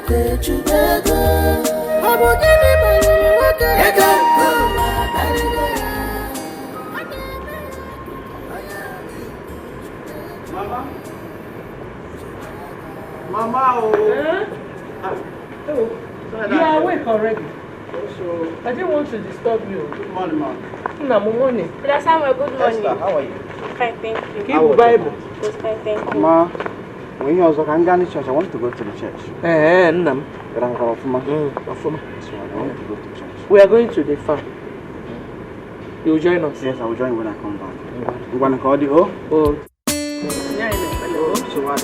Mama, you are awake already. So I didn't want to disturb you. Good morning, ma'am. Good morning. Good morning. Esther, how are you? Fine, thank you. Keep the Bible. Yes, fine, thank you. Ma, when you also can go to church, I want to go to the church. Nam. So I want to go to church. We are going to the farm. You will join us? Yes, I will join when I come back. You want to call the O? Oh. So what?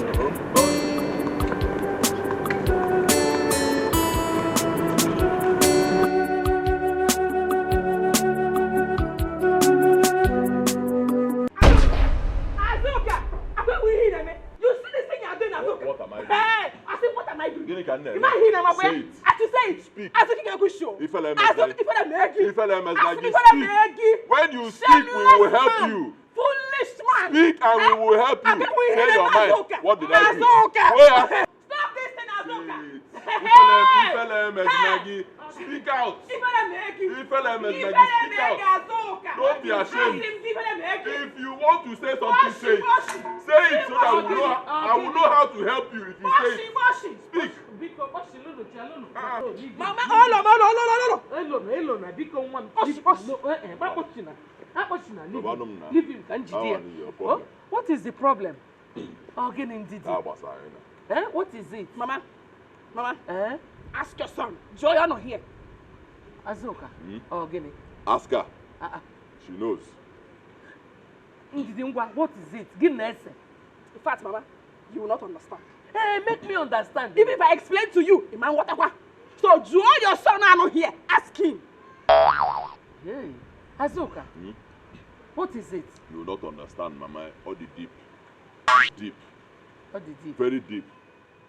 You might hear them away. I should say it. Speak. I should give you a good show. When you speak, we will help you. Foolish man. Speak and we will help you. Say your mind. What did I do? Stop this thing, Azoka. Speak out. Speak out. Don't be ashamed. If you want to say something, say it. Say it so that I will know how to help you if you say it. Speak. Mama, leave him. What is the problem? What is it? Mama, ask your son. Joy, you're not here. Azoka. Ask her. She knows. What is it? Give me answer. In fact, Mama, you will not understand. Hey, make me understand. Even if I explain to you, so Joy, your son, are not here. Ask him. Hey, Azoka. What is it? You will not understand, Mama. All the deep. Deep. What the deep? Very deep.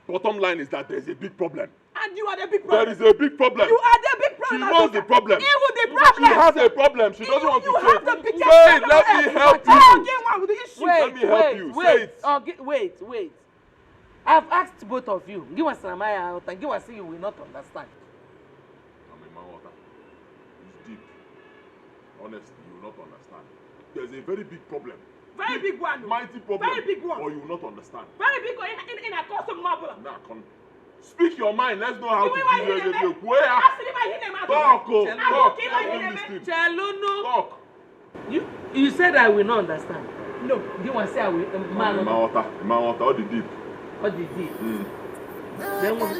Bottom line is that there is a big problem. And you are the big problem. There is a big problem. You are the big problem. She knows the problem. You the problem. She has a problem. She doesn't want to say it. Say it. Let me help you. Let me help you. Say it. Wait. I've asked both of you. Give us an eye out and give us say you will not understand. It's deep. Honestly, you will not understand. There's a very big problem. Very big one. Mighty problem. Very big one. Or you will not understand. Very big one in a course of marble. Speak your mind. Let's know how to do it. Talk. You said I will not understand. No. You want to say I will. All the deep. All the deep. Then what?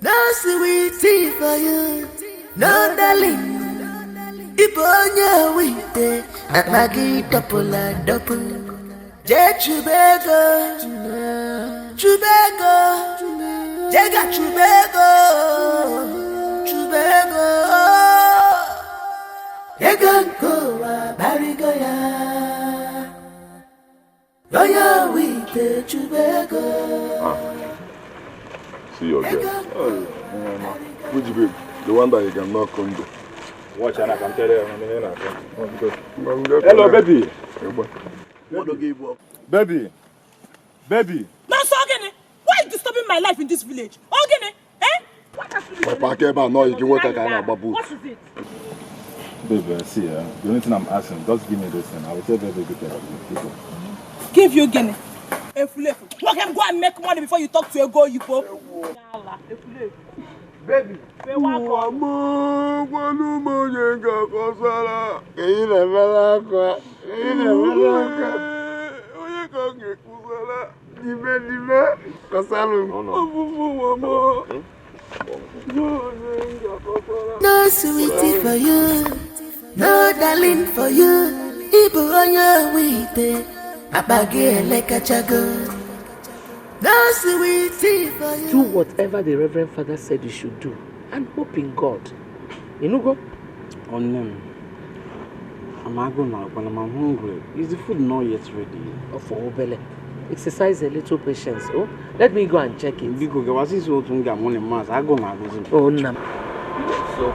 No sweetie for you, no darling. Ibonya wite, amagi double. Chubego, Jega chubego. Yeganko barigo ya, Goya wite chubego. See your girl. Which babe? The one that you can knock on the. Watch and I can tell you. Hello, baby. What do you give up? Baby. No, so again, why are you disturbing my life in this village? Again, what has to do with Papa, no, you can work like a babu. What is it? Baby, see, the only thing I'm asking, just give me this thing. I will tell baby good people. Give you Guinea. What can go and make money before you talk to a girl you go? Baby. No sweetie for you, no darling for you. Ibu onye wite, abagi eleka chago. No sweetie for you. Do whatever the Reverend Father said you should do, and hope in God. You know, go. On them. I'm going now, but I'm hungry. Is the food not yet ready? Oh, for Obele. Exercise a little patience. Oh, let me go and check it. Because what is what you got money mass? I go now. Oh, no. So,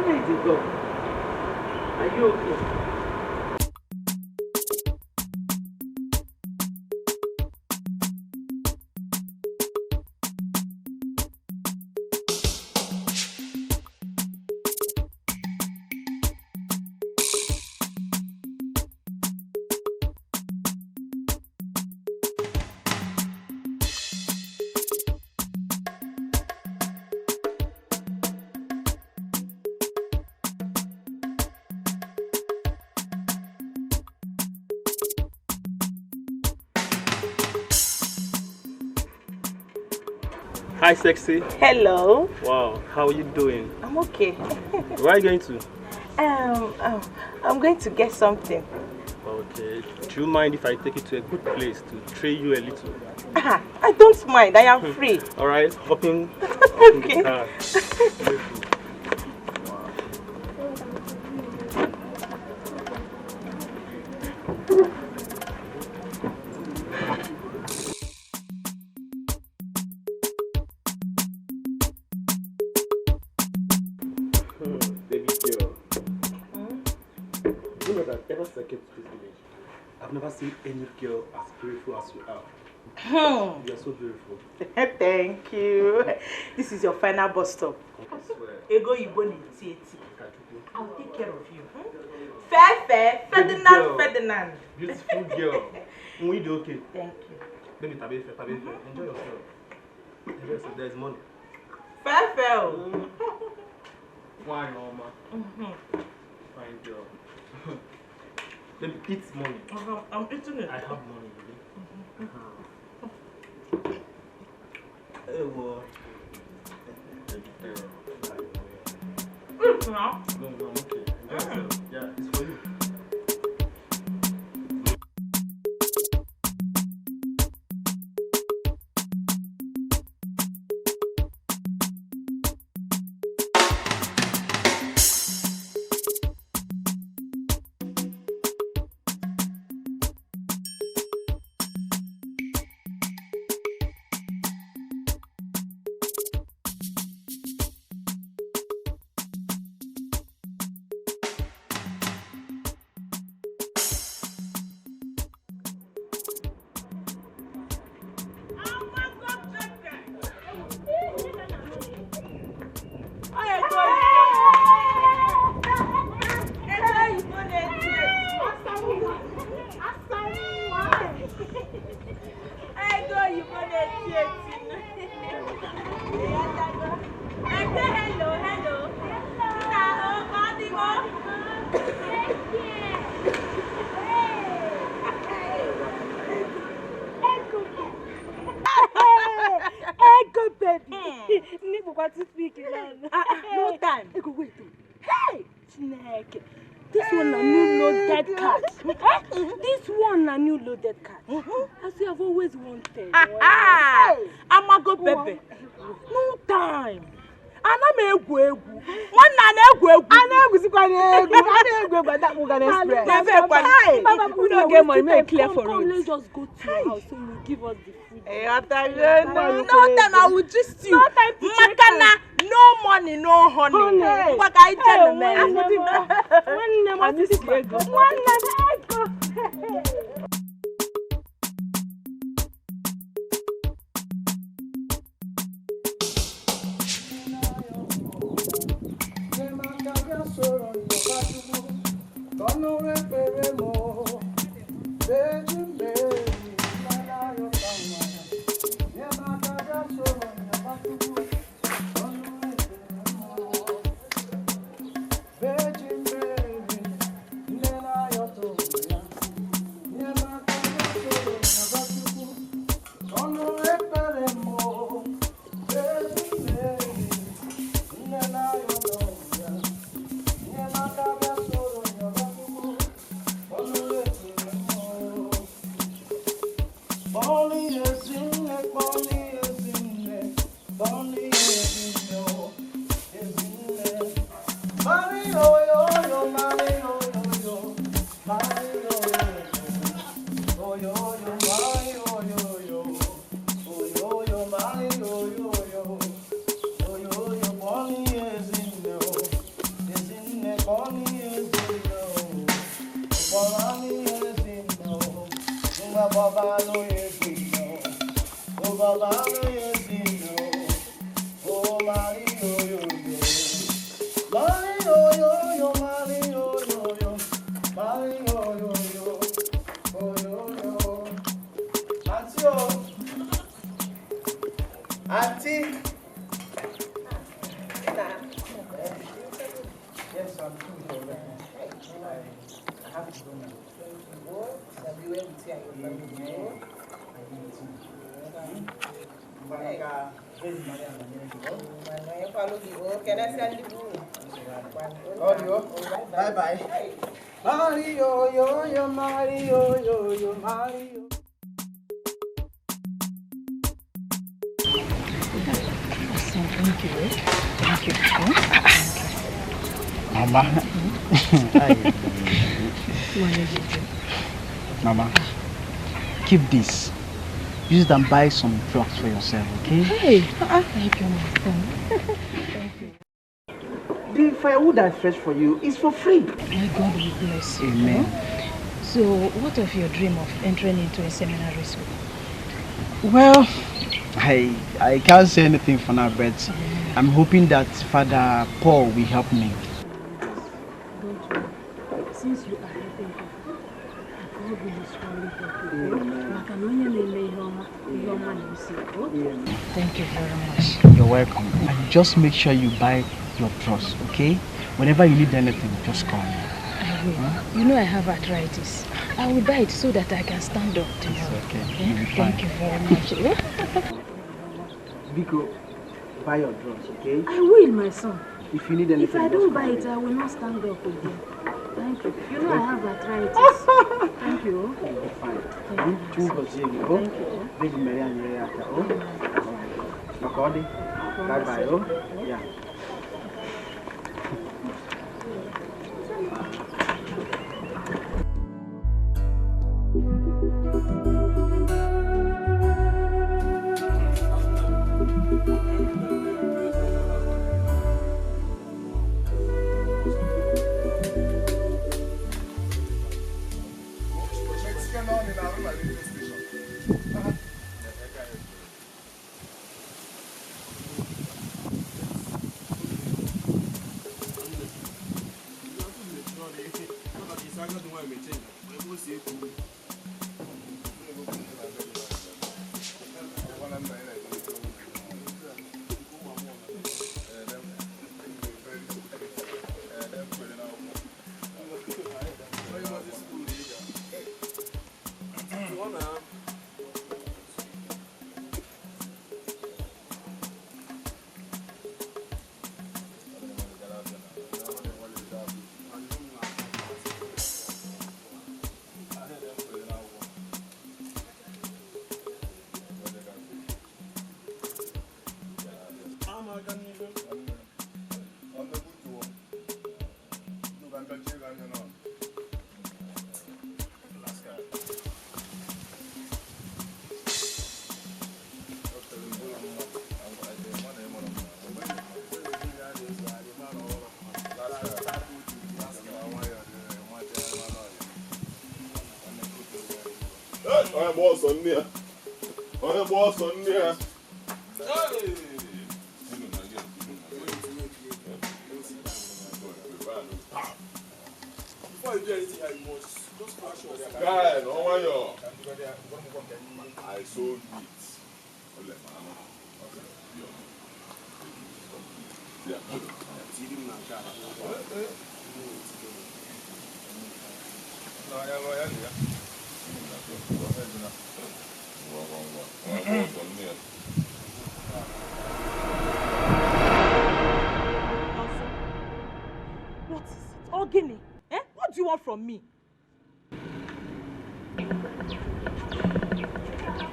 where did you go? Are you okay? Hi, sexy. Hello. Wow, how are you doing? I'm okay. Where are you going to? I'm going to get something. Okay. Do you mind if I take you to a good place to train you a little? I don't mind. I am free. All right, hop in. Okay. Car. I've never seen any girl as beautiful as you are. You are so beautiful. Thank you. This is your final bus stop. I swear. Ego Iboni Tieti. I'll take care of you. Fair, Ferdinand. Beautiful girl. We do okay. Thank you. Baby, tabe. Enjoy yourself. There's money. Fair. Why, Norma? Fine girl. Baby, eat money. I'm eating it. I have money, baby. Hey, what? No, I'm okay. Enjoy yourself. Yeah, it's for you. No time. Wait. Hey, Snake. This one a new loaded card. This one a new loaded card. As you have always wanted. Amago Pepe. No time. Ana egwu. Nwanna na egwu. Ana egwu sikwa na egwu. Ana egwu but that we can express. Never we no get money make clear for road. Let's just go to your house so you give us the food. No time I will just you. No time to Makana, no money, no honey. What I tell man. One this ego. Bye bye. Mario, yo, Mario, yo, Mario. Thank you. Thank you. Mama. Mama, keep this. Use it and buy some drugs for yourself, okay? Hey, thank you, my son. Thank you. The firewood I fetched for you is for free. My God will bless you. Amen. So, what of your dream of entering into a seminary school? Well, I can't say anything for now, but I'm hoping that Father Paul will help me. Don't worry. Since you are helping people, God will surely help you. Thank you very much. You're welcome. And just make sure you buy your drugs, okay? Whenever you need anything, just call me. I will. Huh? You know I have arthritis. I will buy it so that I can stand up tomorrow. It's okay. Okay? Thank you very much. Biko, buy your drugs, okay? I will, my son. If you need anything, if I don't buy it, I will not stand up again. Thank you. You know I have arthritis. Thank you. You'll be fine. Thank you. Thank you. Bye-bye. Oh, yeah. boss on there. On the boss on there. Before you do anything, I must just flash your guy, no one yo. I sold it. Yeah. What is it? Ogini? Eh? What do you want from me?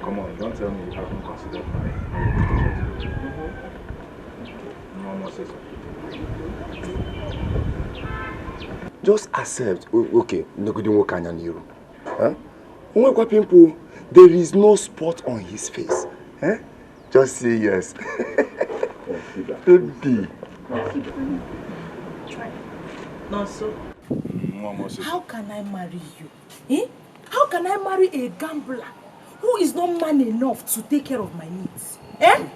Come on, don't tell me you haven't considered my no more say just accept. Okay, no good work on you. Huh? Pimple, there is no spot on his face. Eh? Just say yes. Baby. No, so. How can I marry you? Eh? How can I marry a gambler who is not man enough to take care of my needs? Eh?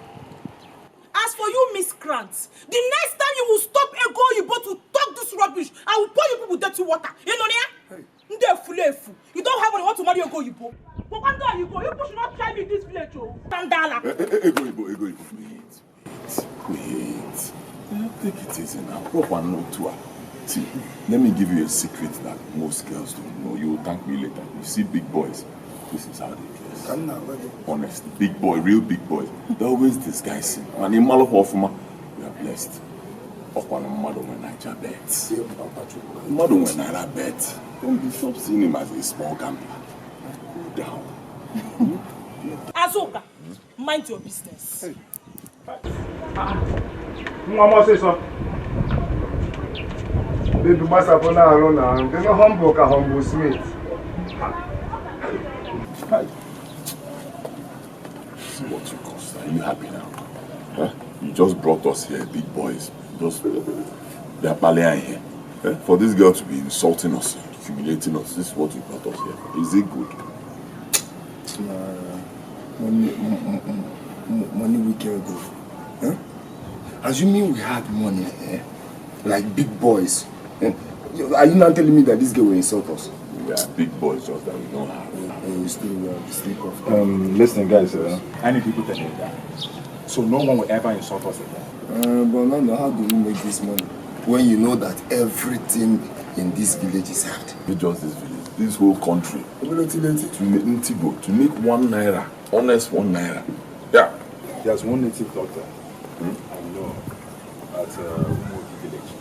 As for you, Miss Grant, the next time you will stop Ego Yibo to talk this rubbish, I will pour you people dirty water. You know that? You don't have anyone to marry Ego Yibo. But one day you go, you should not try me in this village. Sandala. Ego Yibo. Wait. Take it easy now. Proper note to her. See, let me give you a secret that most girls don't know. You will thank me later. You see big boys, this is how they dress. boys. Honest, big boy, real big boys. They always disguise him. And in Malofofuma, we are blessed. Okwana mmadụ when Niger bet. Mmadụ when Naira bet. Don't be stop seeing him as a small gambler. Cool down. Azoka, mind your business. Hey. Mama say so. Baby master for now alone now. They no humble ka humble Smith. See what you cost. Are you happy now? Huh? You just brought us here, big boys. Just they are palliating here. For this girl to be insulting us, humiliating us, this is what you brought us here for. Is it good? Money we can go. Huh? Assuming we had money, like big boys, are you not telling me that this girl will insult us? We are big boys, just that we don't have. We still sleep off. Listen, guys, I need people telling you that. So no one will ever insult us again. But now, how do we make this money when you know that everything in this village is hard? Not just this village, this whole country. To make 1 naira, honest 1 naira. Yeah. There's one native doctor I know at Ngozi village.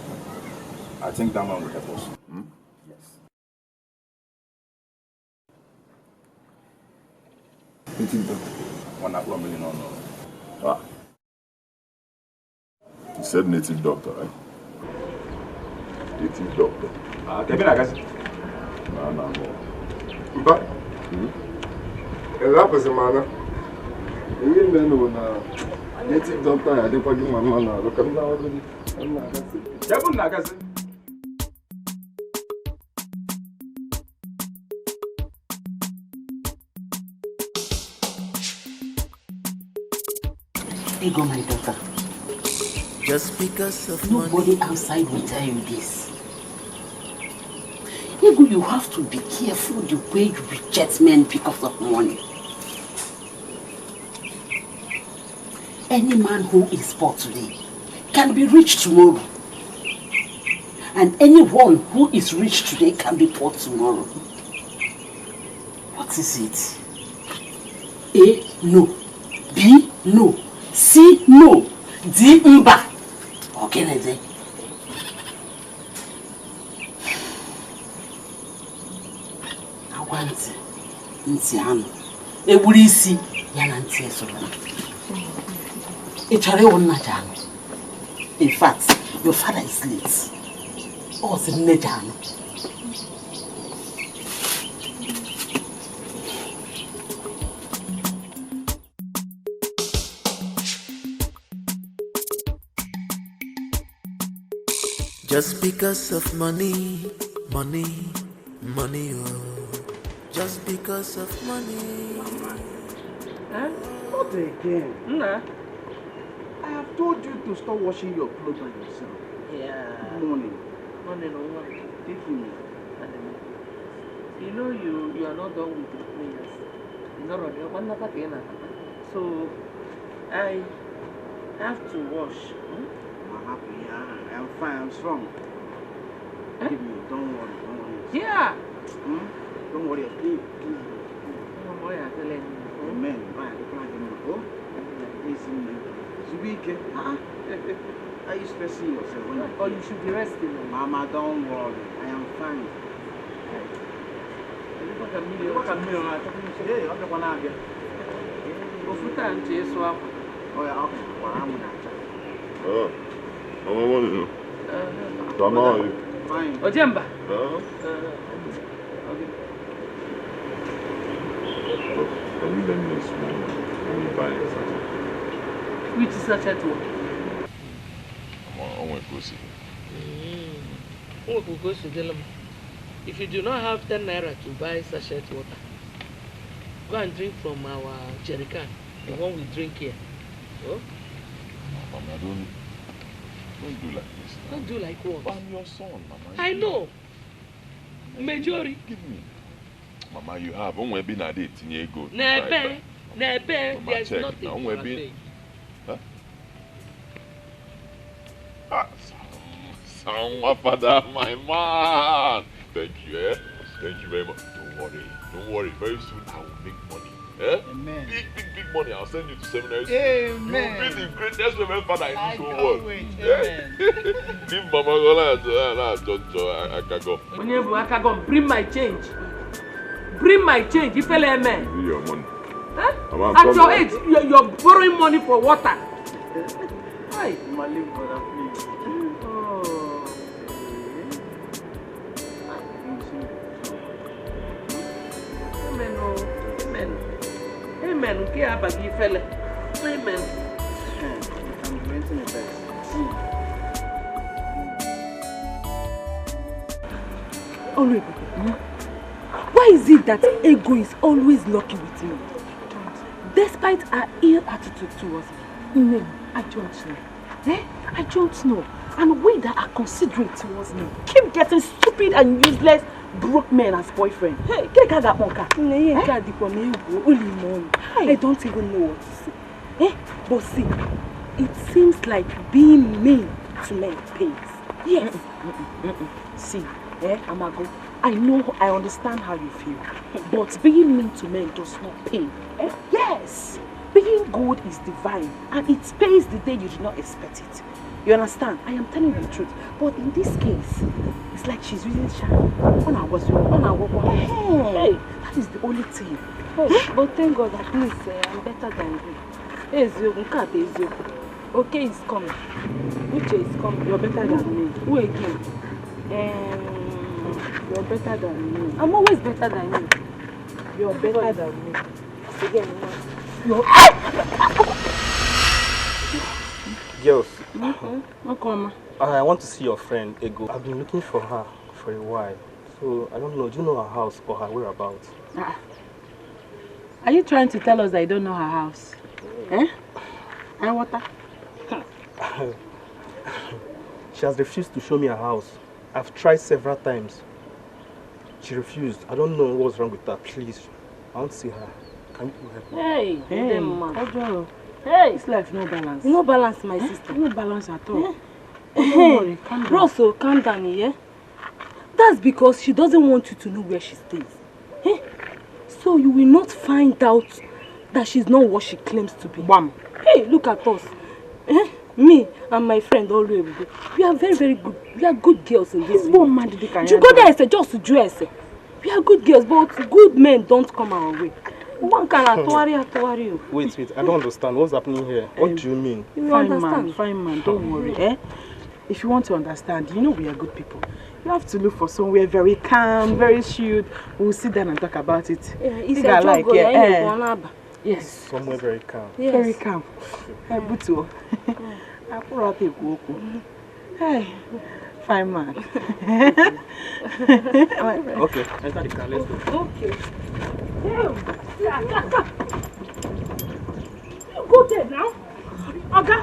I think that man will help us. Yes. Native doctor? $1 million. Ah. You said native doctor, right? Native doctor. Kevin Agassi. No. But, that was a man. You know, native doctor, I didn't forget my man. Look at now. Kevin Agassi. Ego, my daughter. Just because of nobody outside will tell you this. Ego, you have to be careful the way you reject men because of money. Any man who is poor today can be rich tomorrow. And anyone who is rich today can be poor tomorrow. What is it? A, no. B, no. C, no. D, mba. Okay, Nede. Awanti, nti ano. Ebuli isi, yana nti esoro. Echare wonna jano. In fact, your father is late. Oh, it's in jano. Just because of money, oh. Just because of money. Huh? Not again. Nah. I have told you to stop washing your clothes by yourself. Yeah. Morning. Morning, no one. Take me. You know you are not done with the prayers. You're not running up. So I have to wash. I'm happy. I'm fine. I'm strong. Give me. Don't worry. Yeah. Don't worry. Please. Don't worry. I'm telling you. Amen. Are you stressing yourself? Or you should be resting. Mama, don't worry. I am fine. Fine. Ojemba. Can you let me know small when you buy it? Which is such a tool? I want to go see. If you do not have 10 naira to buy sachet water, go and drink from our jerry can, the one we drink here. Oh? Mama, don't do like this. Don't do like what? I'm your son, Mama. I know. Majority. Give me. Mama, you have. When we been at it, you go. Nebe, there's nothing you are saying. Huh? My father, my man. Thank you, eh? Thank you very much. Don't worry. Very soon I will make money. Eh? Amen. Big money. I'll send you to seminary. Amen. You'll be the greatest Reverend Father in this whole world. Amen. Leave Mama Gola I can go. Onyebu, I can go. Bring my change. Bring my change. If you amen. Give your money. Huh? At your age, you're borrowing money for water. Hi. My little brother, please. Oh. Amen. Oh. Amen. Amen. Okay, abagi fella. Amen. I'm renting a bed. Always. Why is it that Ego is always lucky with me? Despite her ill attitude towards me? No, I don't know. I don't know. And the way that are considerate towards me. Keep getting stupid and useless broke men as boyfriend. Hey, I don't even know what to say. But see, it seems like being mean to men pays. Yes. See, Amago, I know, I understand how you feel. But being mean to men does not pay. Yes. Being good is divine, and it pays the day you did not expect it. You understand? I am telling you the truth. But in this case, it's like she's using charm. Hey, that is the only thing. Hey, but thank God at least I'm better than you. Ezeonu, okay, is coming. Richie is coming. You're better than me. Who again? You're better than me. I'm always better than you. You're better than me. Again, Girls, I want to see your friend, Ego. I've been looking for her for a while. So, I don't know, do you know her house or her whereabouts? Are you trying to tell us that you don't know her house? And water? She has refused to show me her house. I've tried several times. She refused. I don't know what's wrong with her. Please, I want to see her. Can you help me? Hey, this life no balance. No balance, my sister. No balance at all. Don't worry, calm down. Rosso, calm down, yeah? That's because she doesn't want you to know where she stays. So you will not find out that she's not what she claims to be. Bam. Hey, look at us. Me and my friend always. We are very, very good. We are good girls in this world. You go there just to dress. We are good girls, but good men don't come our way. One can atwari. Wait, I don't understand. What's happening here? What do you mean? Fine man, don't worry. If you want to understand, you know we are good people. You have to look for somewhere very calm, very chilled. We'll sit down and talk about it. Yes. Somewhere very calm. Yes. Very calm. Hey, fine man. Okay, enter the car. Let's go. Okay. You go there now. Okay.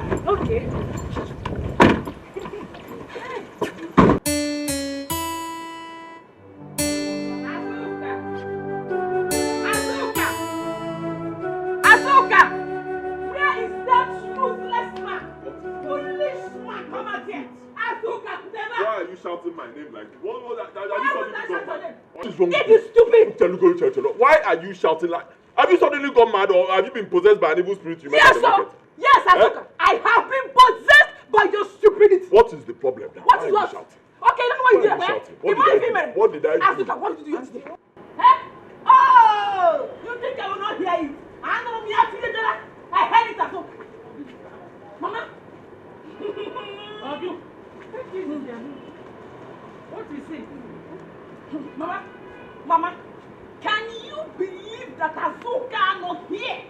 Azuka! Where is that useless man? Foolish man, come out here! Azuka, why are you shouting my name like this? What is wrong with you? It is stupid! Why are you shouting like... Have you suddenly gone mad or have you been possessed by an evil spirit you met Yes, at the market? Yes, Azuka! I have been possessed by your stupidity! What is the problem now? What is what? Okay, that's what you did. What did I do? Azuka, what did you do yesterday? Oh! You think I will not hear you? I know me I heard it at home. Mama? What is it? Mama, can you believe that Azuka not here?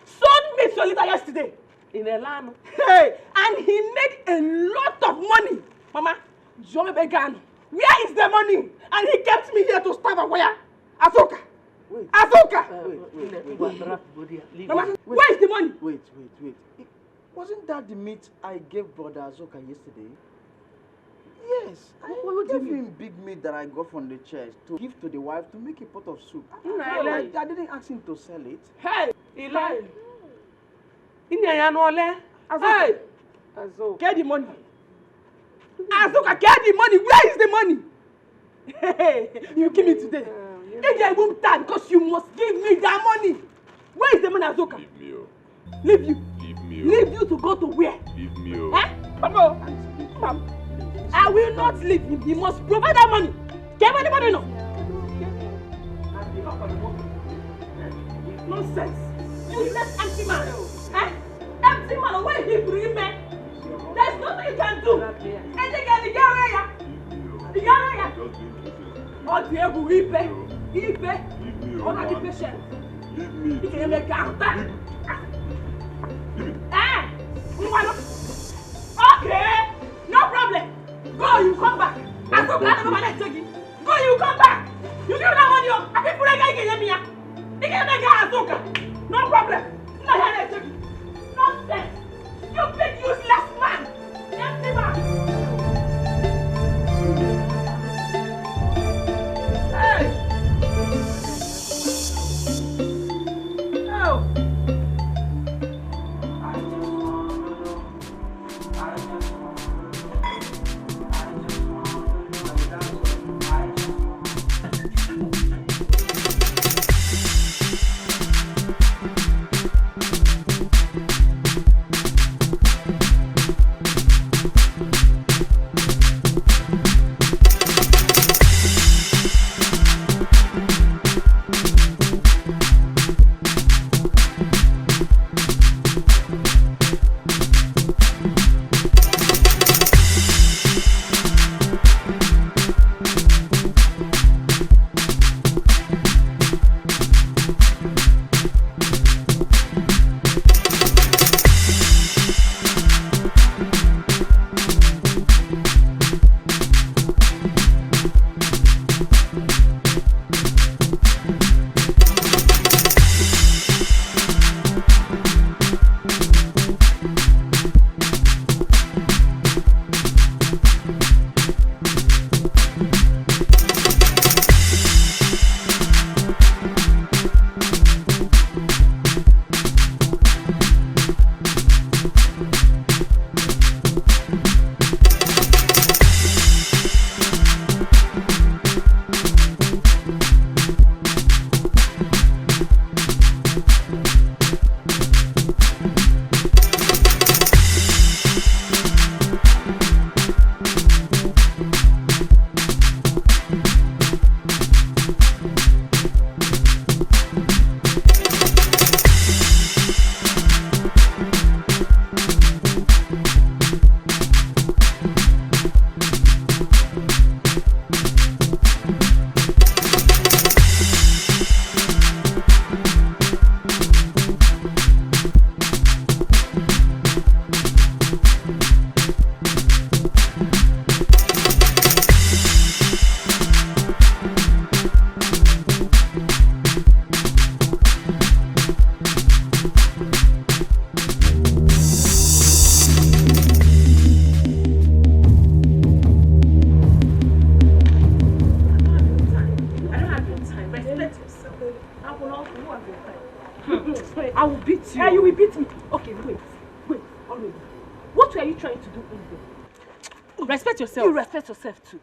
Sold me Solita yesterday in Elano. Hey, and he made a lot of money. Mama, Jome Began, where is the money? And he kept me here to starve and where? Azuka. Azuka! Mama, where is the money? Wait. Wasn't that the meat I gave Brother Azuka yesterday? Yes, I gave him big meat that I got from the church to give to the wife to make a pot of soup. I didn't ask him to sell it. Hey, Eli. Hey, Azuka, get the money. Azuka, get the money. Where is the money? Hey, you give me today. If I won't time, because you must give me that money. Where is the man Azuka? Leave me, oh. Leave you. Leave me, oh. Leave you to go to where? Leave me, oh. Mama, Mama, I will not leave him. He must provide that money. Can anybody know? Nonsense. Useless empty man. Empty man, where he bring me? There's nothing you can do. And they get the area. The area. Oh, the able Ipe. Oh, not the patient. You can make a okay, no problem. Go, you come back. I go back to my next again. Go, you come back. You give that money up. I people like get me. They can make a Azuka. No problem. No headache again. Nonsense. You big useless man. Empty man. Hey. Oh. I will beat you. You will beat me. Okay, wait. Already. What were you trying to do in there? Respect yourself. You respect yourself too.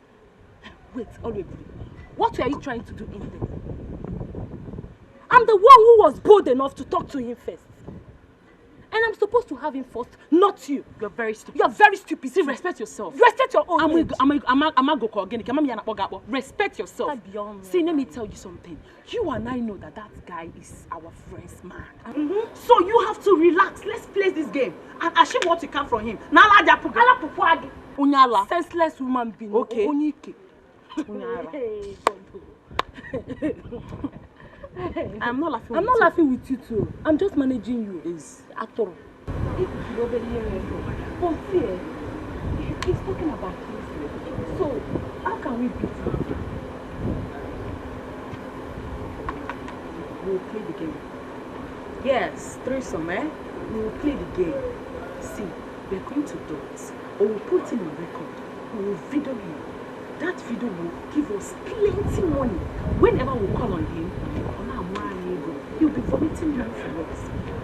Wait, already. What were you trying to do in there? I'm the one who was bold enough to talk to him first. And I'm supposed to have him first, not you. You're very stupid. You're very stupid. See, respect yourself. Respect your own. Respect yourself. See, let me tell you something. You and I know that guy is our friend's man. So you have to relax. Let's play this game and achieve what you can from him. Unyala. Senseless woman being. Okay. I'm not laughing with you too. I'm just managing you. Is actor. If you should over here, but here, he's talking about things. So how can we beat him? We'll play the game. Yes, threesome, eh? We will play the game. See, we're going to do it. Or we'll put him on record. We will video him. That video will give us plenty money. Whenever we call on him, he'll be vomiting money for us.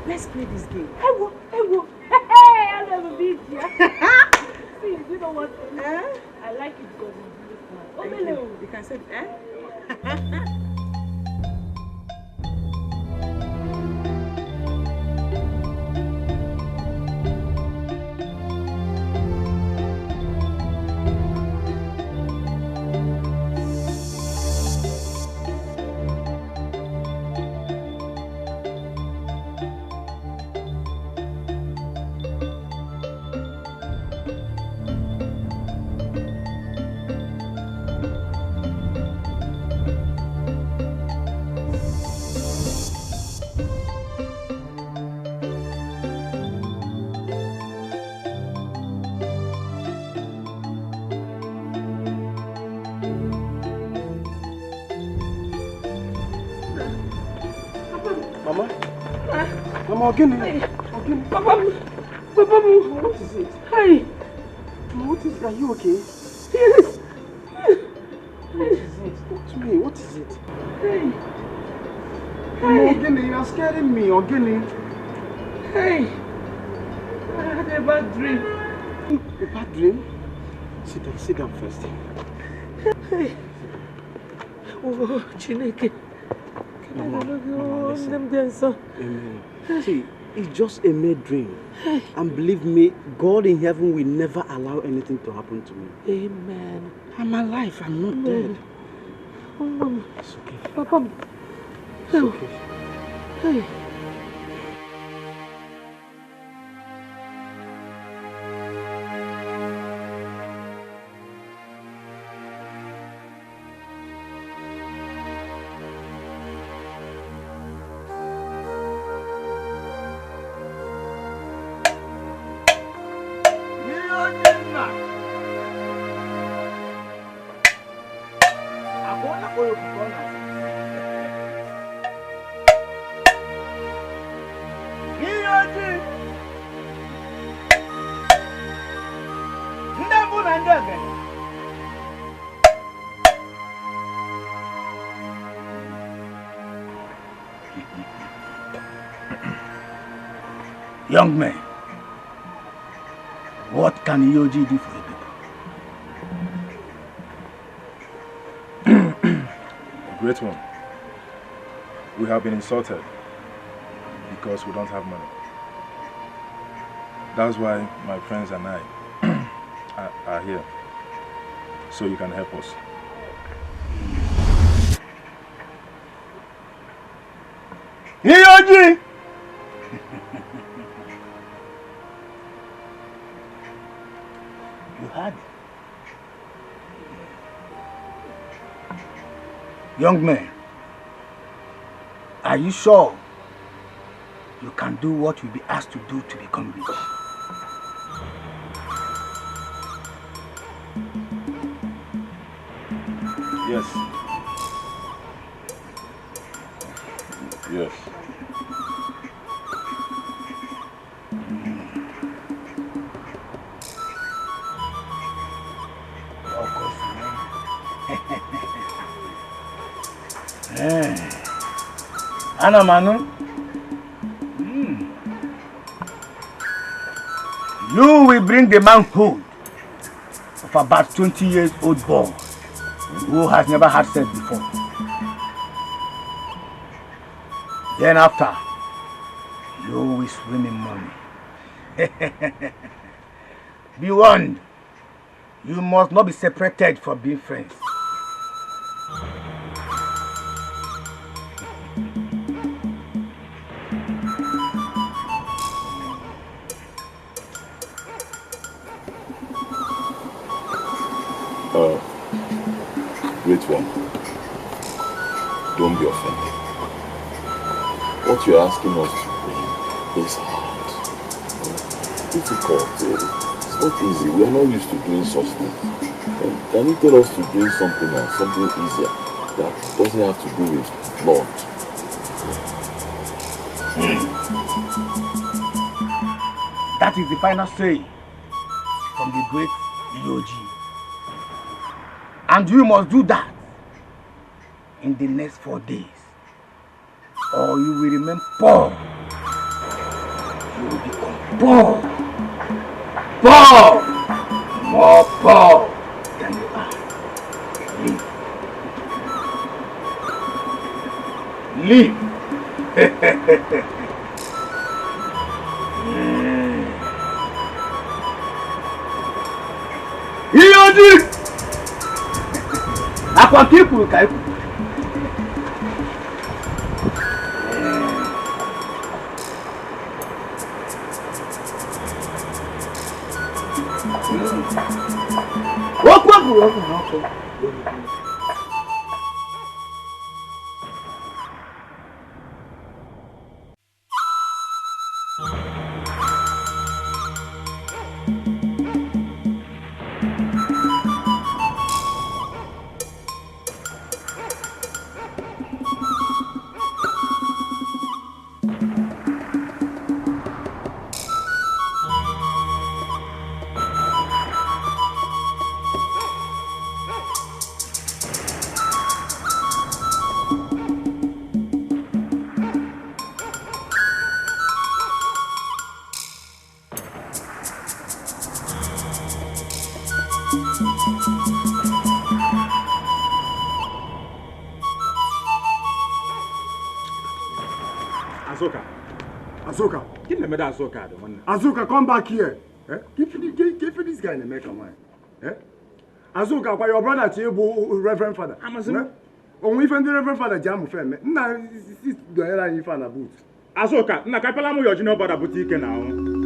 Let's play this game. Hey, I never beat you. See, you know what? I like it because it's really smart. You can say, Mama, Ogini. Papa, what is it? Hey. Mama, what is it? Are you okay? Yes. What is it? Talk to me. What is it? Hey. Mama, Ogini, you are scaring me, Ogini. Hey. I had a bad dream. A bad dream? Sit down first. Hey. Oh, Chineke. Mama, listen. Amen. See, it's just a mere dream. And believe me, God in heaven will never allow anything to happen to me. Amen. I'm alive, I'm not dead. Oh, Mama. It's okay. Papa. It's okay. Hey. Young man, what can Yoji do for you people? Great one. We have been insulted because we don't have money. That's why my friends and I are here. So you can help us. Yoji! You heard it. Young man, are you sure you can do what you'll be asked to do to become rich? Yes. Yes. Ana Manu, you will bring the manhood of about 20 years old boy who has never had sex before. Then after, you will swim in money. Be warned, you must not be separated from being friends. Great one. Don't be offended. What you're asking us to bring is hard. Difficult. It's not easy. We are not used to doing such things. Can you tell us to bring something else, something easier that doesn't have to do with blood? That is the final say from the great Edochie. And you must do that in the next 4 days, or you will remain poor. You will become poor. Poor! More poor than you are. Leave. Leave. Edochie! Akwa kipu kaiku. Wako. Azuka. Give me that Azuka. Azuka, come back here. Give this guy in the make a mind. Azuka, why your brother to you, Reverend Father? Only when the Reverend Father jam friend. Now, this Doyela in Fana boot. Azuka, Nakapalamu, you know about a boutique now.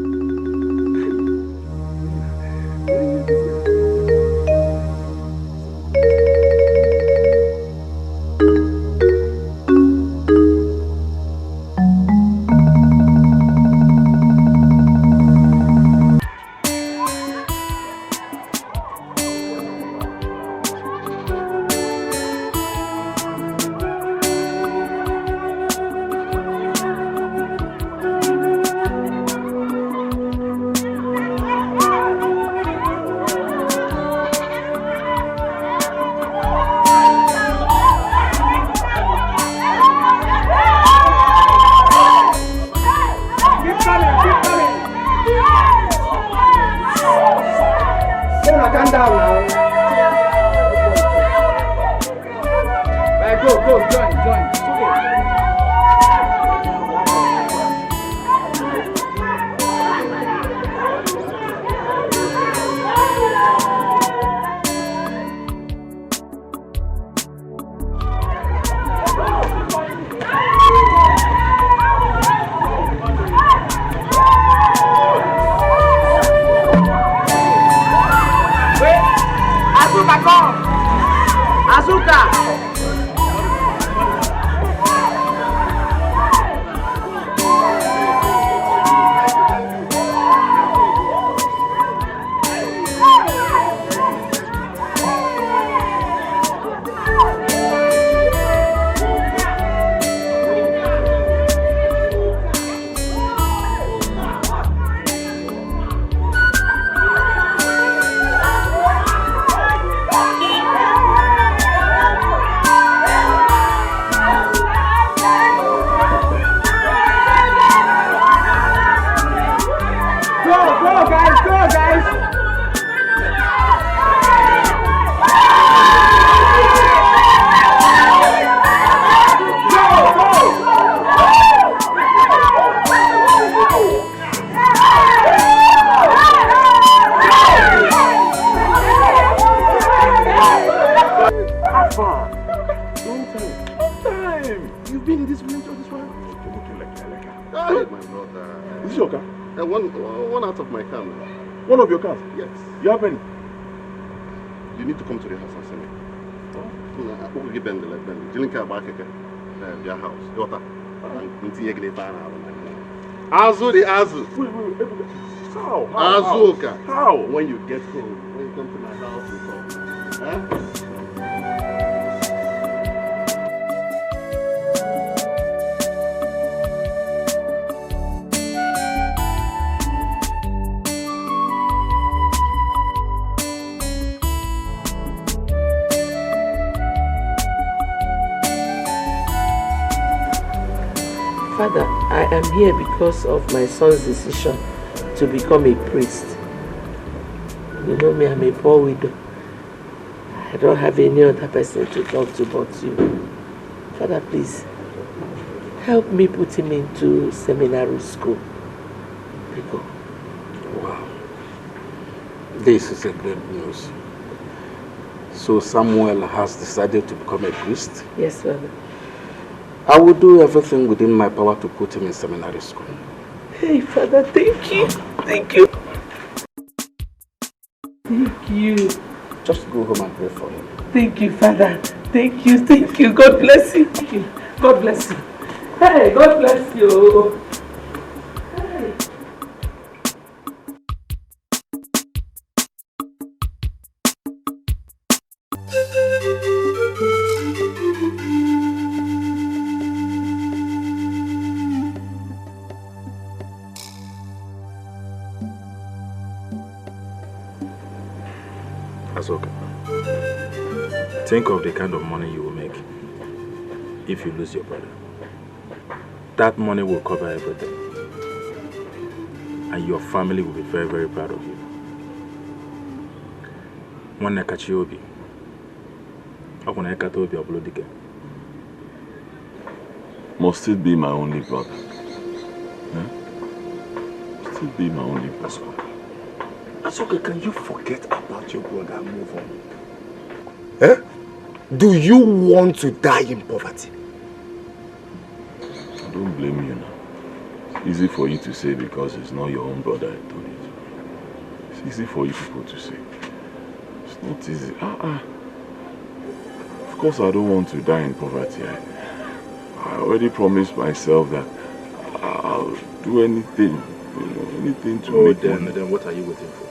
One out of my car. One of your cars? Yes. You have any? You need to come to the house and see me. Who will give them the left hand? Didn't care about their house. Daughter. Azu the Azu. How? Azuka. How? When you get home, when you come to my house, we talk. Father, I am here because of my son's decision to become a priest. You know me, I'm a poor widow. I don't have any other person to talk to but you. Father, please, help me put him into seminary school. Because... Wow. This is a great news. So Samuel has decided to become a priest? Yes, Father. I will do everything within my power to put him in seminary school. Hey, Father, thank you. Thank you. Thank you. Just go home and pray for him. Thank you, Father. Thank you. Thank you. God bless you. Thank you. God bless you. Hey, God bless you. Hey. Azoka, think of the kind of money you will make if you lose your brother. That money will cover everything. And your family will be very, very proud of you. One Nakachiobi. Must it be my only brother? Still be my only brother. Asoka, can you forget about your brother and move on? Eh? Do you want to die in poverty? I don't blame you now. It's easy for you to say because it's not your own brother I told you to. It's easy for you people to say. It's not easy. Of course I don't want to die in poverty. I already promised myself that I'll do anything, anything to make money. Then what are you waiting for?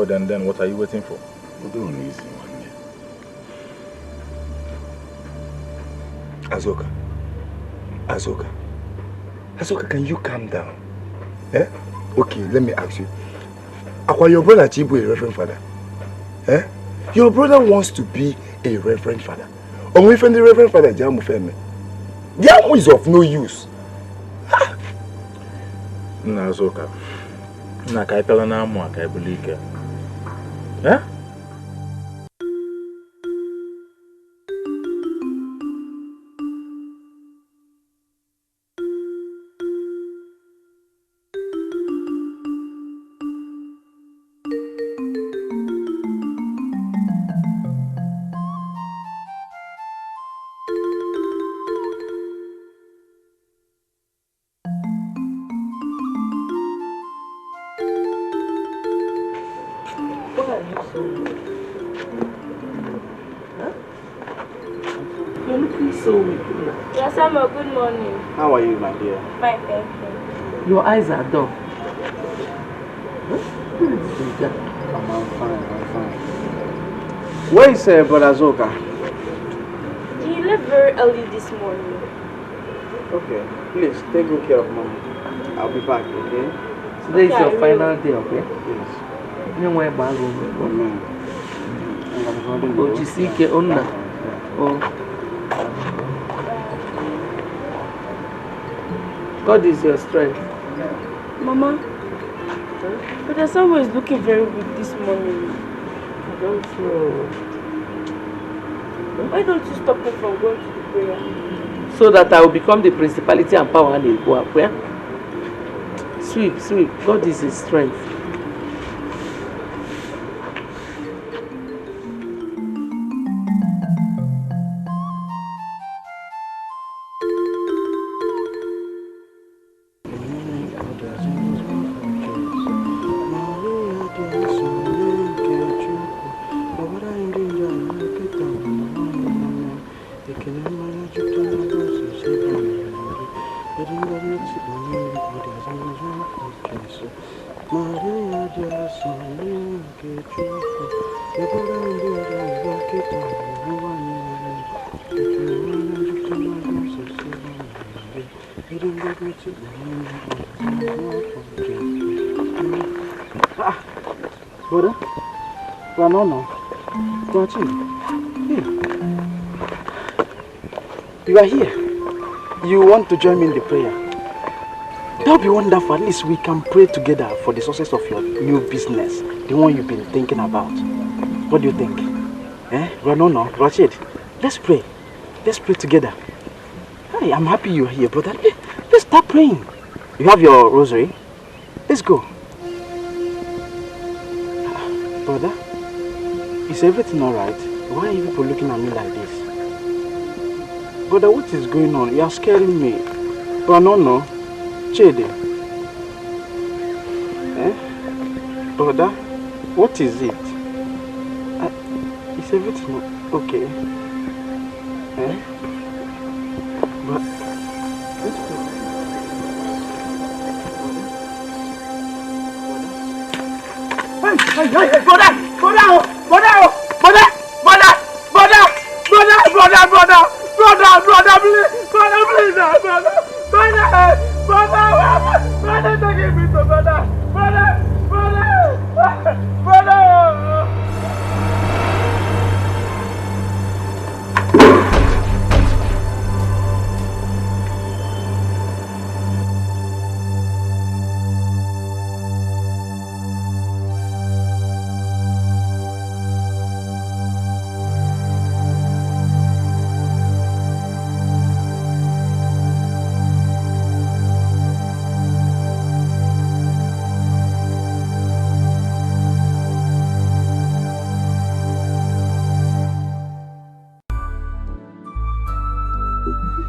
Then what are you waiting for? Easy, Azoka, can you calm down? Eh? Okay, let me ask you. Your brother Chibu a reverend father? Eh? Your brother wants to be a reverend father. Or if the reverend father Jamu Feme, Jamu is of no use. Azoka, Nakaipela na mwa kaibulike. Eh? Yes, Emma, good morning. How are you, my dear? Fine, thank you. Your eyes are dull. I'm fine. Where is Brother Zoka? He left very early this morning. Okay, please take good care of Mom. I'll be back, okay? Today is your final day, okay? Yes. You know where Amen. Oh, Chisike, Onda. Oh. God is your strength. Mama, Brother Samuel is looking very weak this morning. I don't know. Why don't you stop him from going to the prayer? So that I will become the principality and power and go up. Yeah? Sweet. God is his strength. Brother? No. Here. You are here. You want to join me in the prayer? That would be wonderful. At least we can pray together for the success of your new business, the one you've been thinking about. What do you think? No, Rashid, let's pray. Let's pray together. Hey, I'm happy you're here, brother. Let's start praying. You have your rosary? Let's go. Brother, is everything alright? Why are you people looking at me like this? Brother, what is going on? You are scaring me. But no. Chede. Brother, what is it? Is everything okay? But let's go. Hey, brother, take me to brother.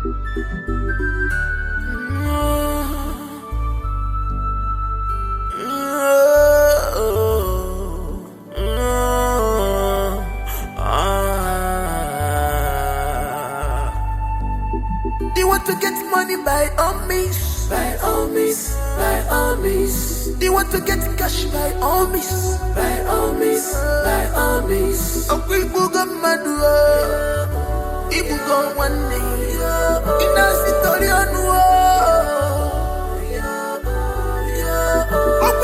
They want to get money by all means, by all means, by all means. They want to get cash by all means, by all means, by all means. Ibuga madua, Ibuga one day, Inasi Torianua.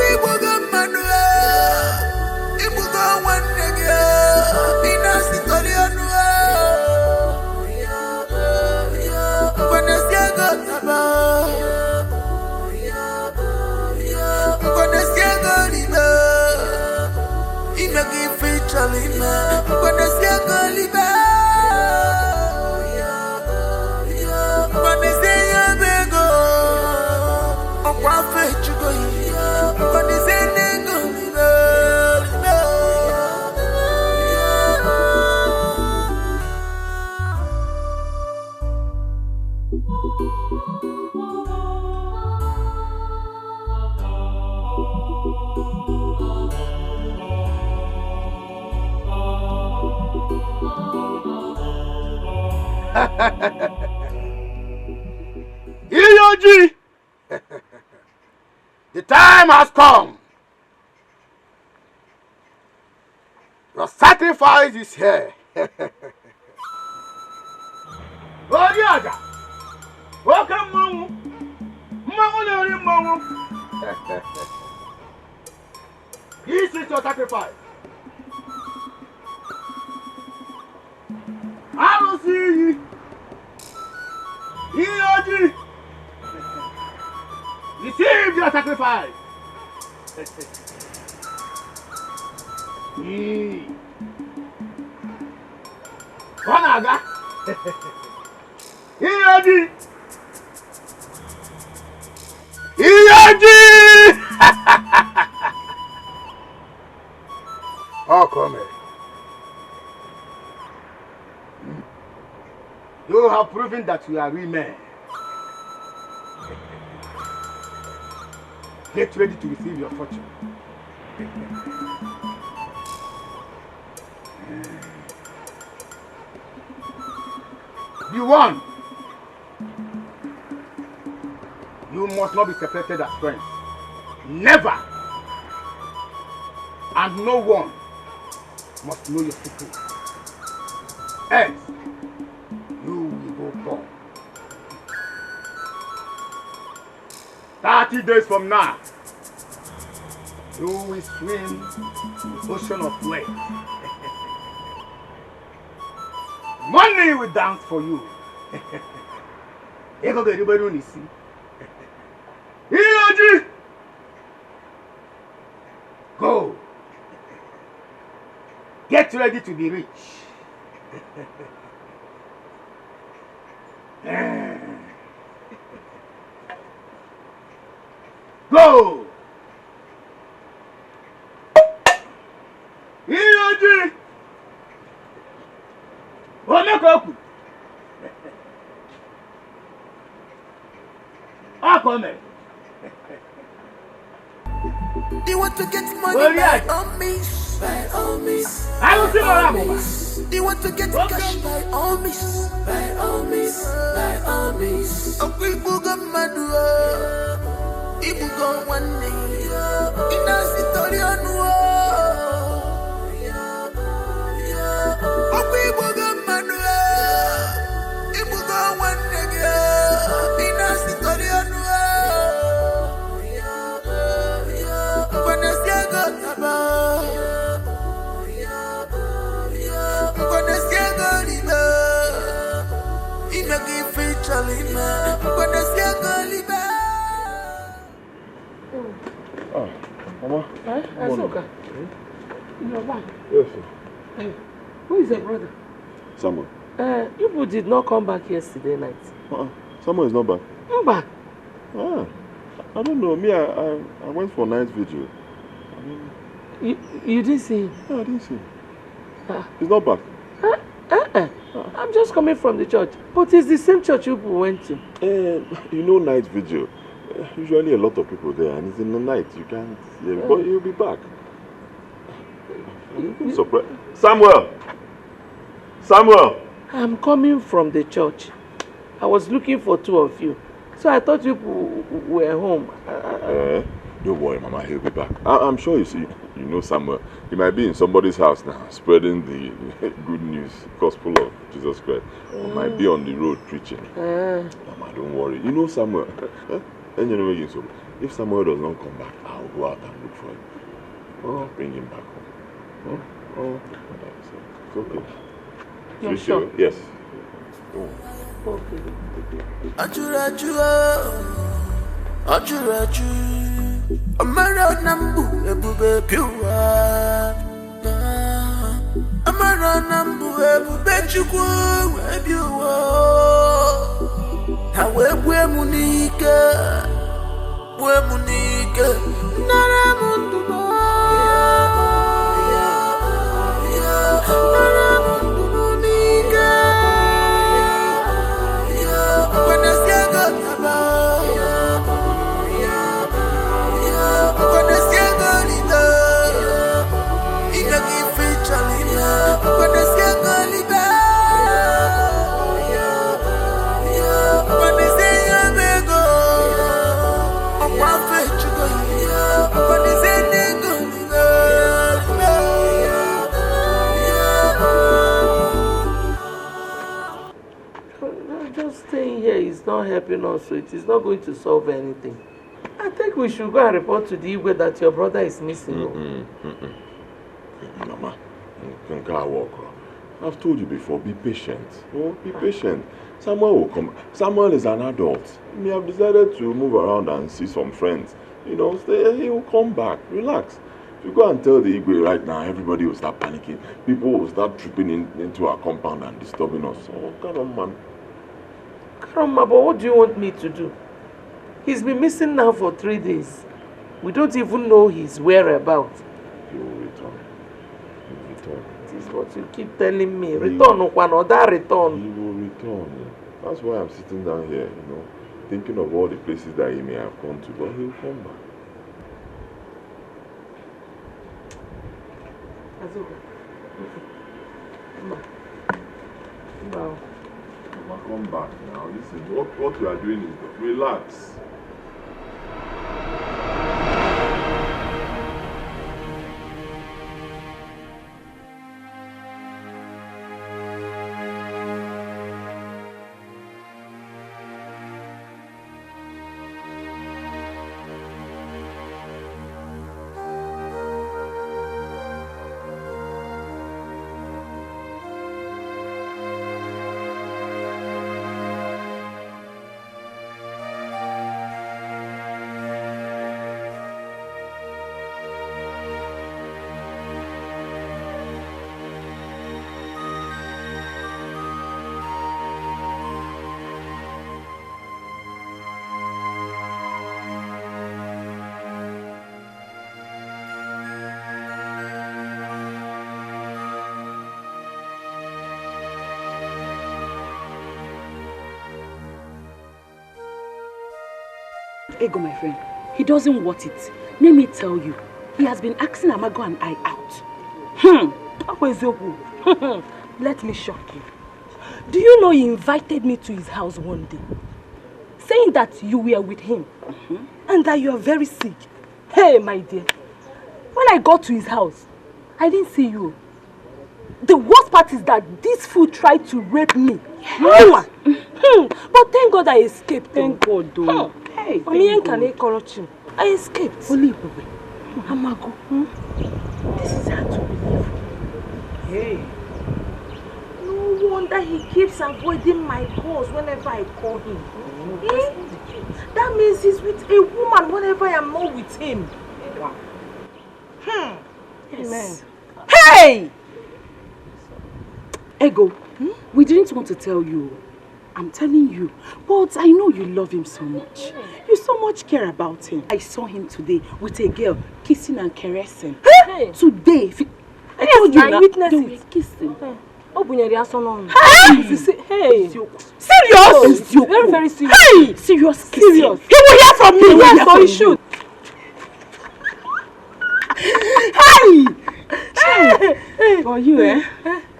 Ibuga madua, Ibuga one day, Inasi Torianua. Iyoji, the time has come. Your sacrifice is here. Oriaga, welcome, Mamu. Mamu. This is your sacrifice. I will see you. Iyoji, receive your sacrifice. Onaga, Iyoji, Oh, come here. You have proven that you are real men. Get ready to receive your fortune. The one, you must not be separated as friends. Never. And no one must know your secret. Else, you will go poor. 30 days from now, you will swim the ocean of wealth. Money will dance for you. Go. Get ready to be rich. Go. Iyoji. Omekoku. Akome. They want to get money by all means, by all means. I will see what they want to get cash by all means, by all means, by all means. Ibuga madua, Ibuga one day, Inasi Torianua. Ibuga madua, Ibuga one day, Inasi Torianua. Mama. Asoka. You're back. Yes, sir. Hey, who is your brother? Samuel. You did not come back yesterday night. Samuel is not back. Not back? I don't know. Me, I went for night vigil. You didn't see him? No, I didn't see him. He's not back. I'm just coming from the church. But it's the same church you went to. You know night vigil. Usually a lot of people there, and it's in the night. You can't... but you'll be back. I'm surprised. Samuel! Samuel! I'm coming from the church. I was looking for two of you. So I thought you were home. Don't worry, Mama, he'll be back. I'm sure you know Samuel. He might be in somebody's house now, spreading the good news, gospel of Jesus Christ. Or might be on the road preaching. Mama, don't worry. You know Samuel. If Samuel does not come back, I'll go out and look for him. I'll bring him back home. It's okay. You're sure? Yes. Okay. Ajuraju Amara nambu ebube piwa Amara nambu ebube chukwu ebiwa Hawe bwe munike Nara mundu Is not helping us, so it is not going to solve anything. I think we should go and report to the Igwe that your brother is missing. Mama, I've told you before, be patient. Be patient. Samuel will come. Samuel is an adult. He have decided to move around and see some friends. He will come back. Relax. If you go and tell the Igwe right now, everybody will start panicking. People will start tripping into our compound and disturbing us. Oh, come on, man. Karama, but what do you want me to do? He's been missing now for 3 days. We don't even know his whereabouts. He will return. This is what you keep telling me. Return, that return. He will return. That's why I'm sitting down here, thinking of all the places that he may have gone to, but he'll come back. No. Come back now. Listen, what you are doing is relax. Ego, my friend, he doesn't want it. Let me tell you, he has been asking Amago and I out. Let me shock you. Do you know he invited me to his house one day, saying that you were with him and that you are very sick? Hey, my dear, when I got to his house, I didn't see you. The worst part is that this fool tried to rape me. Yes. But thank God I escaped. Thank God, though. Hey, I escaped. Amago, this is hard to believe. Hey. No wonder he keeps avoiding my calls whenever I call him. That means he's with a woman whenever I am not with him. Yes. Hey! Ego, we didn't want to tell you. I'm telling you. But I know you love him so much. You so much care about him. I saw him today with a girl kissing and caressing. Hey. Today. I told you now. They were kissing. Hey! Serious? Very, very serious. Hey! Serious. Serious. He will hear from me. Yes, so he should. Hey! For you, eh?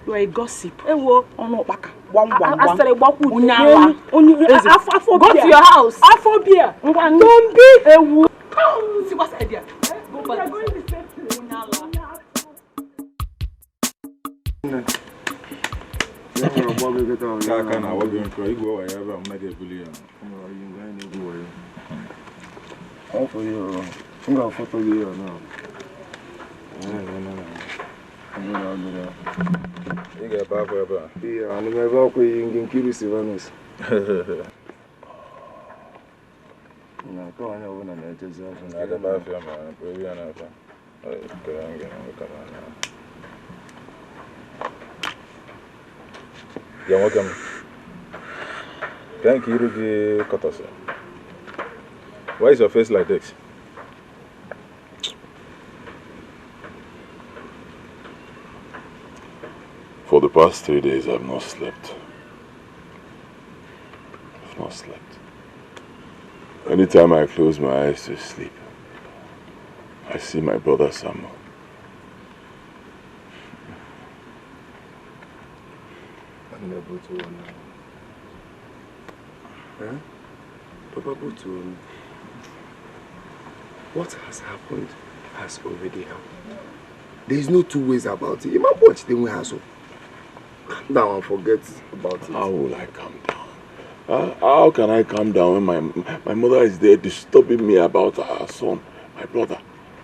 You are a gossip. Ewo. One. Go to your house. Aphobia. Don't be a see what's the idea? Go back. We are going to say You're welcome. Thank you, Kotosa. Why is your face like this? For the past 3 days, I've not slept. I've not slept. Anytime I close my eyes to sleep, I see my brother Samuel. Papa Butu, what has happened has already happened. There is no two ways about it. You might watch the way has. Calm down and forget about it. How will I calm down? How can I calm down when my mother is there disturbing me about her son, my brother?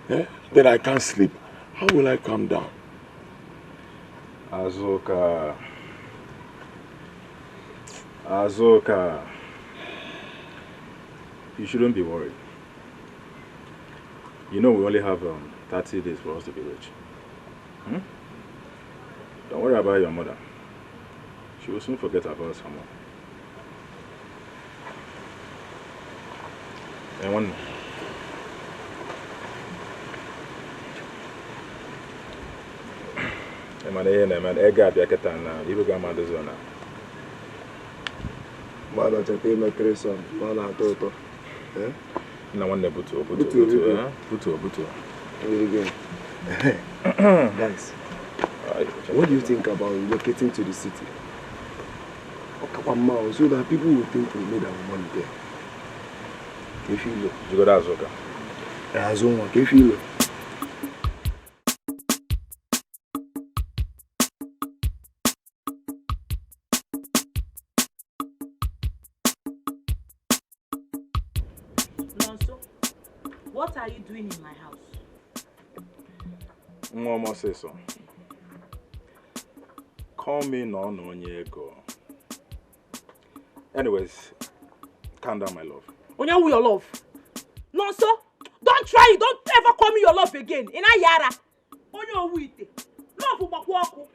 Eh? Then I can't sleep. How will I calm down? Azuka. You shouldn't be worried. You know we only have 30 days for us to be rich. Don't worry about your mother. She will soon forget about someone. And one more. Man, I got the Katana, you got my zona. Mother, take my creation, Mala Toto. Eh? No one Butu. Very good. Guys, what do you think about relocating to the city? So that people will think we made our money there. If you look, you got Azoka. Azoka, if you look. What are you doing in my house? Mama says so. Call me no Onyego. Anyways, calm down, my love. Onya, who your love? No, so don't try it. Don't ever call me your love again. Ina yara. Onya, who it? Love umakwaku.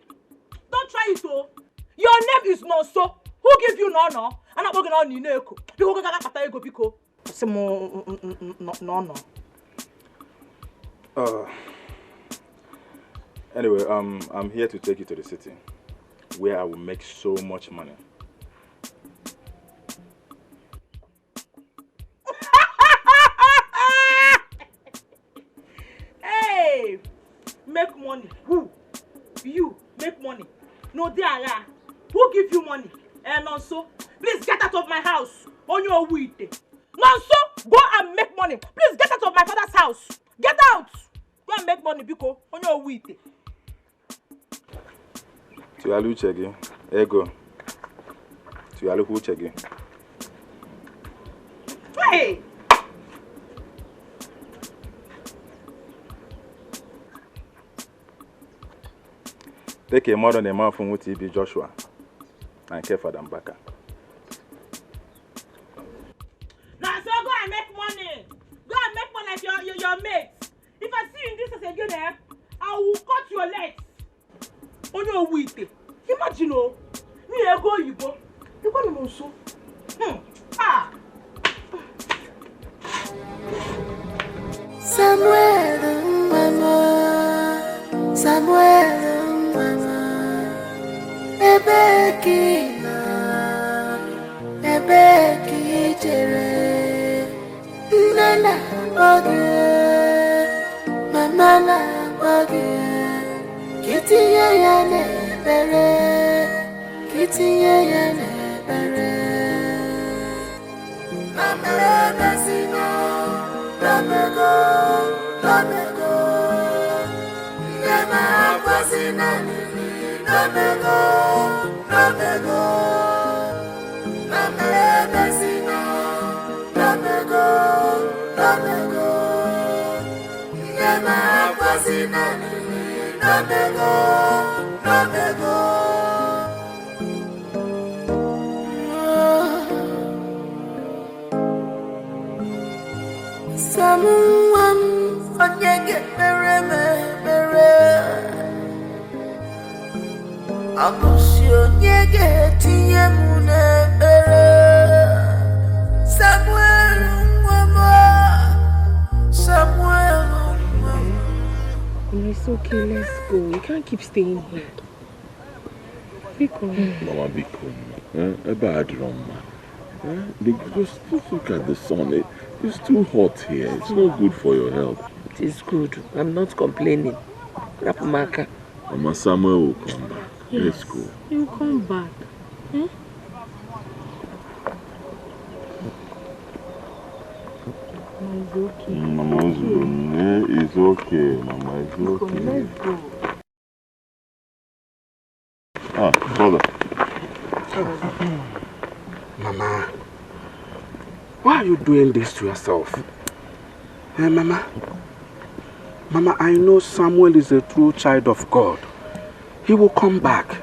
Don't try it, oh. Your name is no so. Who give you no? And I'm working on you, Neko. People go get a go pico. No. Anyway, I'm here to take you to the city, where I will make so much money. Hey, make money. Who? You make money. No, they are. Who give you money? And also, please get out of my house. On your way. Nonso, go and make money. Please get out of my father's house. Get out. Go and make money, Biko. On your way. To Alu Chegi, Ego. To Alu Chegi. Hey! Take a modern man from UTB Joshua and care for them back. Your mates. If I see you in this as again, I will cut your legs. On your wheat. Imagine, oh, me go, you go. You go to so. Somewhere, Ebekina, Ebeki Jere, Nana Wage, Mama Wage, Kitty Yane Bere, Kitty Yane Bere, Mama Basino, Lamego, Lamego, Yama Basina. Lamego, Lamego, Lamego, Lamego, Lamego, Yama Basina, Lamego, Lamego. Someone on your get Abusio nyege tiye mune Samuel mama It's okay, let's go. You can't keep staying here. Mama, Biko. A bad Roma. Just look at the sun. It's too hot here. It's not good for your health. It is good. I'm not complaining. Rapumaka. Mama, Samuel will come back. Yes, let's go. He'll come back. Hmm? It's okay. Mama, it's okay. Mama, it's okay. Let's go. Ah, brother. Mama, why are you doing this to yourself? Hey, Mama. Mama, I know Samuel is a true child of God. He will come back.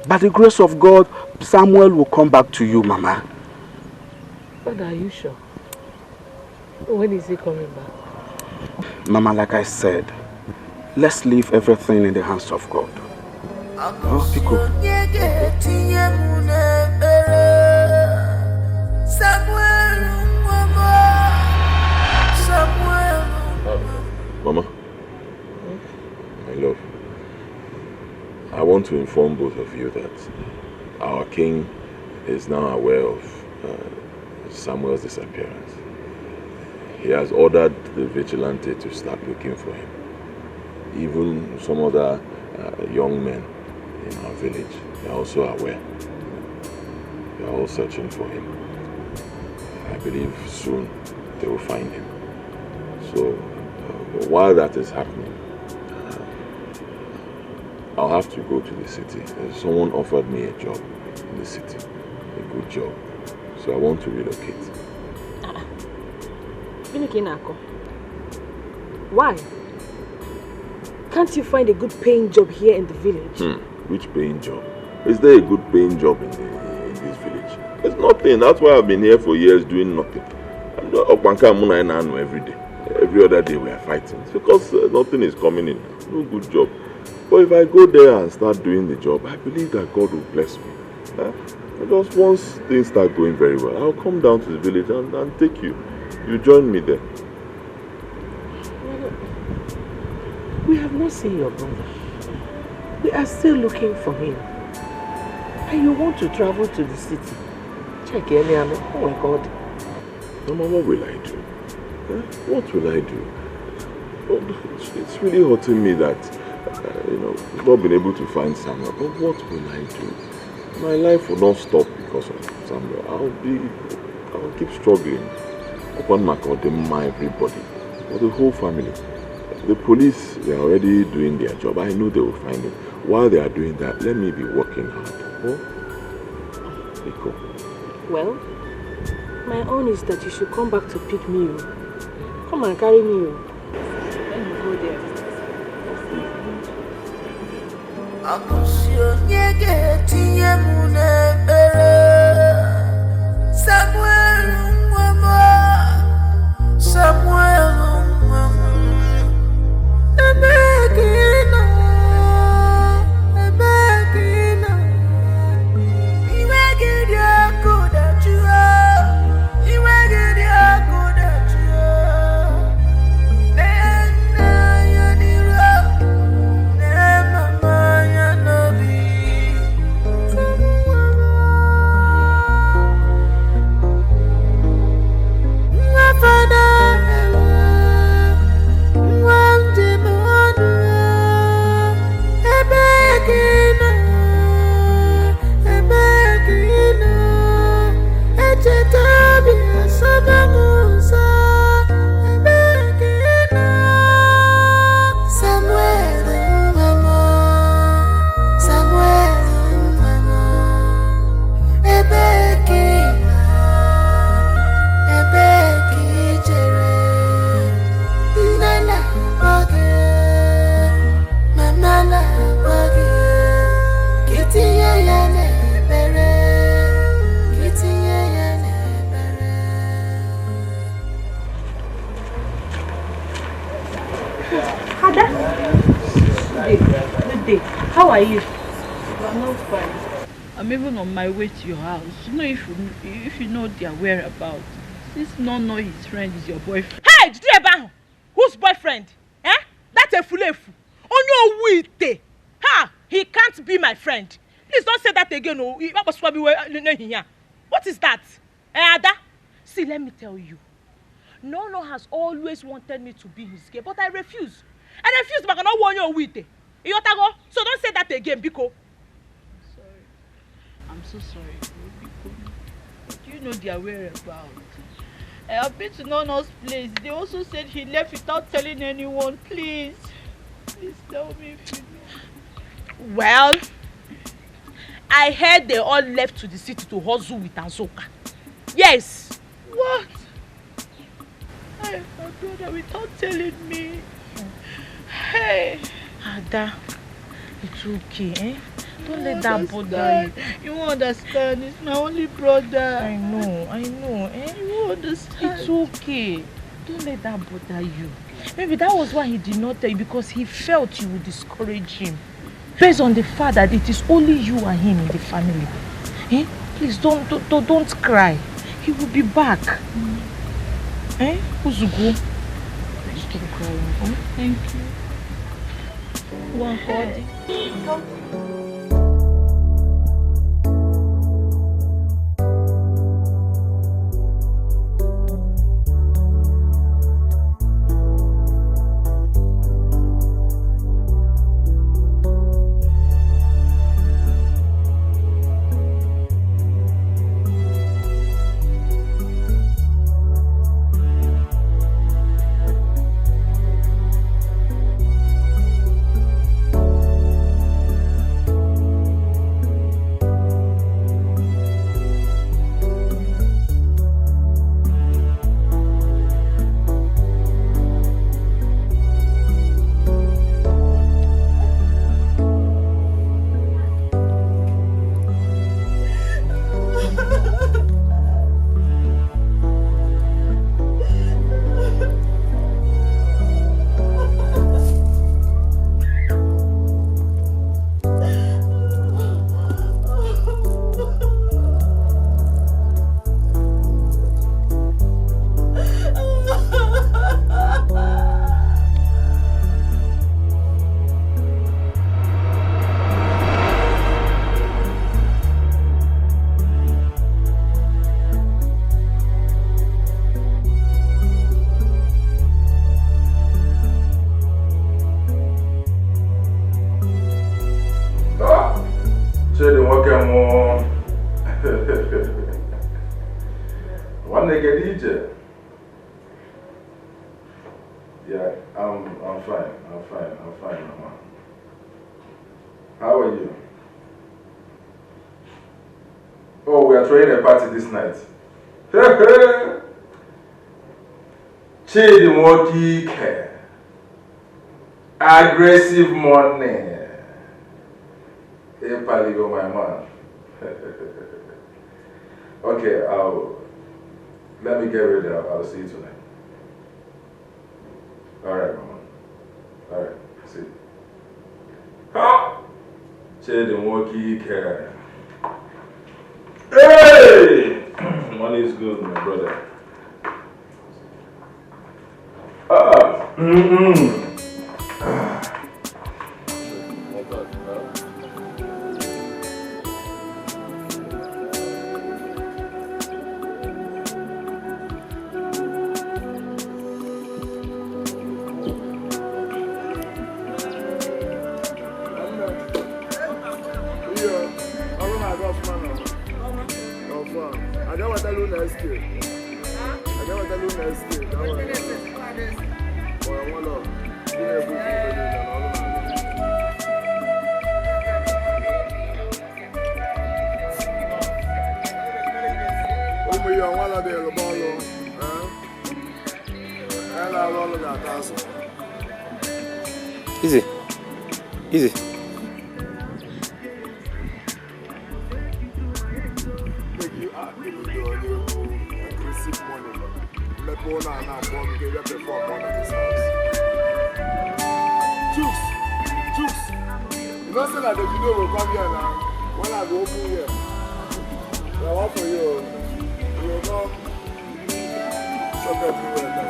By the grace of God, Samuel will come back to you, Mama. But are you sure? When is he coming back? Mama, like I said, let's leave everything in the hands of God. Oh, Pico. Mama, my love, I want to inform both of you that our king is now aware of Samuel's disappearance. He has ordered the vigilante to start looking for him. Even some other young men in our village, they are also aware. They are all searching for him. I believe soon they will find him. So while that is happening, I'll have to go to the city. Someone offered me a job in the city, a good job. So I want to relocate. Why? Can't you find a good paying job here in the village? Which paying job? Is there a good paying job in this village? There's nothing. That's why I've been here for years doing nothing. Every day. Every other day we are fighting. It's because nothing is coming in. No good job. But if I go there and start doing the job, I believe that God will bless me. Because once things start going very well, I'll come down to the village and take you. You join me there. We have not seen your brother. We are still looking for him. And you want to travel to the city? Check any other. Oh my God. Mama, what will I do? What will I do? It's really hurting me that, I've not been able to find Samuel. But what will I do? My life will not stop because of Samuel. I'll keep struggling. Upon my God, everybody, for the whole family. The police, they are already doing their job. I know they will find him. While they are doing that, let me be working hard. Oh? Well, my own is that you should come back to pick me. Come and carry me. Let me go there. are you? I'm not fine. I'm even on my way to your house. You know, if you know their whereabouts. This no his friend is your boyfriend. Hey, did you ever? Whose boyfriend? Eh? That's a fulefu. Oh no, wait. Ha! He can't be my friend. Please don't say that again. Oh, what is that? Eh, Ada? See, let me tell you. Nono has always wanted me to be his gay, but I refuse. I refuse, but I don't want you with it. So don't say that again, Biko. I'm so sorry, Biko. Do you know their whereabouts? I have been to Nono's place. They also said he left without telling anyone. Please tell me if you know. Well, I heard they all left to the city to hustle with Azoka. Yes. What? My brother, without telling me. Hey. Ada, it's okay, eh? Don't let that bother you. You won't understand. It's my only brother. I know, eh? You won't understand. It's okay. Don't let that bother you. Maybe that was why he did not tell you, because he felt you would discourage him. Based on the fact that it is only you and him in the family. Eh? Please don't cry. He will be back. Eh? Uzugu. Stop crying. Oh, thank you. One body. Yeah, I'm fine, Mama. How are you? Oh, we are throwing a party this night. Chidi care. Aggressive money. Hey, Paligo, my man. Okay, let me get ready. I'll see you tonight. Alright, Mama. Alright, see. Ha! Chidi care. Hey! Money is good, my brother. Easy. Easy. Don't say that the video will come here now. When I go open here, I want for you. You will come shop everywhere now.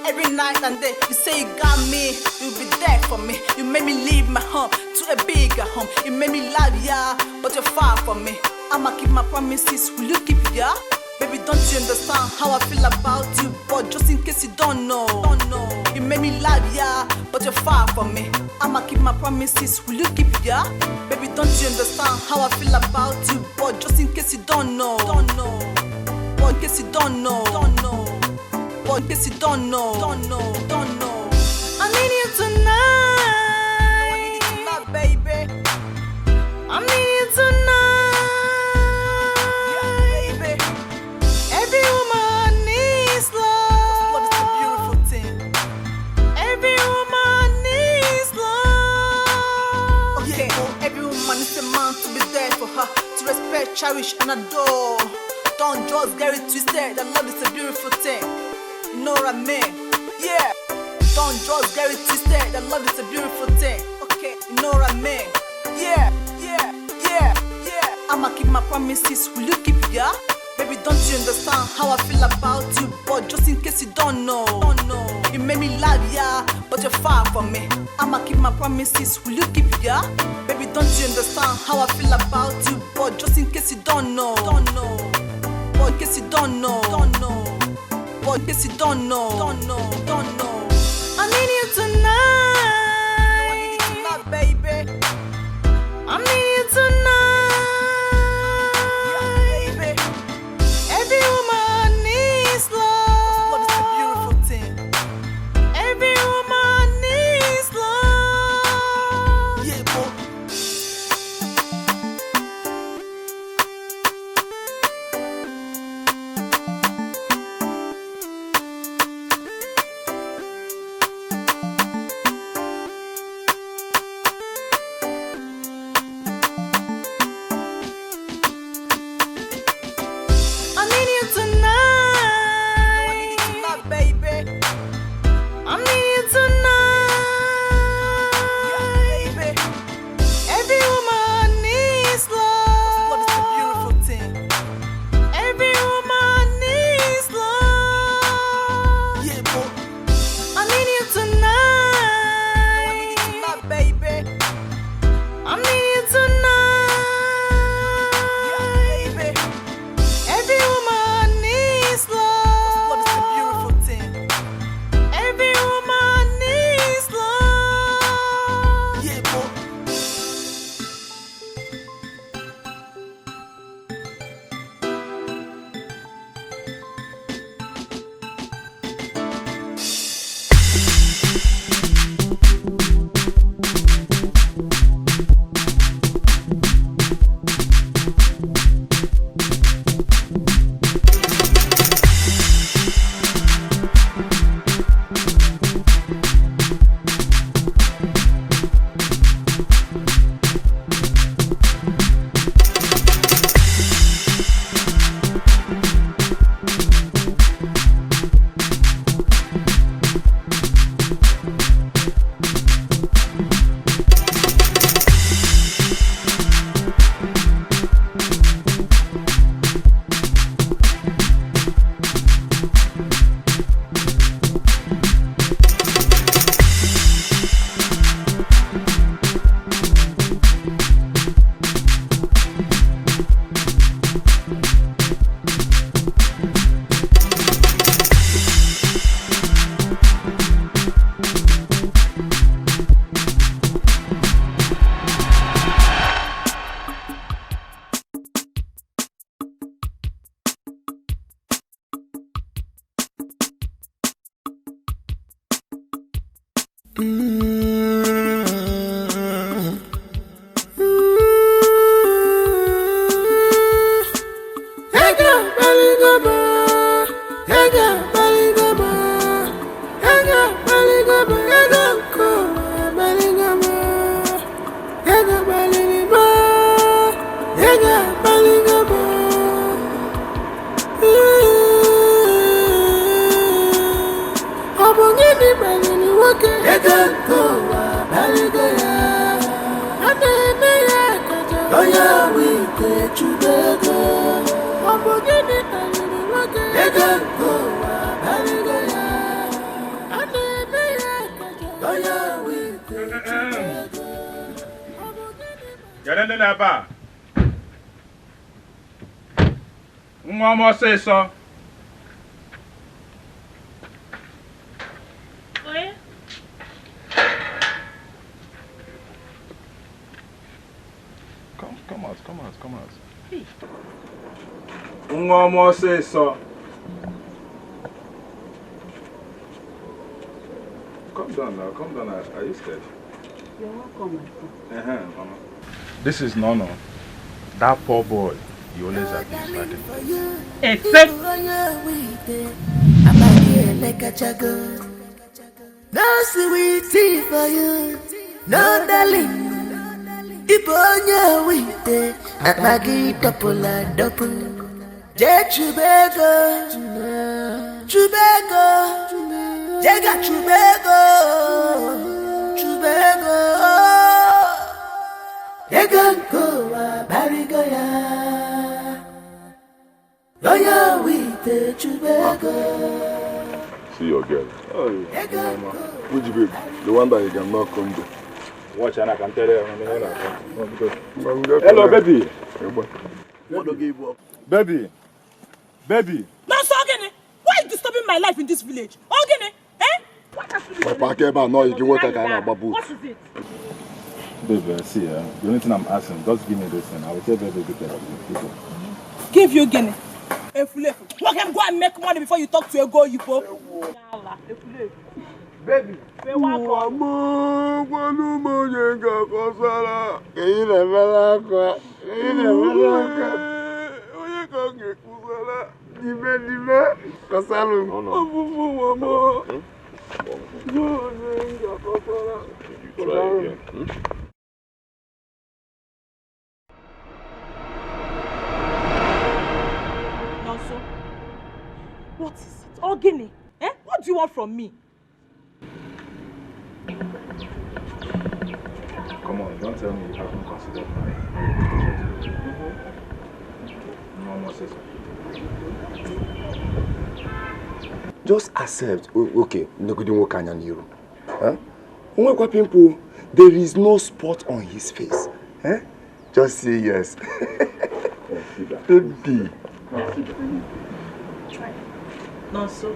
Every night and day, you say you got me, you'll be there for me. You made me leave my home to a bigger home. You made me love ya, but you're far from me. I'ma keep my promises, will you keep ya? Baby, don't you understand how I feel about you? But just in case you don't know. You made me love ya, but you're far from me. I'ma keep my promises, will you keep ya? Baby, don't you understand how I feel about you? But just in case you don't know. But in case you don't know. But in case you don't know. I need you tonight. I need you tonight, baby. I need you tonight, baby. Every woman needs love. Love is a beautiful thing. Every woman needs love. Okay, every woman needs a man to be there for her, to respect, cherish, and adore. Don't just get it twisted. That love is a beautiful thing. You know what I mean? Yeah. Don't just get it twisted. That love is a beautiful thing. Okay, you know what I mean? Yeah. I'ma keep my promises. Will you keep ya? Baby, don't you understand how I feel about you? But just in case you don't know. You made me love ya, but you're far from me. I'ma keep my promises. Will you keep ya? Baby, don't you understand how I feel about you? But just in case you don't know. But in case you don't know. But in case you don't know. I need you tonight. I need you tonight, baby. I need you tonight, baby. Every woman needs love. Love is a beautiful thing. Every woman needs love. Yeah, boy. Say so. Come out. Hey. Say so. Come down. Are you scared? You're welcome, my son. Mama. This is Nono. That poor boy. You always have been fighting. Except no sweetie for you, no darling. Ibonya wite, amagi double. Je chubego, jega chubego. Jega go barigo ya. Loya wite chubego. See your girl. Oh, yeah. Mama. Which babe? The one that you can knock on. Watch and I can tell you. Hello, baby. What do you give up? Baby. No, so Ogene, why are you disturbing my life in this village? Ogene, eh? What has to do with Papa, no, you can work like an babu. What is it? Baby, see, the only thing I'm asking, just give me this thing. I will tell baby to take care of you. Give you Ogene. What can go and make money before you talk to a girl you po? Baby. What is it? Ogene, eh? What do you want from me? Come on, don't tell me you haven't considered my Mama says so. Just accept. Okay, no good work on you. Huh? People, there is no spot on his face. Eh? Just say yes. Baby. No, so.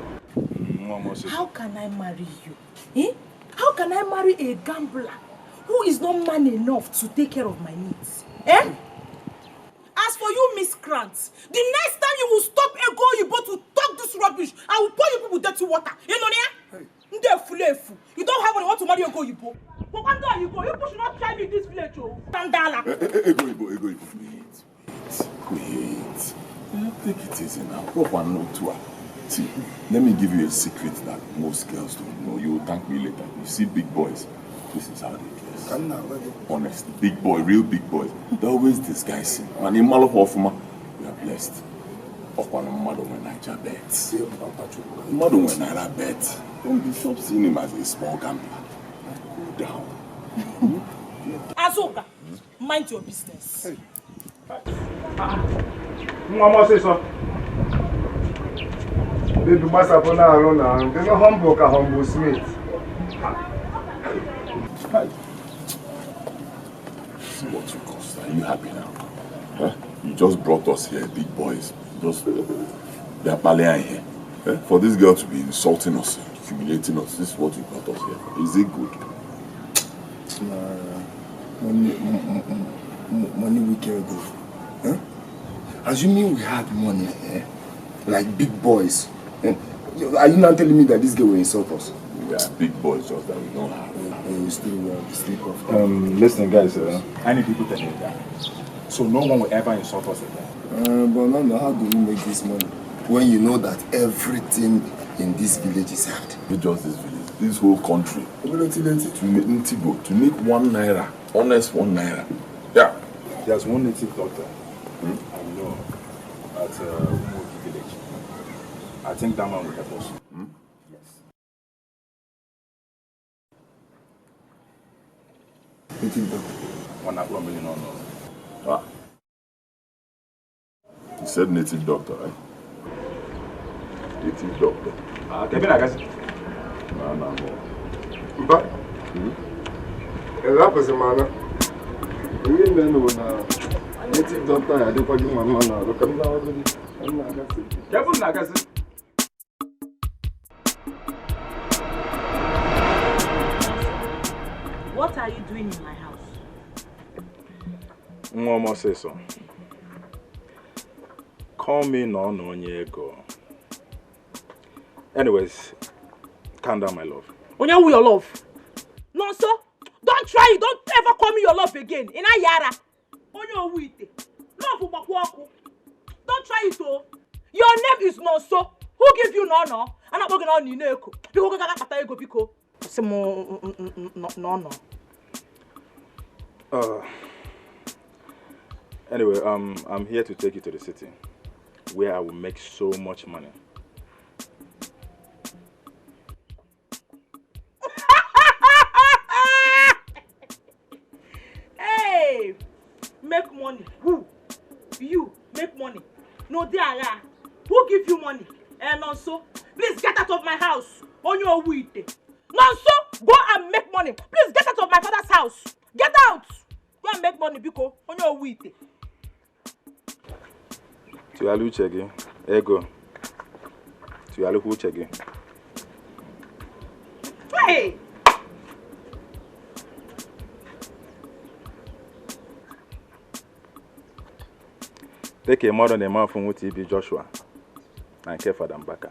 How can I marry you? Eh? How can I marry a gambler who is not man enough to take care of my needs? Eh? As for you, miscreants, the next time you will stop a girl you bought to talk this rubbish, I will pour you people dirty water. You know that? You don't have anyone to marry a girl you bought. But one day you go, you should not try me in this village. Sandala. Ego. Wait. Take it easy now. Proper no to her. See, let me give you a secret that most girls don't know. You will thank me later. You see big boys, this is how they dress. Honestly, big boy, real big boys. They're always disguising. And in Malofofuma, we are blessed. Okwana mmadụ when Niger bet. Mmadụ when Niger bet. Don't stop seeing him as a small gambler. Cool down. Azoka, mind your business. Mama say so. Baby, master for now alone. There's no humble Smith. See what you cost. Are you happy now? Huh? You just brought us here, big boys. They're playing here. Eh? For this girl to be insulting us, humiliating us, this is what you brought us here. Is it good? Money we can go. Huh? Assuming we had money, like big boys. Are you not telling me that this girl will insult us? We are big boys, just that we don't have. And we still want to sleep off. Listen, guys, I need people telling you that. So no one will ever insult us again. But now, how do we make this money? When you know that everything in this village is hard. Not just this village, this whole country. To make 1 naira, honest 1 naira. Yeah. There's one native doctor I know at Ngozi village. I think that man will help us. Yes. Native doctor? 1 million or no. Ah. You said native doctor, right? Native doctor. Kevin, I guess. No. But, that was a man. We men who are native doctor, I don't call you my man. Look at me already. Kevin, I guess. What are you doing in my house? Mama says so. Call me Onyego. Anyways, calm down, my love. Onyawu, your love. No, sir. Don't try it. Don't ever call me your love again. Ina yara. Onyawu ite. Love umakwaku. Don't try it, oh. Your name is Nonso. Who gave you no? I'm not working on Nineko. People go pata ego piko. No. Anyway, I'm here to take you to the city, where I will make so much money. Hey, make money. Who? You make money. No, they are. Who give you money? And also, please get out of my house. On your way. Nonso, go and make money. Please get out of my father's house. Get out. Go and make money, Biko. On your way. To Alu Chegi, Ego. To Alu Chegi. Hey! Take a modern man from UTB Joshua and care for them back.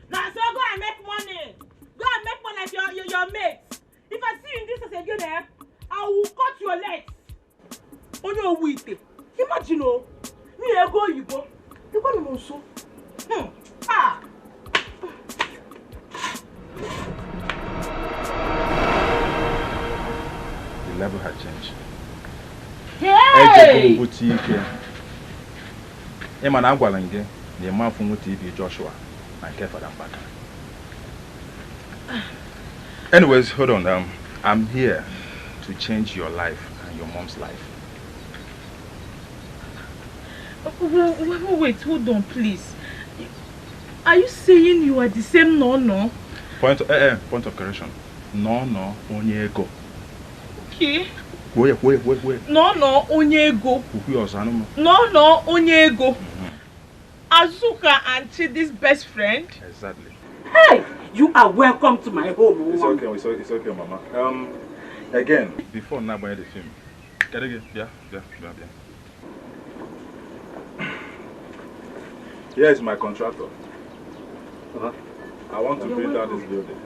Now, so go and make money. Go and make money like your mates. If I see you in this house again, I will cut your legs. On your way. Imagine, oh, me go, you go. You go to Monso. Ah. The level had changed. Hey! The man from UTB Joshua and care for them back. Anyways, hold on. I'm here to change your life and your mom's life. Wait, hold on, please. Are you saying you are the same no? Point of correction. No, Onyego. Okay. Wait. No, Onyego. No, Onyego. Azuka and Chidi's best friend. Exactly. Hey, you are welcome to my home. It's okay, Mama. Again, before now by the film. Yeah. Here is my contractor. I want to build out this building.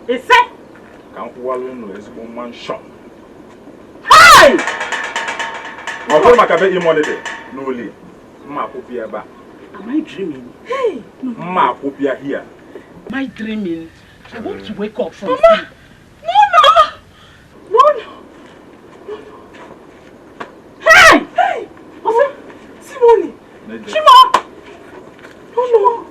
Is it? Can't wallow no is one mansion. Hey! I'll make a money there. No leave. Ma popia ba. Am I dreaming? Hey! Ma popia here. Am I dreaming? I want to wake up from Mama! No! Hey! Simone! Chima! No!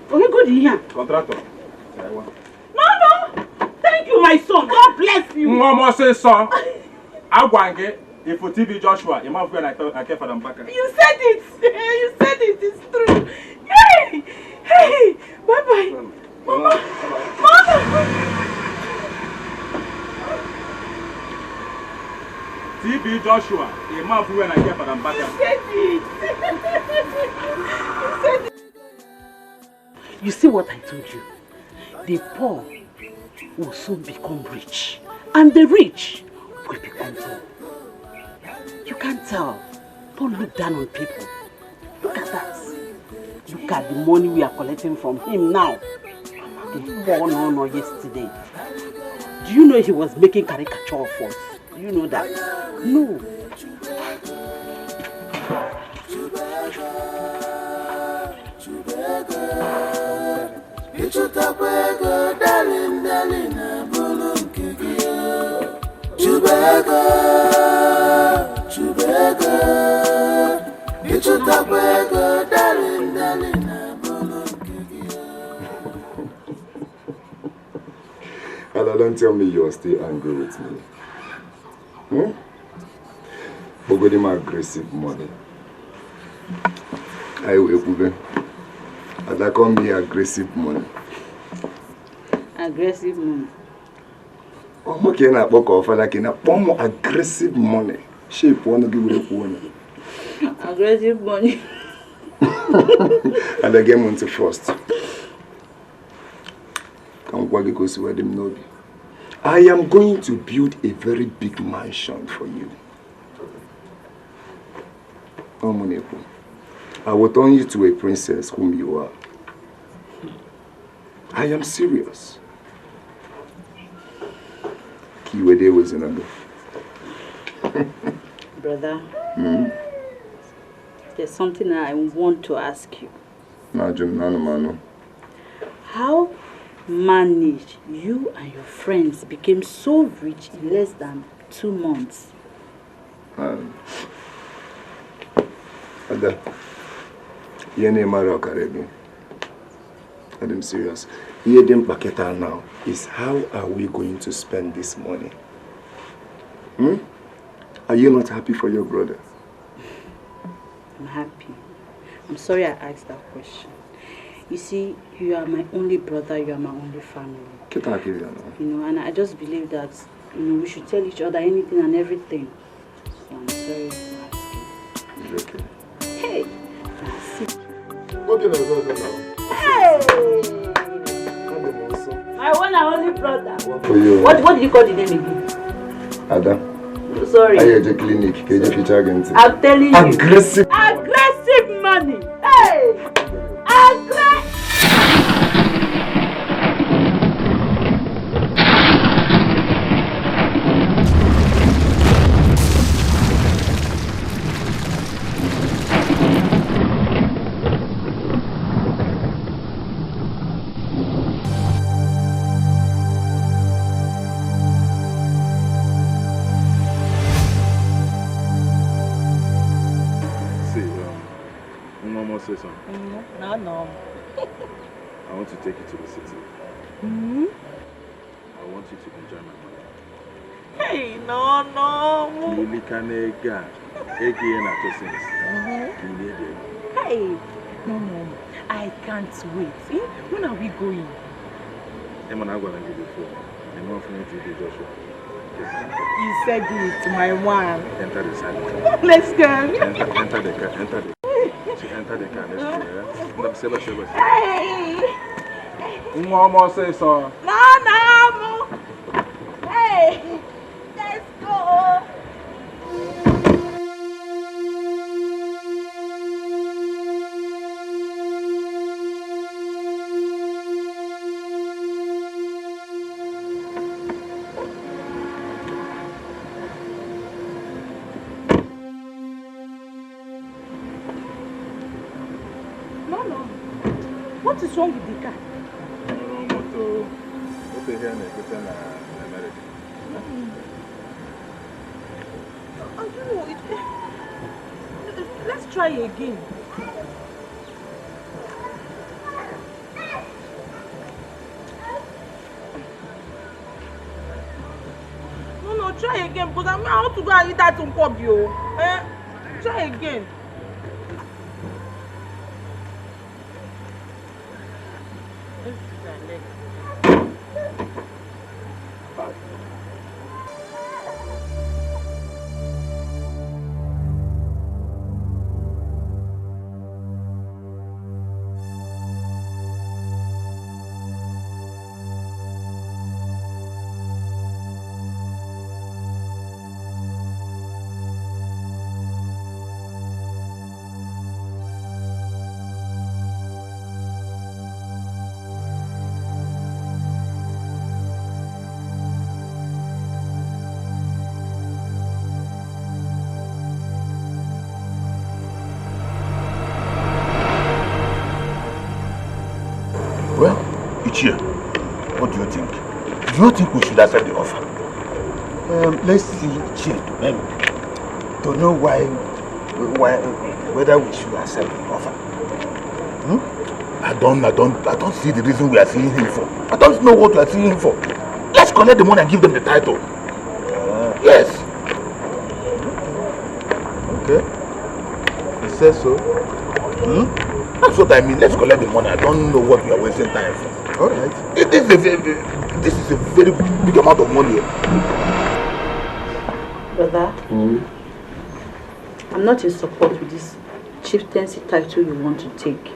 Okay, go here. Contractor. No! Thank you, my son. God bless you. Mama says son. I want it. If for TV Joshua, you might feel like I care for them back. You said it. It's true. Hey! Bye-bye. Mama! TV Joshua, you might feel like I care for them back. You said it. You see what I told you? The poor will soon become rich, and the rich will become poor. You can't tell. Don't look down on people. Look at that. Look at the money we are collecting from him now. The poor no yesterday. Do you know he was making caricature of us? Do you know that? No. Ella, don't tell me you're still angry with me. But with my aggressive money. I will be. And I call me aggressive money. Aggressive money. Oh, okay, na boko ofala kina pomo aggressive money. Shape wanna give you one. Aggressive money. And I get money first. Come go see where them know. I am going to build a very big mansion for you. Oh, Monepo. I will turn you to a princess whom you are. I am serious. Kiwede was another. Brother, there's something I want to ask you. How managed you and your friends became so rich in less than 2 months? Ada, I'm serious. Here them paketa now is how are we going to spend this money? Are you not happy for your brother? I'm happy. I'm sorry I asked that question. You see, you are my only brother, you are my only family. You know, and I just believe that, you know, we should tell each other anything and everything. So I'm sorry for asking. It's okay. Hey! Sit. Hey! My one and only brother. For you. What did you call the name again? Ada. Sorry. I had a clinic. I'm telling you. Aggressive. Aggressive money. Hey! Aggressive. Say something. No. I want to take you to the city. I want you to enjoy my money. Hey, no. Hey, no. I can't wait. When are we going? I'm going to give you phone. I'm not going to do Joshua. You said it, my one. Enter the side. Let's go. Enter the car. Enter the car. Let's go. Hey! Mama say so. No. Hey! Let's go. No. What is wrong with the car? Let's try again. No, try again because I want to go and eat that unkobio. Try again. we should accept the offer. Let's see Chief to know whether we should accept the offer. I don't see the reason we are seeing him for. I don't know what we are seeing him for. Let's collect the money and give them the title. Yes. Okay. He says so. That's what I mean. Let's collect the money. I don't know what we are wasting time for. All right. This is a very big amount of money. Brother, I'm not in support with this chieftaincy title you want to take.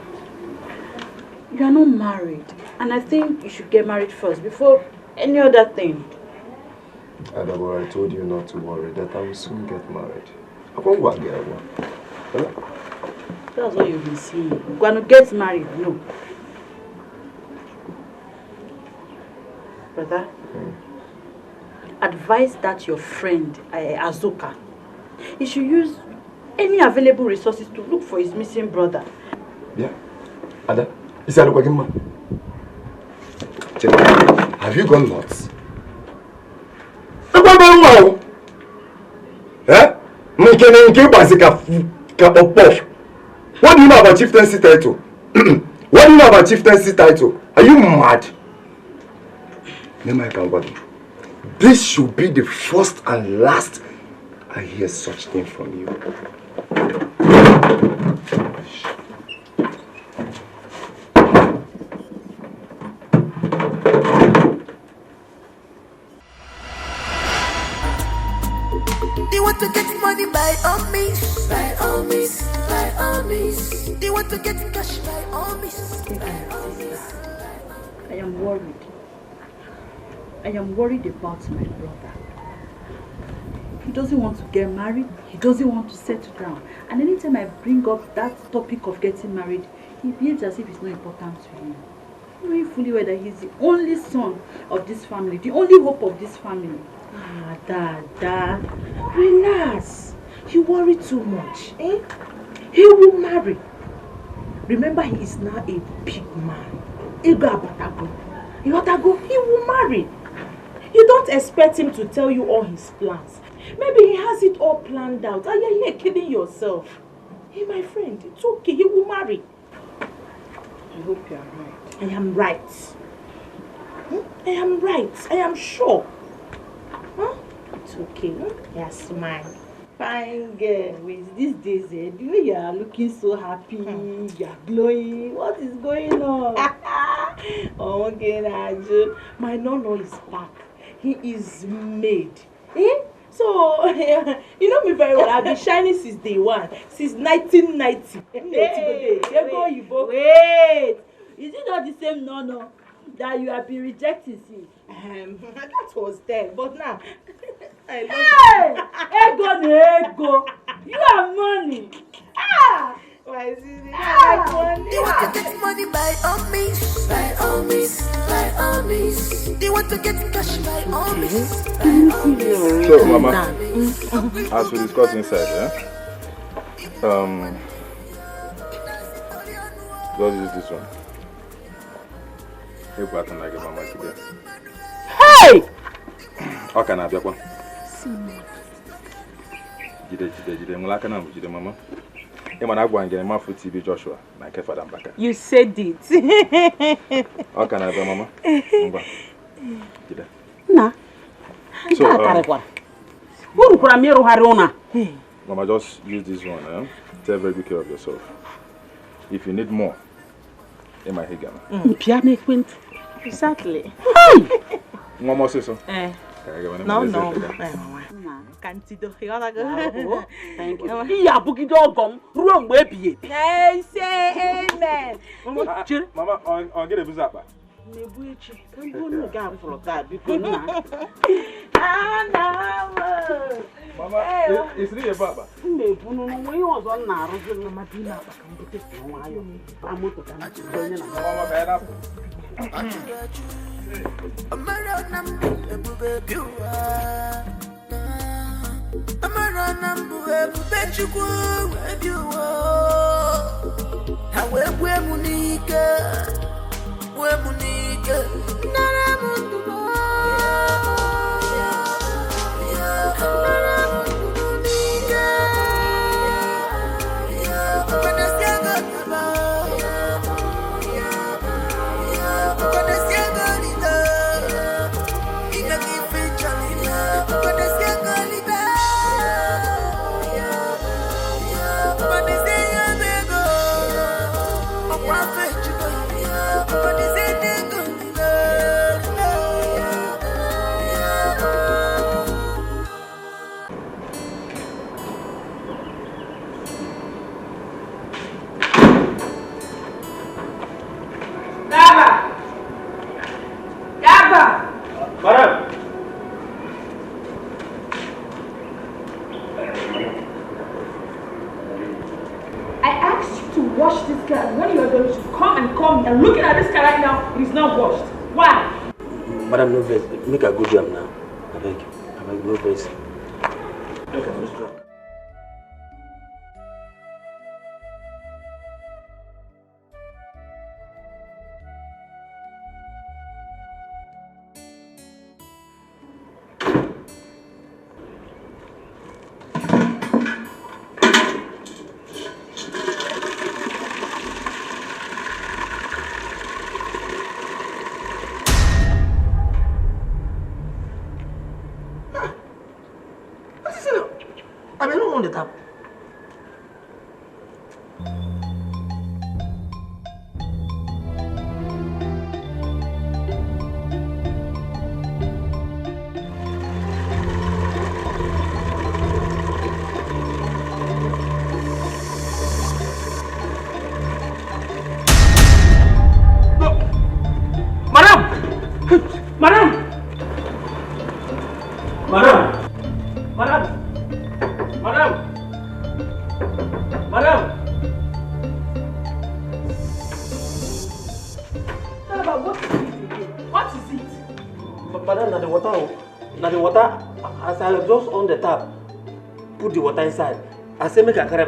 You are not married, and I think you should get married first before any other thing. Adabo, I told you not to worry, that I will soon get married. I won't go again. That's what you've been saying. You're going to get married, no. Brother, advise that your friend, Azoka, he should use any available resources to look for his missing brother. Yeah. Ada, is that looking man? Have you gone nuts? What do you know about chieftaincy title? What do you know about chieftaincy title? Are you mad? This should be the first and last I hear such thing from you. They want to get money by all means, by all means, by all means. They want to get cash by all means, by all means. I am worried. I am worried about my brother. He doesn't want to get married. He doesn't want to settle down. And anytime I bring up that topic of getting married, he behaves as if it's not important to him. Knowing fully well that he's the only son of this family, the only hope of this family. Dada, relax. You worry too much. He will marry. Remember, he is now a big man. He will marry. You don't expect him to tell you all his plans. Maybe he has it all planned out. Are you here kidding yourself? Hey, my friend, it's okay. He will marry. I hope you are right. I am right. I am right. I am sure. Huh? It's okay. Yes, smile. Fine girl. With these days, the way you are looking so happy, you are glowing. What is going on? Oh, okay, Naju. My nono is back. He is made. So, you know me very well. I've been shining since day one, since 1990. Wait! Is it not the same nono that you have been rejecting since? That was then, but now I Ego love na ego. You are money. My sister, They want to get money by all means, by all means, by all means. They want to get cash by all means, by all means. So, Mama, as we discussed inside, just use this one. Hey, button like a mama today. Hey! How can I be a one? Jide, Mama. Joshua, you said it. How can I be, Mama? Nah. So, Mama, just use this one. Take very good care of yourself. If you need more, in my head, exactly. One more say so. No. Can't do. Thank you. Hey, say amen. Mama, on get a bizarre. Mama, it's really a baba. We're And looking at this car right now, it is not washed. Why? Madam, no face. Make a good job now. I beg, no face. Okay, no strong. I mean, I don't want the tap. As I just on the tap, put the water inside. I say make a carry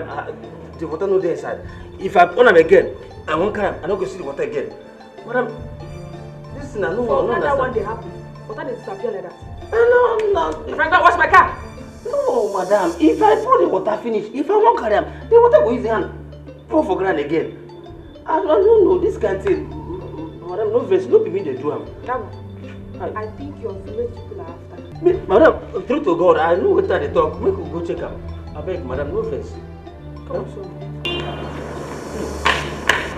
the water no there inside. If I on them again, I won't carry. I don't go see the water again. Madam, this thing I no understand. That one they happen. Water they disappear like that. No. If I don't wash my car. No, madam. If I pour the water finish, if I won't carry them, the water go easy and pour for ground again. I don't know this kind of thing. Madam, no vex, no people they do them. I think your village people are after. Madam, true to God, I know what they talk. Make we go check them. I beg, madam, no face. Come on, show me.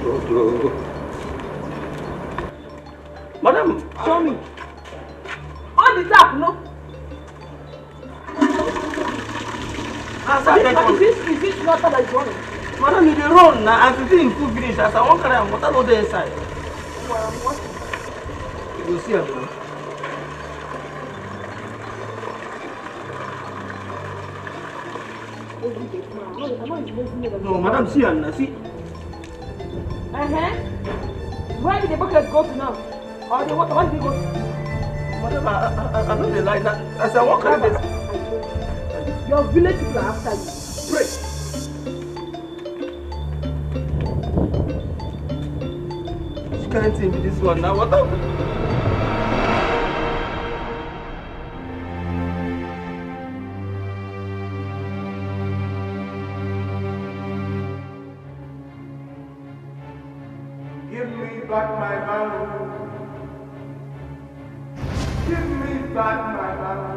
Go. Madam, show me. On the tap, no? Is this water that is running? Madam, you dey run now. As you think full finish, as I want carry am, water no dey inside. You go see am now. No, madam, see am now. See. Where did the bucket go to now? Or the water, where did it go to? Madam, I know they like that. As I walk carry this. Your village people are after you. Pray. Which kind of thing be this one now? What happened? Give me back my barrel. Give me back my barrel.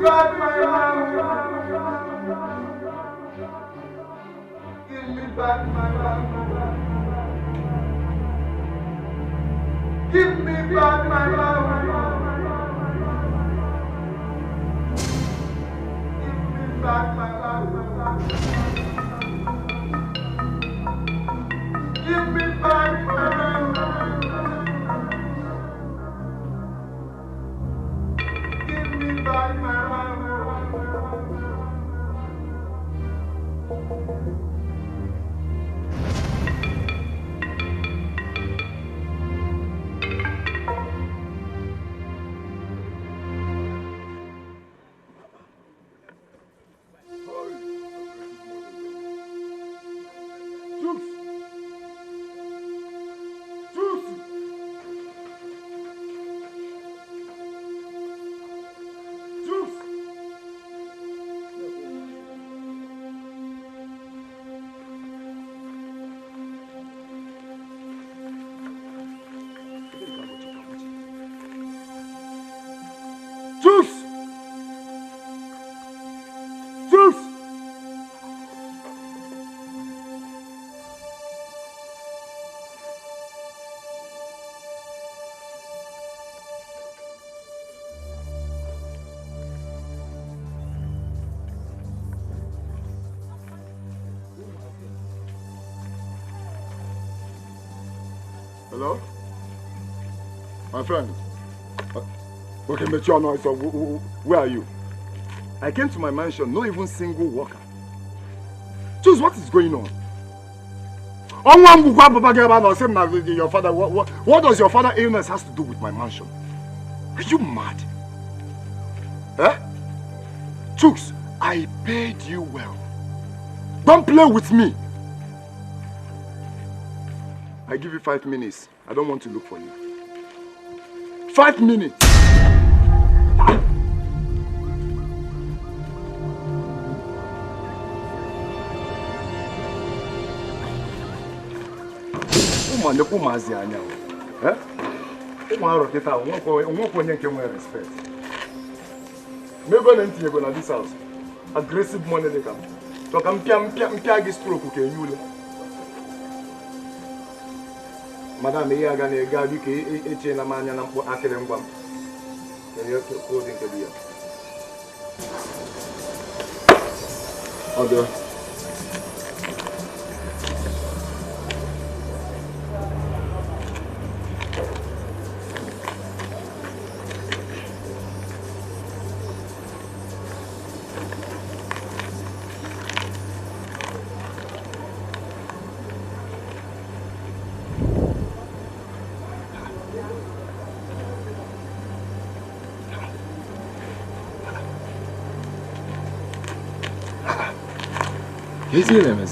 back my love. Give me back my love. Give me back my love. Give me back my love. Give me back my love. Give me back my love. Hello? My friend. Okay, make your noise. Where are you? I came to my mansion, no even single worker. Choose what is going on. Your father, what does your father's illness has to do with my mansion? Are you mad? Eh? Chooks, I paid you well. Don't play with me. I give you 5 minutes. I don't want to look for you. 5 minutes. Respect. This house. Aggressive money they come. So come stroke. Madam, you are going to go to the man and akere ngwam. You have to close into the order. Ezeonu.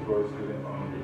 boy's feeling hungry.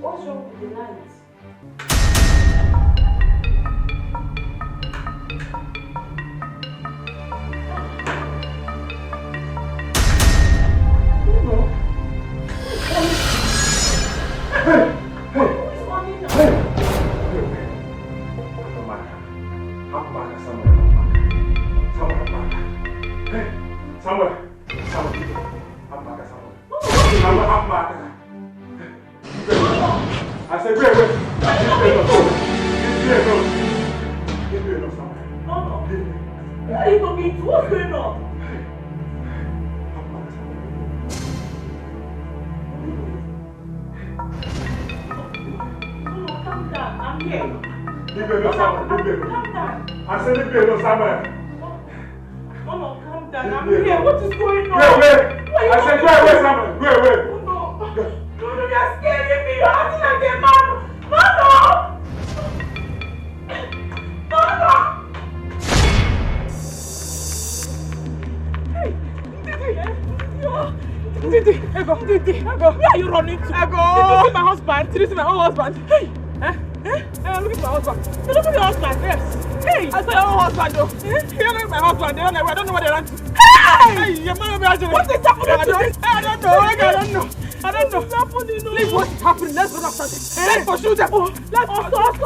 What's wrong with the light? I said, wait. What are you talking to? What's going on? Calm down. I'm here. Calm down. I said, leave me alone somewhere. Mama, calm down. I'm here. What is going on? Go away. I said, go away somewhere. Go away. No, you're scaring me. You're acting like a man. Mama! Mama! Didi, Ego, where are you running to? Ego! Did you see my husband? Did you see my own husband? Hey! Look at my husband. You look at your husband, yes. Hey! I saw your own husband, though. You look at my husband, they run away. I don't know where they ran to. Hey! Your man will be actually. What is happening to this? I don't know. What's happening? Leave what is happening. Let's run after them. Let's pursue them. Let's stop.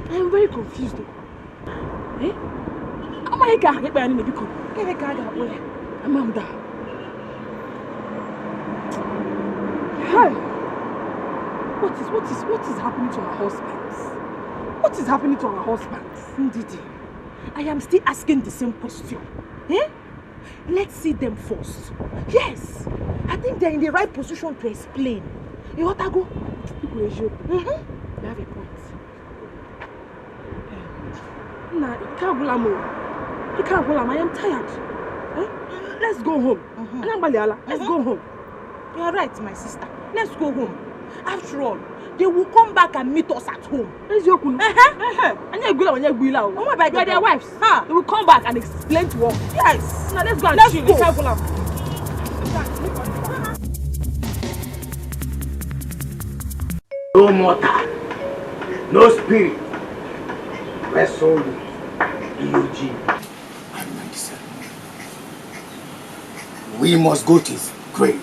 I am very confused. Eh? Amaka, get by any because where? Amanda. Hey. What is happening to our husbands? What is happening to our husbands? Ndidi, I am still asking the same question. Eh? Let's see them first. Yes. I think they're in the right position to explain. You want to go? You have a point. Nah, you can't go. I am tired. Eh? Let's go home. Let's go home. You are right, my sister. Let's go home. After all, they will come back and meet us at home. And you're their wives. They will come back and explain to us. Yes. Now let's go and chill. No mortal, no spirit, rest only Eugene and 97. We must go to his grave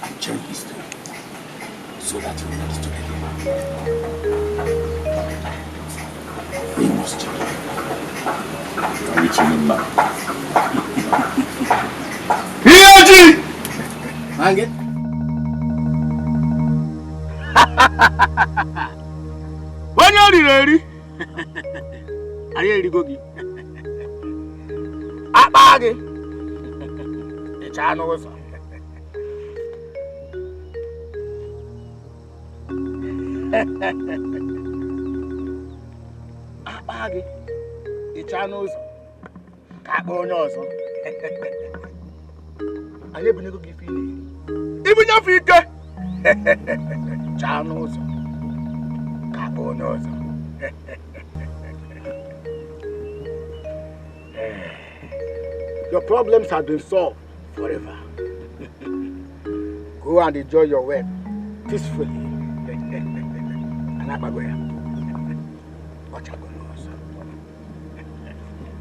and change history so that he will not destroy again. We must change. I'm reaching him now. Eugene! Hang it. When you're ready, are you ready to go? Abage, the channel was Abage, the channels, Cabonos. I never go give you even if you get channels. Your problems have been solved forever. Go and enjoy your work peacefully.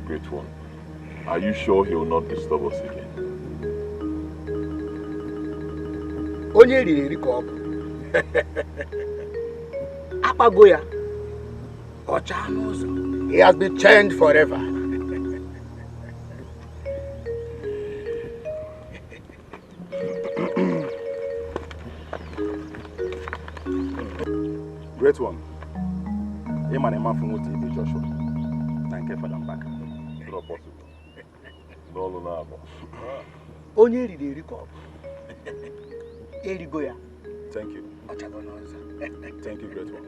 Great one. Are you sure he will not disturb us again? Onye riri ka ọ bụ. Akpagoya. Ọcha n'ụzọ. He has been changed forever. Great one. Him and a man from Uti, Joshua. Thank you for them back. Not possible. No. Onye riri eriko. Erigo ya. Thank you. Thank you, great one.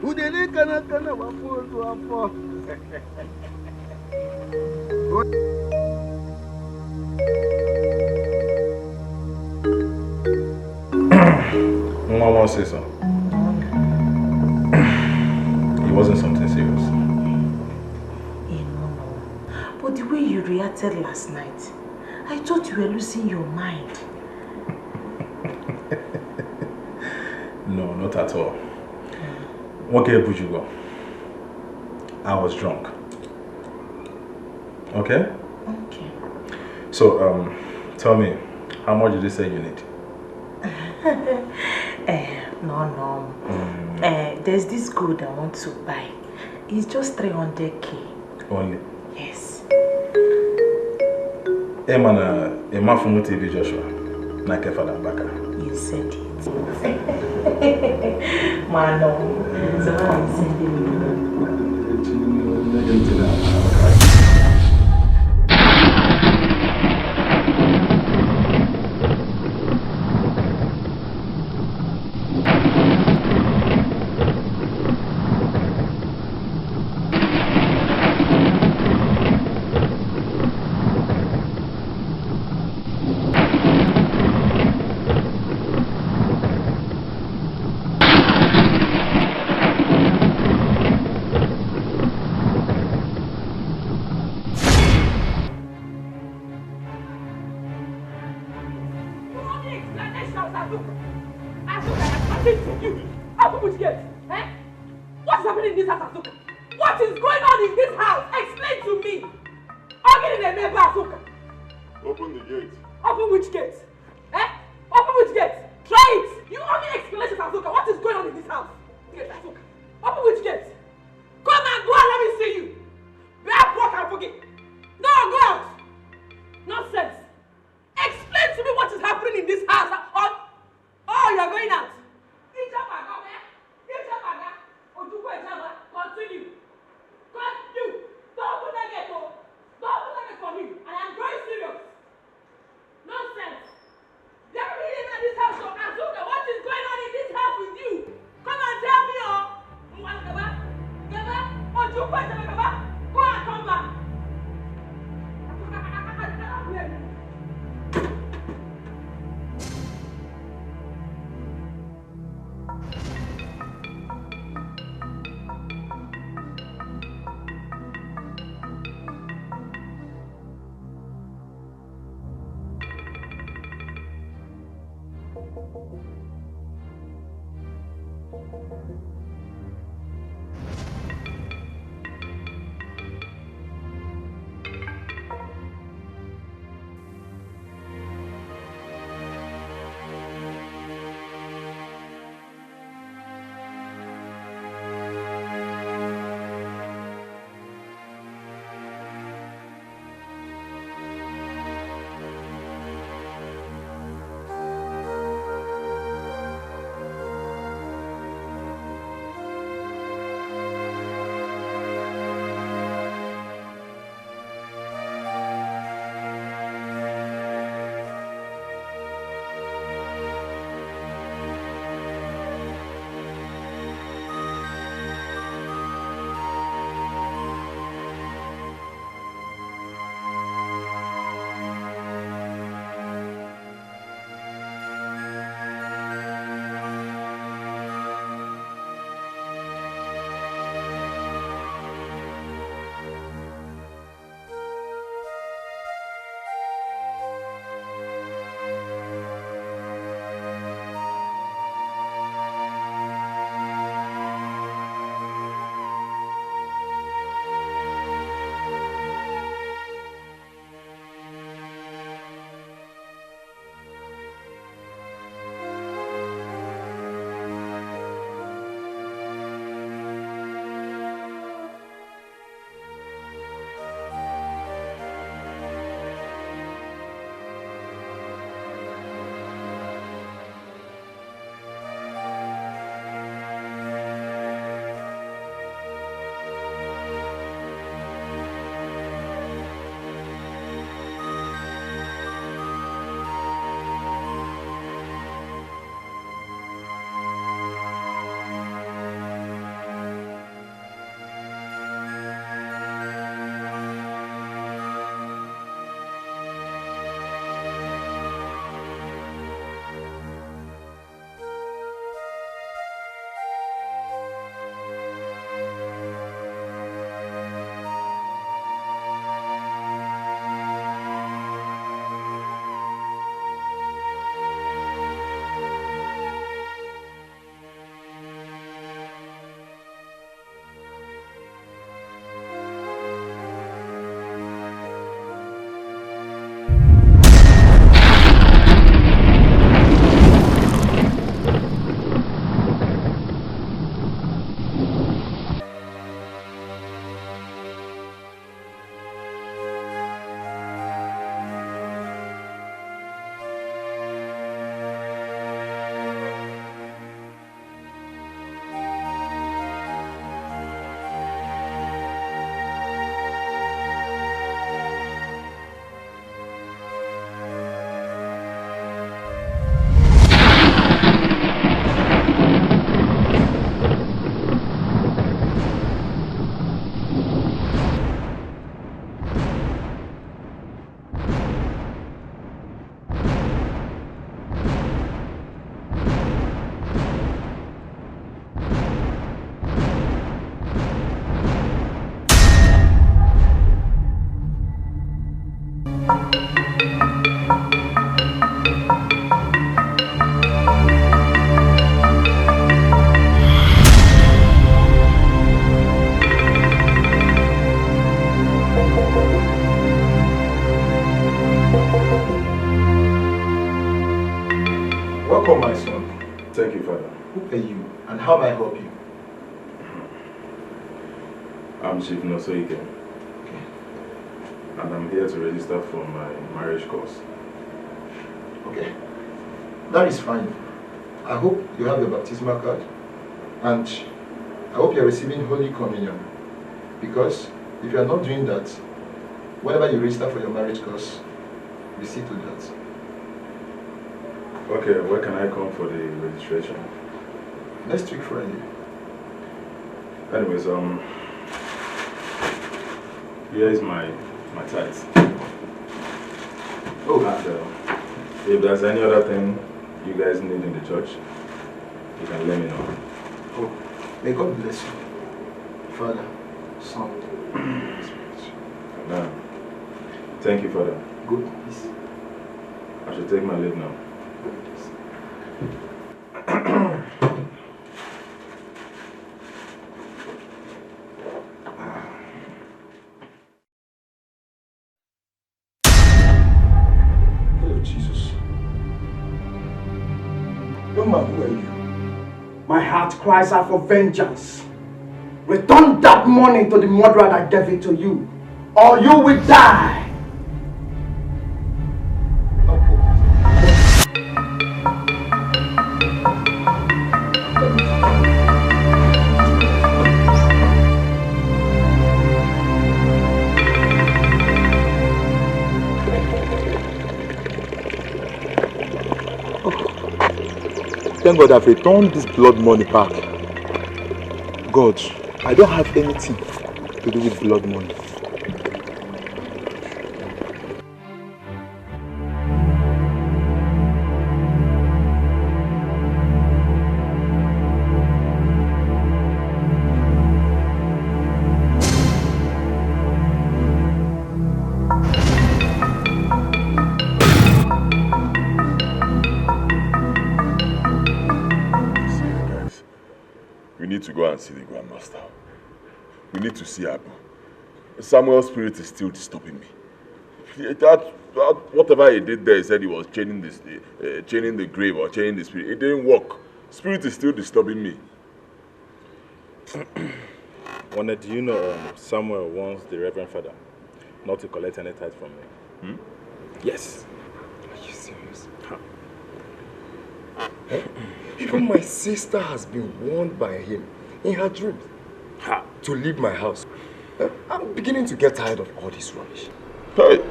Udele kana wapo. Mama says so. It wasn't something serious. But the way you reacted last night, I thought you were losing your mind. No, not at all. Okay, Bujugo. I was drunk. Okay? Okay. So, tell me, how much did you say you need? No. There's this gold I want to buy. It's just 300k. Only? Yes. Emma from TV Joshua. Na Kefada Baka. You said it. Mano. So I'm sending Welcome, my son. Thank you, Father. Who are you, and how may I help you? I'm Chief Ngozi. Okay. And I'm here to register for my marriage course. Okay. That is fine. I hope you have your baptismal card. And I hope you are receiving Holy Communion. Because if you are not doing that, whenever you register for your marriage course, we see to that. Okay, where can I come for the registration? Next week, Friday. Anyways, here is my tithes. Oh. And if there's any other thing you guys need in the church, you can let me know. Oh, may God bless you, Father, Son, Spirit. Amen. Thank you, Father. Good, please. I should take my leave now. Oh, Jesus. Young man, who are you? My heart cries out for vengeance. Return that money to the murderer that gave it to you, or you will die. Thank God I've returned this blood money back. God, I don't have anything to do with blood money. We need to go and see the Grandmaster. We need to see Abu. Samuel's spirit is still disturbing me. Whatever he did there, he said he was chaining the grave or chaining the spirit. It didn't work. Spirit is still disturbing me. Wanda, do you know Samuel wants the Reverend Father not to collect any tithe from me? Yes. Are you serious? Even my sister has been warned by him in her dreams to leave my house. I'm beginning to get tired of all this rubbish. Hey!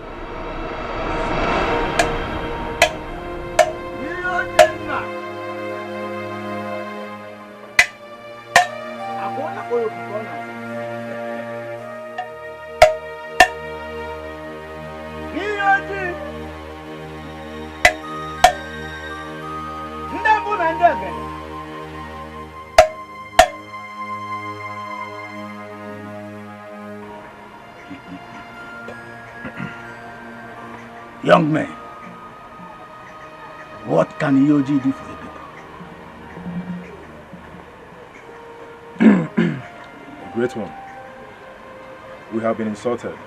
Young man, what can Yoji do for you people? Great one. We have been insulted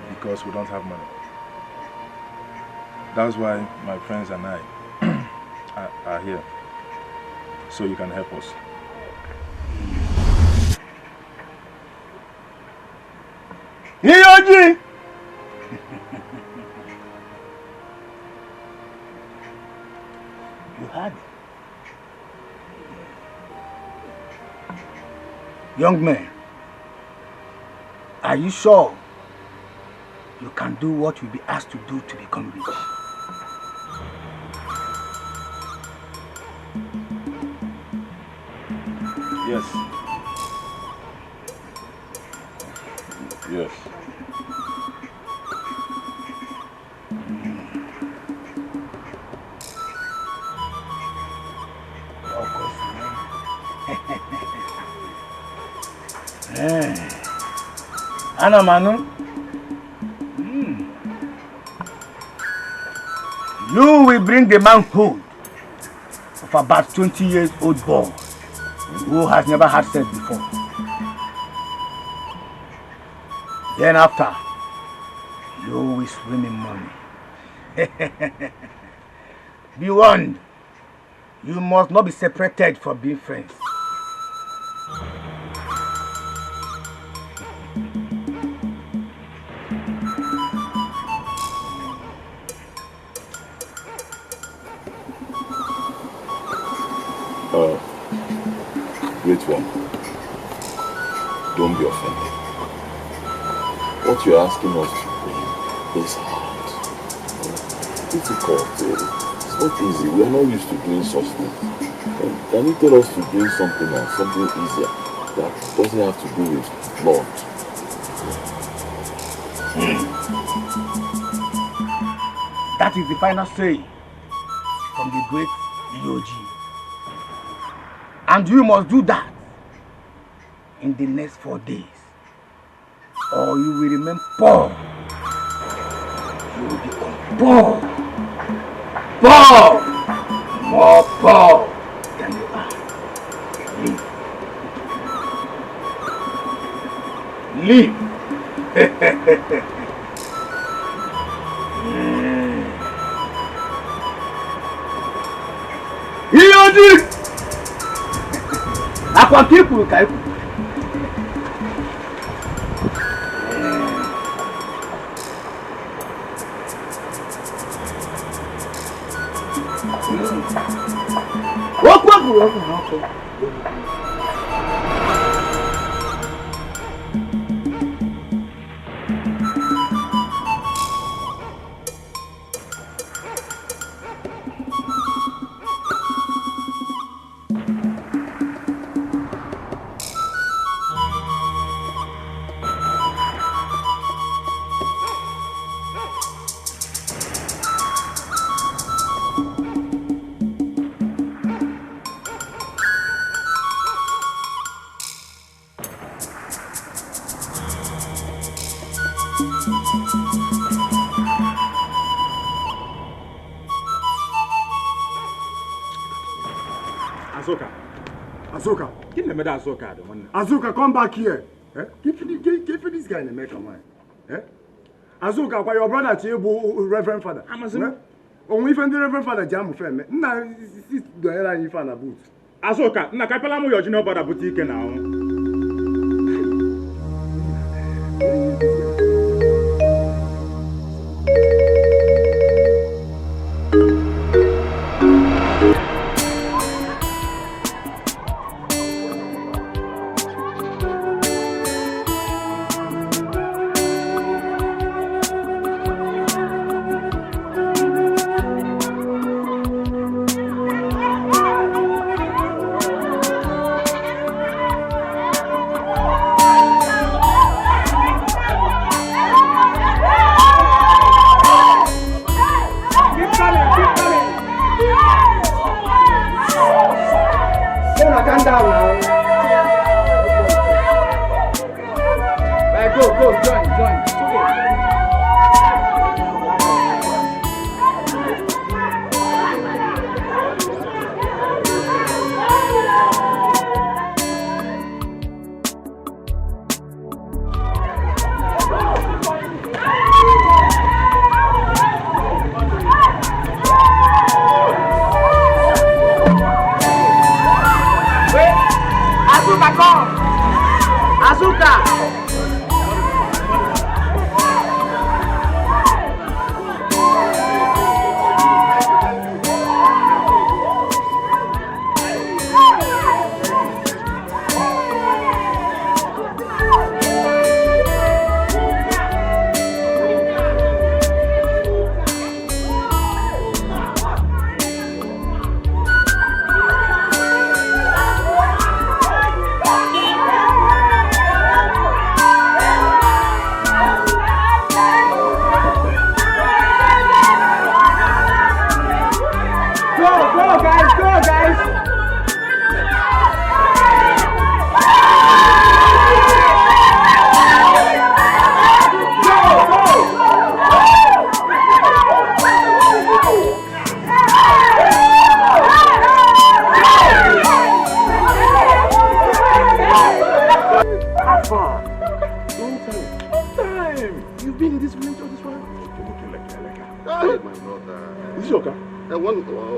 because we don't have money. That's why my friends and I are here. So you can help us. Yoji! You had it. Young man, are you sure you can do what you'll be asked to do to become rich? Yes. Yes. Ana Manu, you will bring the manhood of about 20 years old boy who has never had sex before. Then after, you will swim in money. Be warned, You must not be separated for being friends. Great one. Don't be offended. What you're asking us to do is hard. Difficult. It's not easy. We are not used to doing such things. Can you tell us to do something else, something easier that doesn't have to do with blood? That is the final say from the great Edochie. And you must do that in the next 4 days, or you will remain poor. You will become poor. Poor! More poor than you are. Leave. Edochie! Akwa kipu kaiku. Woku. Azuka, come back here. Give this guy in the make of mine. Azuka, why your brother Chibu, Reverend Father? Only when the Reverend Father Jamu Femme. Now, this the airline you found a boot. Azuka, Nakapalamu, you know about a boutique now.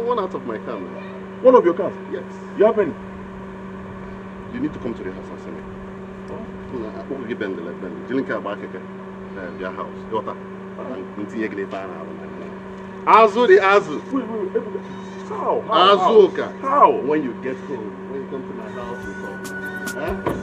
One out of my car, man. One of your cars? Yes. You have any? You need to come to the house and see me. We'll give them the left bend. Dealing car back again. Their house. Daughter. Azu the Azu. Wait. How? Azuka. How? When you get home, when you come to my house, we talk. Huh?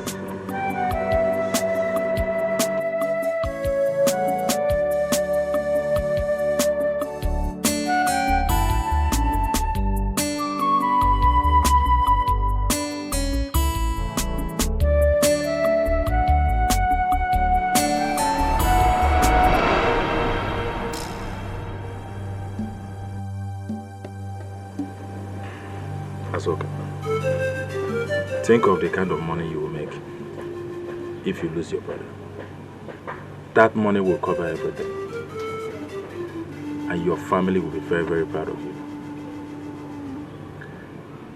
Think of the kind of money you will make if you lose your brother. That money will cover everything. And your family will be very, very proud of you.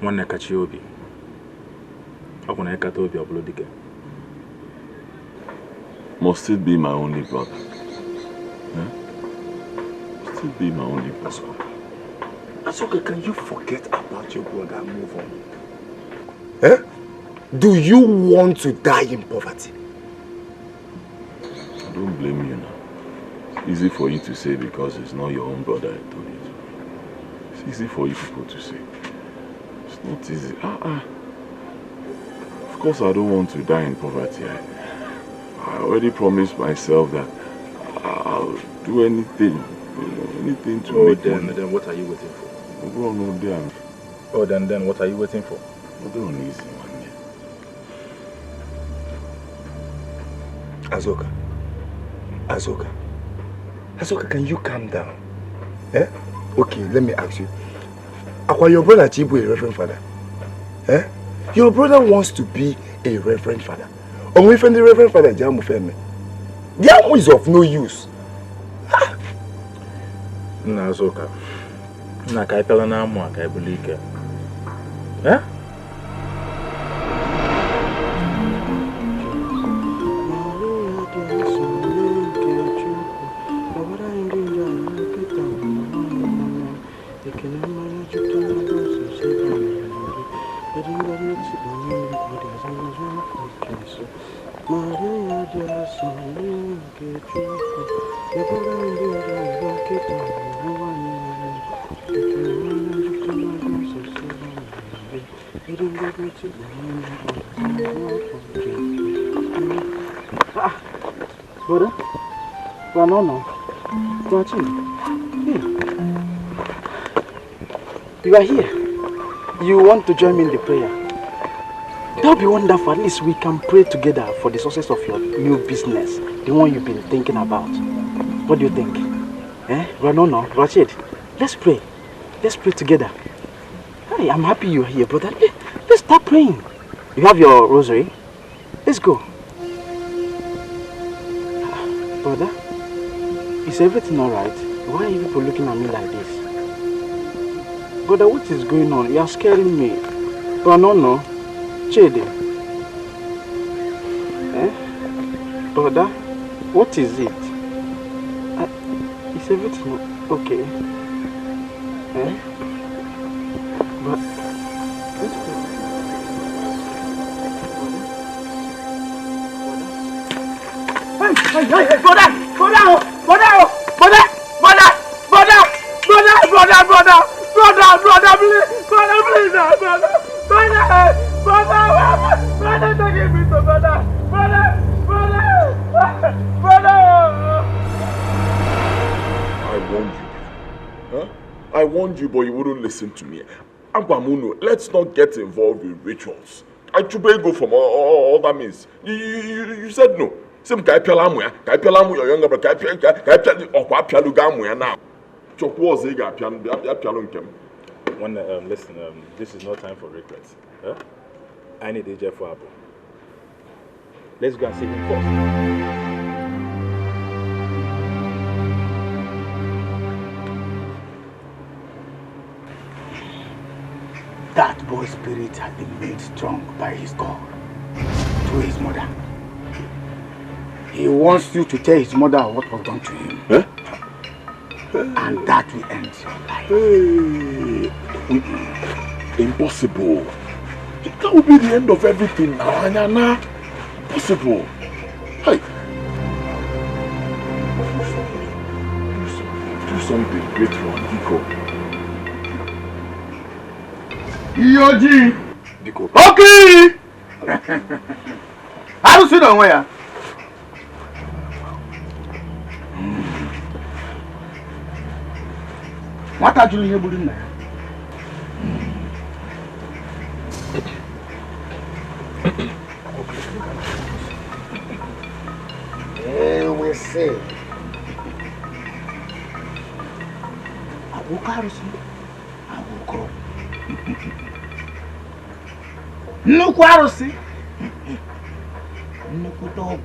One Nekachiobi. Must it be my only brother? Huh? Must it be my only brother? Asoka, can you forget about your brother and move on? Eh? Do you want to die in poverty? I don't blame you now. It's easy for you to say because it's not your own brother I told you to. It's easy for you people to say. It's not easy. Of course I don't want to die in poverty. I already promised myself that I'll do anything. Anything to make money. Then what are you waiting for? Then what are you waiting for? Easy. Azoka, can you calm down? Eh? Okay, let me ask you. Your brother Chibu a reverend father? Eh? Your brother wants to be a reverend father. Only when the reverend father Jamu Feme. Jamu is of no use. Azoka. Nakaipela na amwa kaibulike. Eh? Brother? No. You are here. You want to join me in the prayer? That would be wonderful. At least we can pray together for the success of your new business, the one you've been thinking about. What do you think? No. Rachid, let's pray. Let's pray together. Hey, I'm happy you're here, brother. Let's start praying. You have your rosary? Let's go. Brother, is everything alright? Why are you people looking at me like this? Brother, what is going on? You are scaring me. No. Chede. Brother, what is it? Is everything okay? But let's go. Hey, brother, don't give me to brother. I warned you, but you wouldn't listen to me. Agwamuno, let's not get involved in rituals. I should go from all that means. You said no. Some guy pialamu, your younger brother, now. Listen, this is no time for regrets. Huh? I need a Jeff Wabo. Let's go and see him first. That boy's spirit has been made strong by his God to his mother. He wants you to tell his mother what was done to him. Huh? And that will end your life. Impossible. That would be the end of everything now, Anyana. Impossible. Hey. Do something great for Diko. Yoji! Diko. Okay! How do you know where? What are you doing now? We say, I will carry you. I will grow. No quarrelsy. No good dog.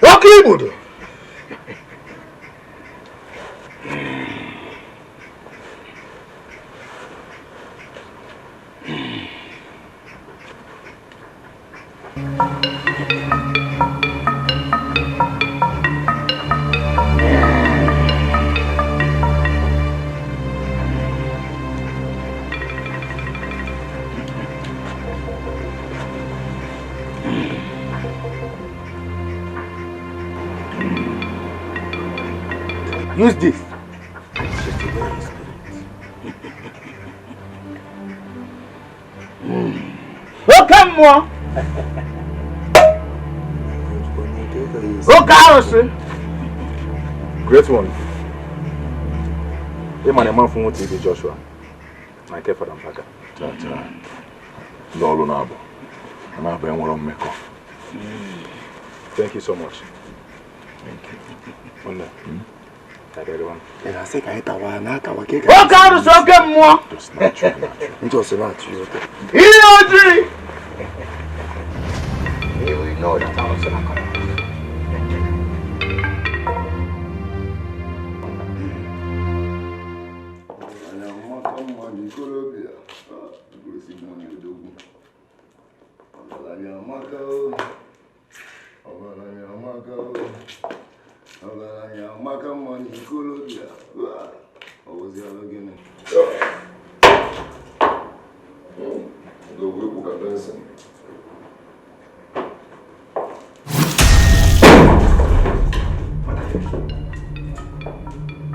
Okay, Buddha. Use this. Okay, more. Okay, great one. Hey, man, a man from TV Joshua. I care for them, Paka. Thank you so much. Thank you. Everyone. And I think I hit a one, not our cake. What kind of soccer more? Just natural. Just natural. Yoji! You will know that I was not going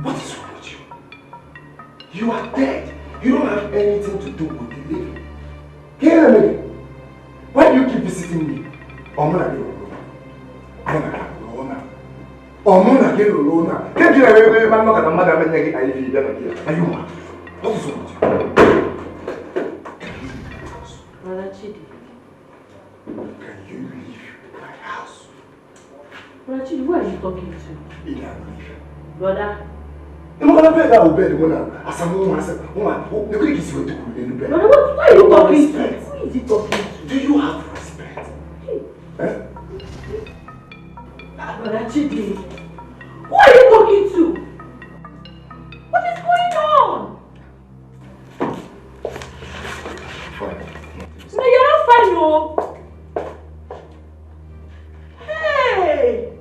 What is wrong with you? You are dead. You don't have anything to do with the living. Hear me. Why do you keep visiting me? Omona get alone. Can't you ever man look at the mother and make IV? Are you mad? What is wrong with you? Brother Chidi. Can you leave my house? Brother Chidi, who are you talking to? Brother. I'm going to bed out bed when as I'm home. The quick is going to cool in the bed. Brother, what are you talking to? Who is he talking to? Do you have respect? Eh? Brother Chidi, who are you talking to? What is going on? Fine. No, you're not fine, no. Hey!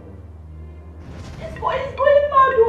This boy is going mad, oh.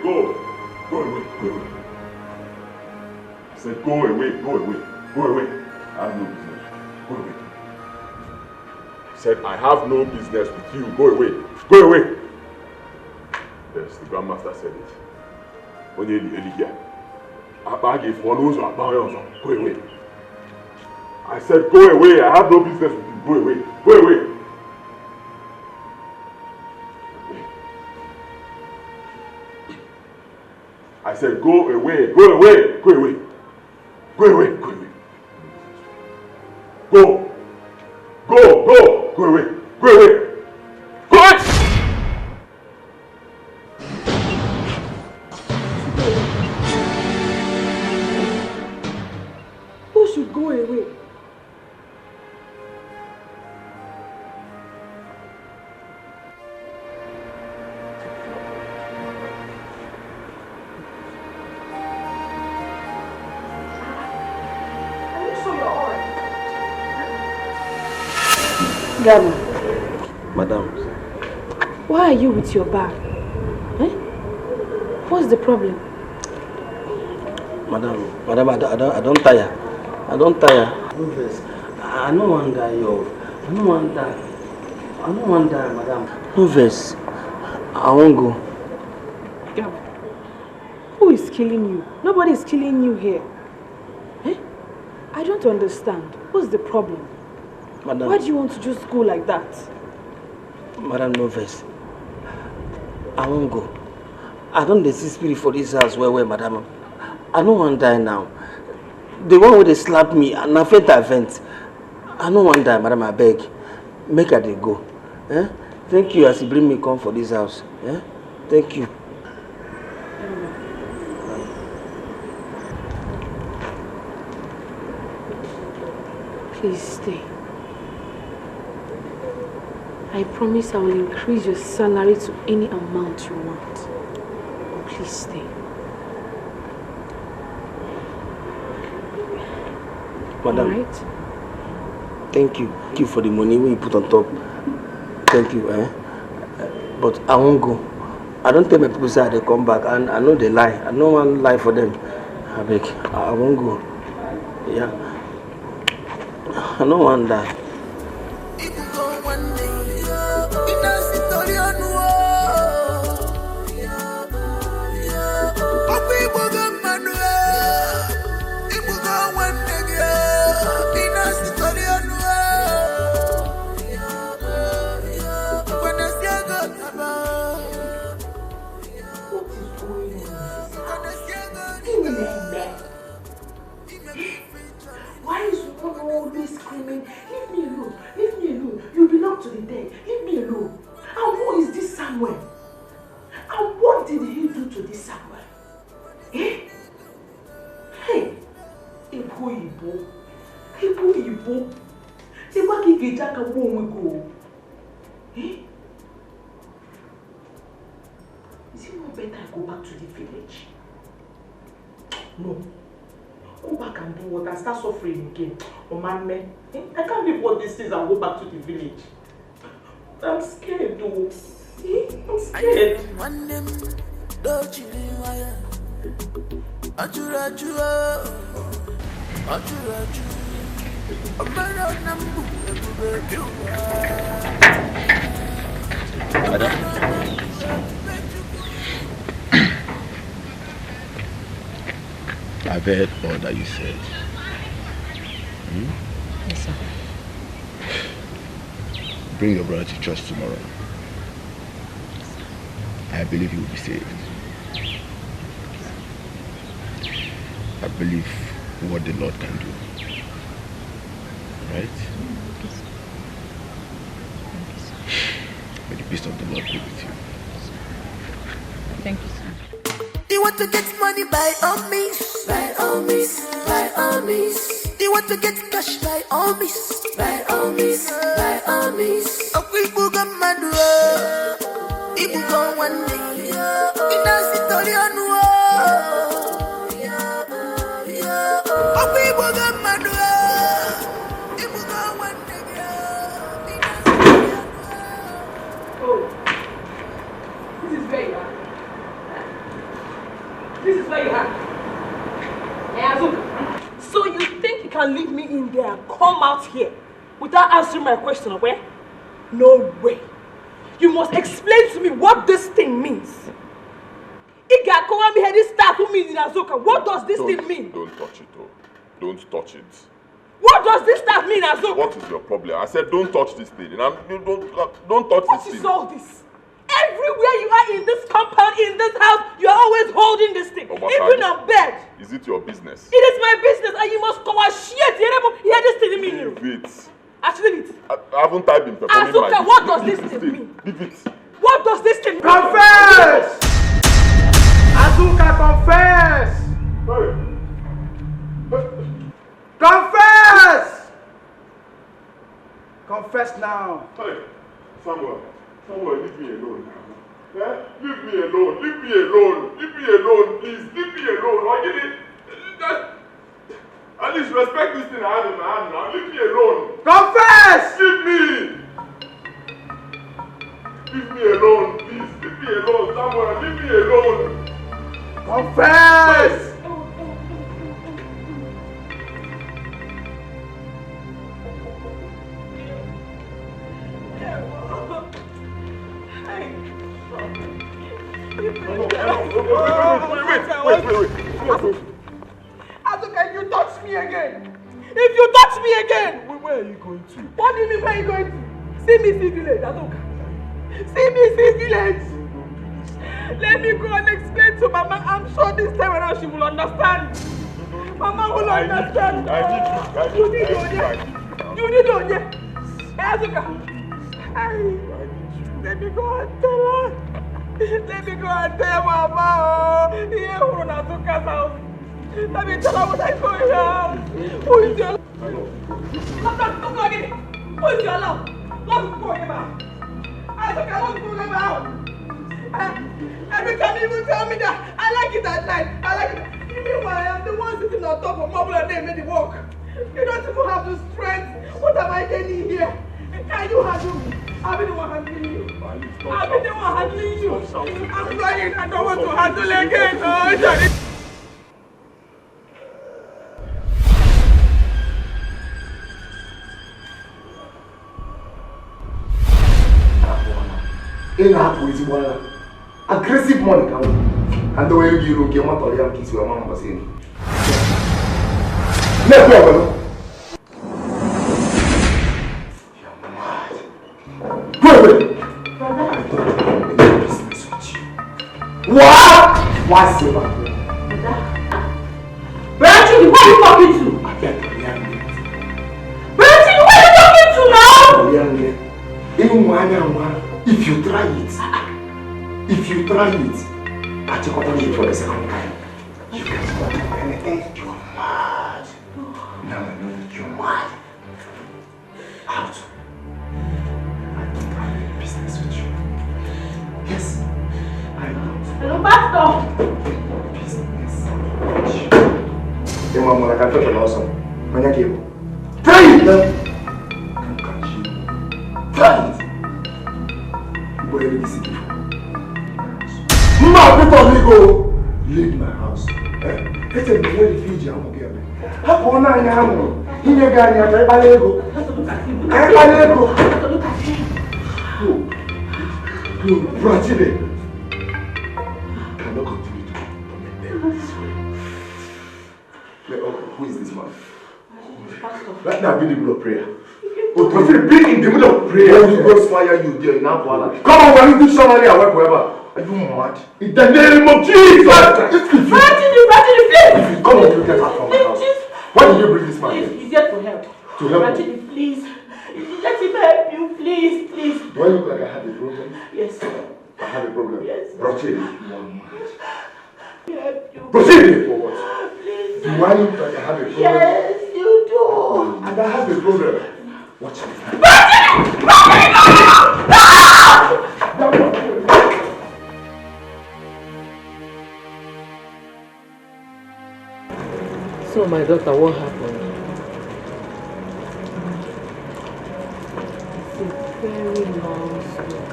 Go. Go away. Go away. I said go away. Go away. Go away. I have no business. Go away. I said I have no business with you. Go away. Go away. Yes, the grandmaster said it. When you here. Go away. I said go away. I have no business with you. Go away. Go away. I said go away. Go away. Go away. Go away. Go away. Go. Go. Go. Go away. Go away. Go away. Who should go away? Gama. Madam. Why are you with your bag? Eh? What's the problem? Madam, I don't tire. I don't tire. I don't want that, yo. I don't want that. I don't want that, madam. No verse. I won't go. Gama. Who is killing you? Nobody is killing you here. Eh? I don't understand. What's the problem? Madam. Why do you want to just go like that? Madam, no verse. I won't go. I don't see spirit for this house where madam. I don't want to die now. The one where they slapped me, and I felt that event. I don't want to die, madam, I beg. Make her they go. Eh? Thank you as you bring me come for this house. Eh? Thank you. Please stay. I promise I will increase your salary to any amount you want. But please stay. Madam, right? Thank you. Thank you for the money we put on top. Thank you. But I won't go. I don't tell my people say they come back, and I know they lie. I don't want to lie for them. I beg. I won't go. Yeah. I don't want that. Why is one always screaming, leave me alone, leave me alone, you belong to the dead, leave me alone. And who is this Samuel? And what did he do to this Samuel? Eh? Hey, Ibo. The Maki Gejaka won't go. Eh? Is it not better I go back to the village? No. Go back and do what? And start suffering again. Oh man, I can't live what this is and go back to the village. I'm scared though. I'm scared. Madam. I've heard all that you said. Yes, sir. Bring your brother to church tomorrow. I believe he will be saved. I believe what the Lord can do. Right? May the peace of the Lord be with you. Thank you, sir. You want to get money by all means, by all means, by all means. You want to get cash by all means, by all means, by all means. A people go mad, people go one day. In a situation, a people go mad, people go one day. Oh, this is where you are. This is where you are. So you think you can leave me in there and come out here without answering my question, okay? No way. You must explain to me what this thing means. What does this thing mean? Don't touch it, oh. Don't touch it. What does this stuff mean, Azuka? What is your problem? I said don't touch this thing. Don't touch this thing. What is all this? Everywhere you are in this compound, in this house, you are always holding this thing. Even on bed. Is it your business? It is my business and you must come and shit. Hear this thing mean. Leave it. Actually, it. I haven't typed in performing Azuka, my what does this thing mean? Leave it. What does this thing mean? Confess! Azuka, confess! Confess! Confess now. Hey, Samuel, leave me alone. Eh? Leave me alone, please. Leave me alone. At least respect this thing I have in my hand now. Leave me alone. Confess! Leave me! Leave me alone, please. Leave me alone, Samuel. Leave me alone. Confess! Wait. Azuka, you touch me again. If you touch me again. Where are you going to? What do you mean where are you going to? See me, see village, Azuka. See me, see village. Let me go and explain to Mama. I'm sure this time around she will understand. Mama will understand. You need Onye. Azuka. Let me go and tell her. Let me go and tell Mama. Here, who knows Azuka's house. Let me tell her what I saw in her house. Who is your love? Come on, again. Who is your love? Love is going about. Azuka, love is going about. Every time you will tell me that I like it at night. I like it. You mean why I am the one sitting on top of marble and they made it work? You don't even have the strength. What am I getting here? Can you handle me? I've been the one handling you. I've been the one handling you. I'm crying. I don't want to handle again. Oh, Johnny. Aggressive money come and the way you get one to young kids your mom was in. Never. Wait. What? What's your back? Richie, what are you talking to? Richie, what are you talking to now? If you try it, I take on you for the second time. You can't do anything. You're mad. No, you're mad. Out. I don't have any business with you. Yes, I don't. Hello, Pastor. Business with you. Hey, Mama, I can't fetch an awesome. When you came. Try it! I can't catch you. Try it! Where did you see it? Leave my house. It's a very Fiji. I'm okay. How can I have in your guy? I'm a balego. Brazil. Cannot continue to torment them this way. Who is this man? Right now, be in the middle of prayer. Be in the middle of prayer. Holy Ghost fire you there in Abuala. Come on, when you do somebody, I work wherever. Are you mad? In the name of Jesus! Richie, please! Come on, you get out from my house. Why did you bring this man here? He's here to help. To help Richie, please. Let him help you, please. Do I look like I have a problem? Yes. I have a problem? Yes. Richie, you are mad. Proceed! For what? Please. Do I look like I have a problem? Yes, you do. And I have a problem. Watch me. So, my daughter, what happened? It's a very long story.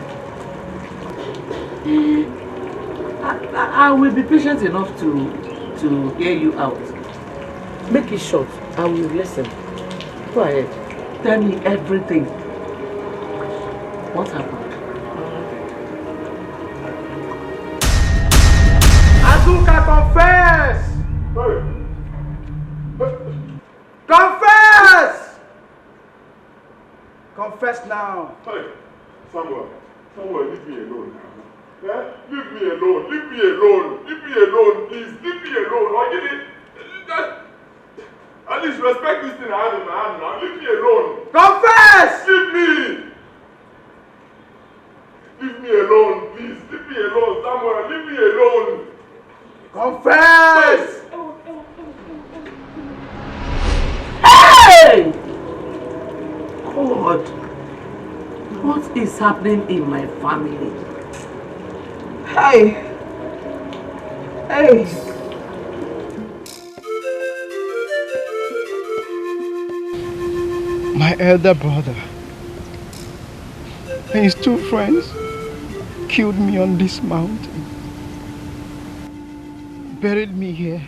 I will be patient enough to hear you out. Make it short. I will listen. Go ahead. Tell me everything. What happened? Azuka, confess! Confess! Confess now. Hey, Samuel, leave me alone now. Eh? Leave me alone, leave me alone, please, leave me alone. At least respect this thing I have in my hand now. Leave me alone. Confess! Leave me! Leave me alone, please. Leave me alone, Samuel. Leave me alone. Confess! Hey! God, what is happening in my family? Hey! Hey! My elder brother and his two friends killed me on this mountain, buried me here.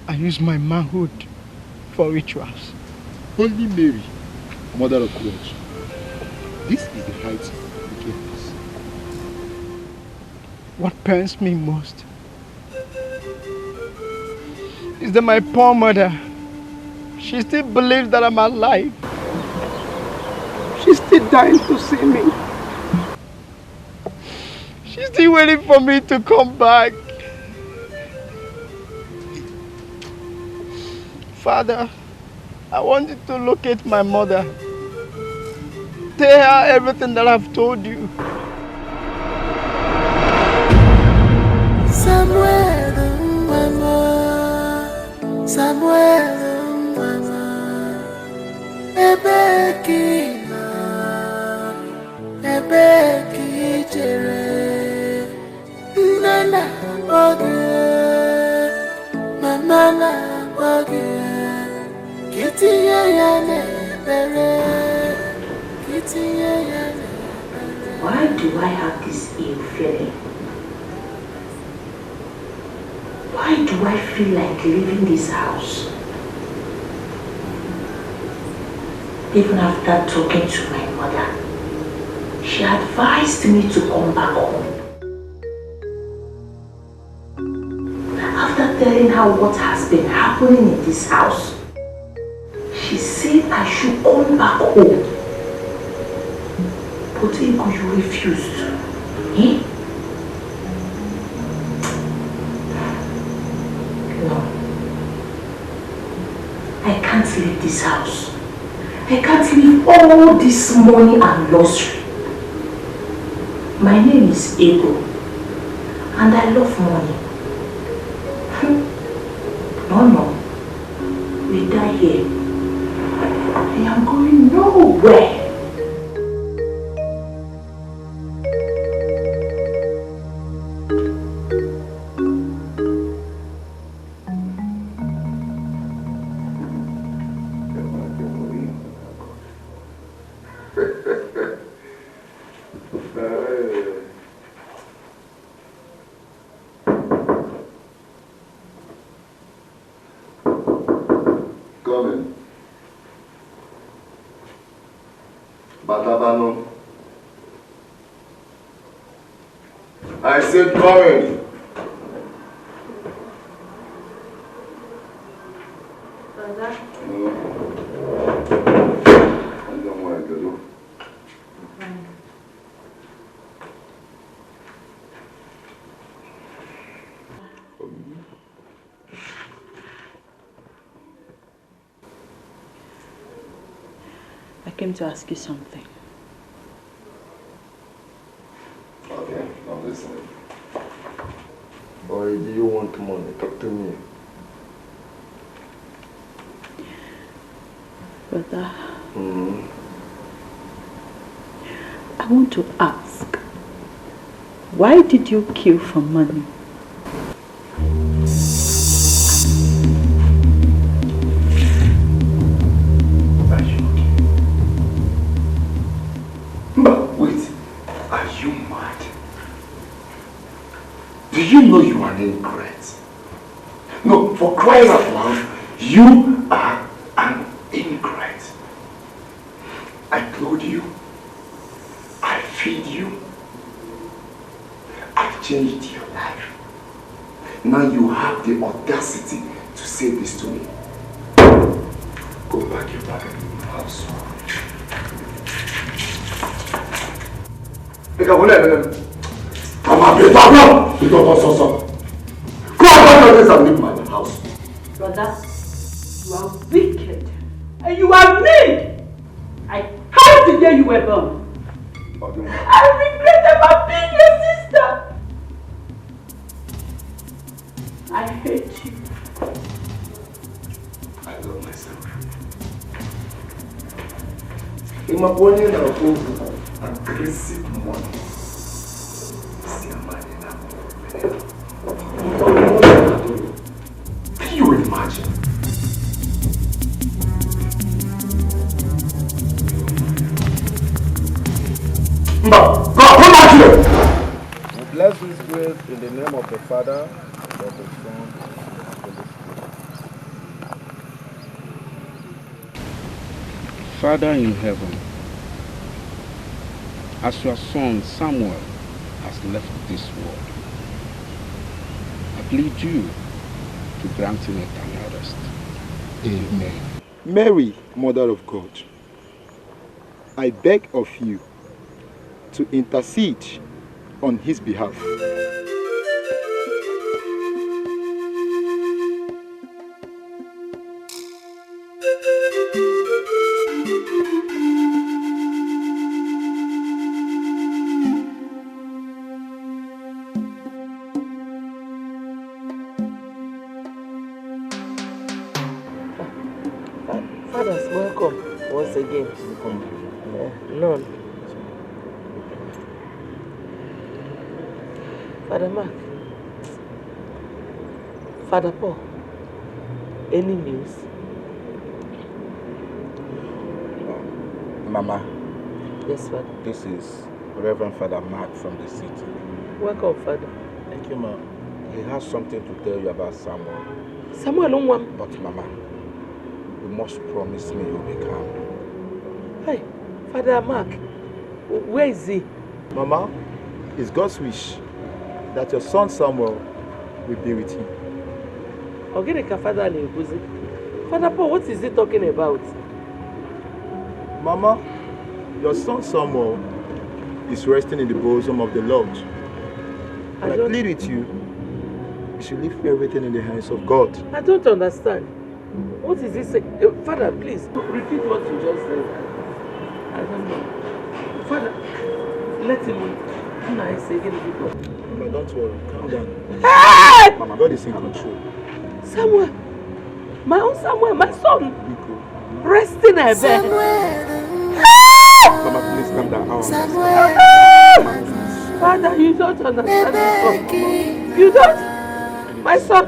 I used my manhood for rituals. Holy Mary, Mother of God, this is the height of wickedness. What pains me most is that my poor mother, she still believes that I'm alive. She's still dying to see me. She's still waiting for me to come back. Father, I want you to locate my mother. Tell her everything that I've told you. Somewhere, somewhere, Ebeki jere, Nana boge, Mama boge, Kitty yane bere, Kitty yane. Why do I have this ill feeling? Why do I feel like leaving this house? Even after talking to my mother, she advised me to come back home. After telling her what has been happening in this house, she said I should come back home. But Ego, you refused. Eh? No. I can't leave this house. I can't leave all this money and luxury. My name is Ego, and I love money. No. We die here. I am going nowhere. Come in. Batabano. I said come in. Brother? No. I don't want to do. I came to ask you something. Okay, I'm listening. Or do you want money? Talk to me. Brother, I want to ask, why did you kill for money? Do you know you are an ingrate? No, for crying out loud, you are an ingrate. I clothe you. I feed you. I've changed your life. Now you have the audacity to say this to me. Go back your back in the house. Come on, be talking. You don't so. Go back your place and leave my house. Brother, you are wicked. And you are mean. I hate the day you were born. I regret about being your sister. I hate you. I love myself. In my body, I'm aggressive money. See, I'm mad enough. Can you imagine? We bless this grave in the name of the Father, and of the Son, and of the Holy Spirit. Father in heaven, as your son Samuel has left this world, I plead you to grant him eternal rest. Amen. Mary, Mother of God, I beg of you to intercede on his behalf. Fathers, welcome once again. None. Father Mark, Father Paul, any news? Mama. Yes, Father. This is Reverend Father Mark from the city. Welcome, Father. Thank you, Ma. He has something to tell you about Samuel. Samuel, but Mama, you must promise me you'll be calm. Hey, Father Mark, where is he? Mama, it's God's wish that your son Samuel will be with him. Father Ngozi. Father Paul, what is he talking about? Mama, your son Samuel is resting in the bosom of the Lord. And I plead with you, you should leave everything in the hands of God. I don't understand. What is this? Father, please, repeat what you just said. I don't know. Father, let him win. Mama, don't worry. Calm down. Hey! Mama, God is in control. Samuel, my own Samuel, my son, resting a bed. Mama, please calm down. Father, you don't understand this one. You don't? My son.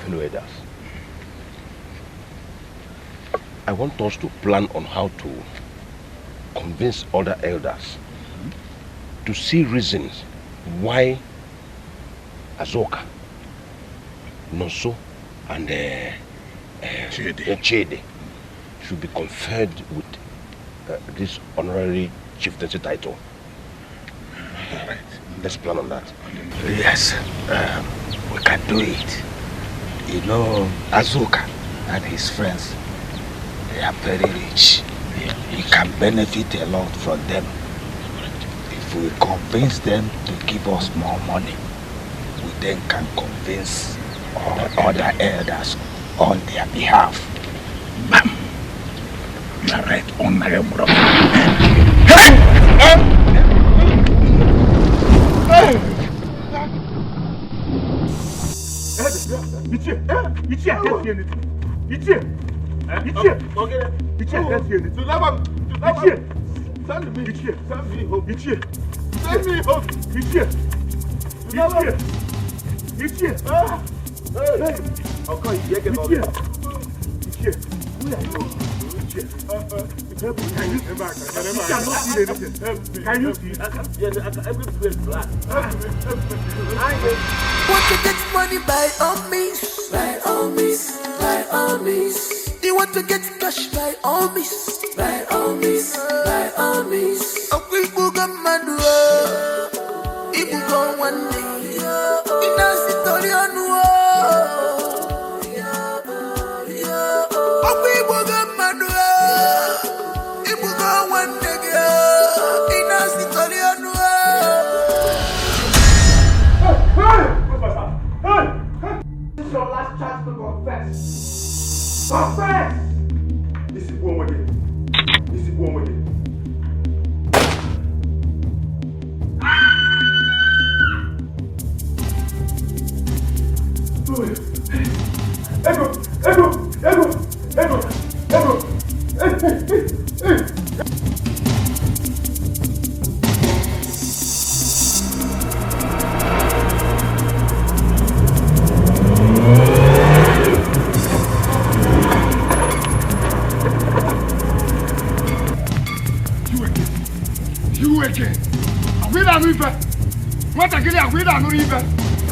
Fellow elders, I want us to plan on how to convince other elders to see reasons why Azoka, Nonso, and Chede should be conferred with this honorary chieftaincy title. Right. Let's plan on that. Yes, we can do it. You know, Azuka and his friends, they are very rich. You can benefit a lot from them. If we convince them to give us more money, we then can convince all other elders on their behalf. Ma'am, you are right, honorable. Richie, I can't see anything. Richie, I can't see anything. Send me home. Richie, send me home. Richie. Hey, I'll call you. Richie, where are you? Can you see? Can you see? Everywhere is black. Want to get money by all means, by all means, by all means. They want to get cash by all means, by all means, by all means. A quick book of Madura, if you go one day, in a Sitorian war. A quick book of Madura, if you go one day, in a Sitorian war. This is your last chance to confess. Confess! This is one way. This is one way.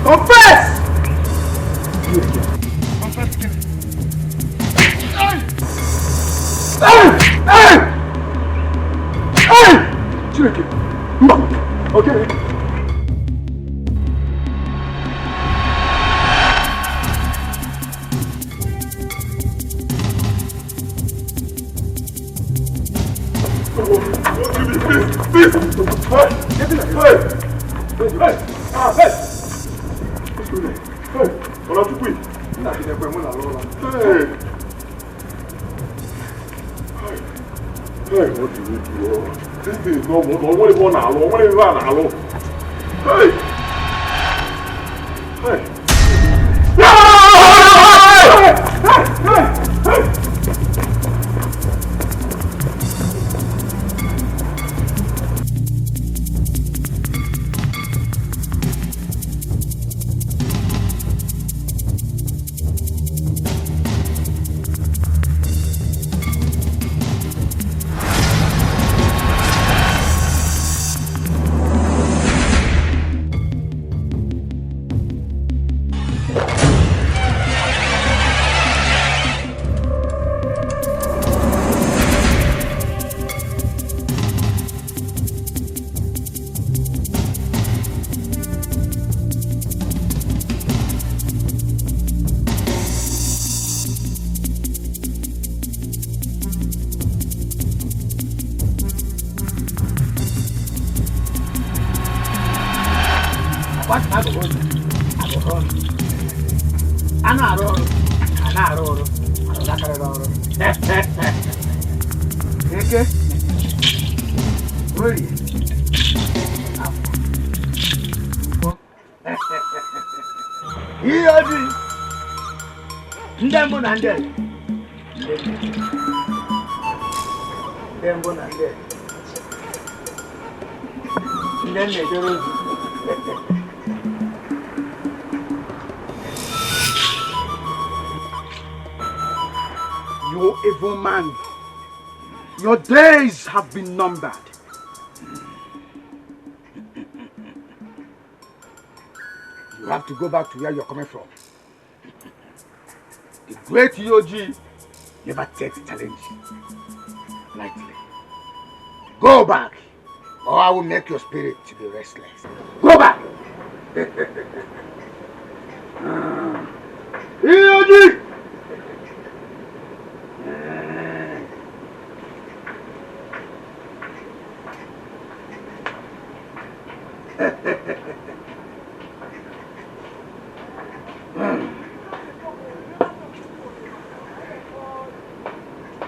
Confess! Okay. What do you do? This thing is not one. What is one hour? What is 1 hour? Hey! Hey! You evil man, your days have been numbered. You have to go back to where you're coming from. The great Yogi never takes challenge lightly. Go back, or I will make your spirit to be restless. Go back! Yul!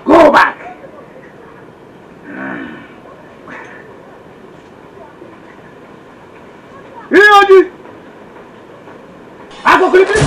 Go back! Yul! I go quickly!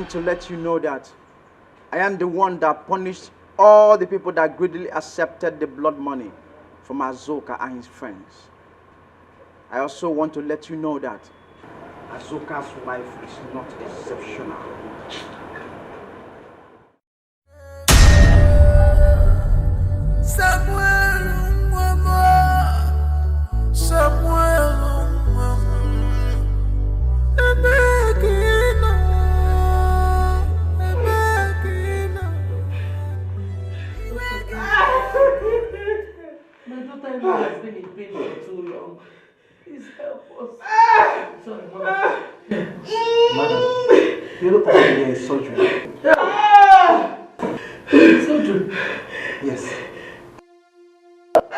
To let you know that I am the one that punished all the people that greedily accepted the blood money from Azoka and his friends. I also want to let you know that Azoka's wife is not exceptional. Has been in pain for too long. Please help us. Sorry, Madam, you look like there is surgery. Surgery? Yes. I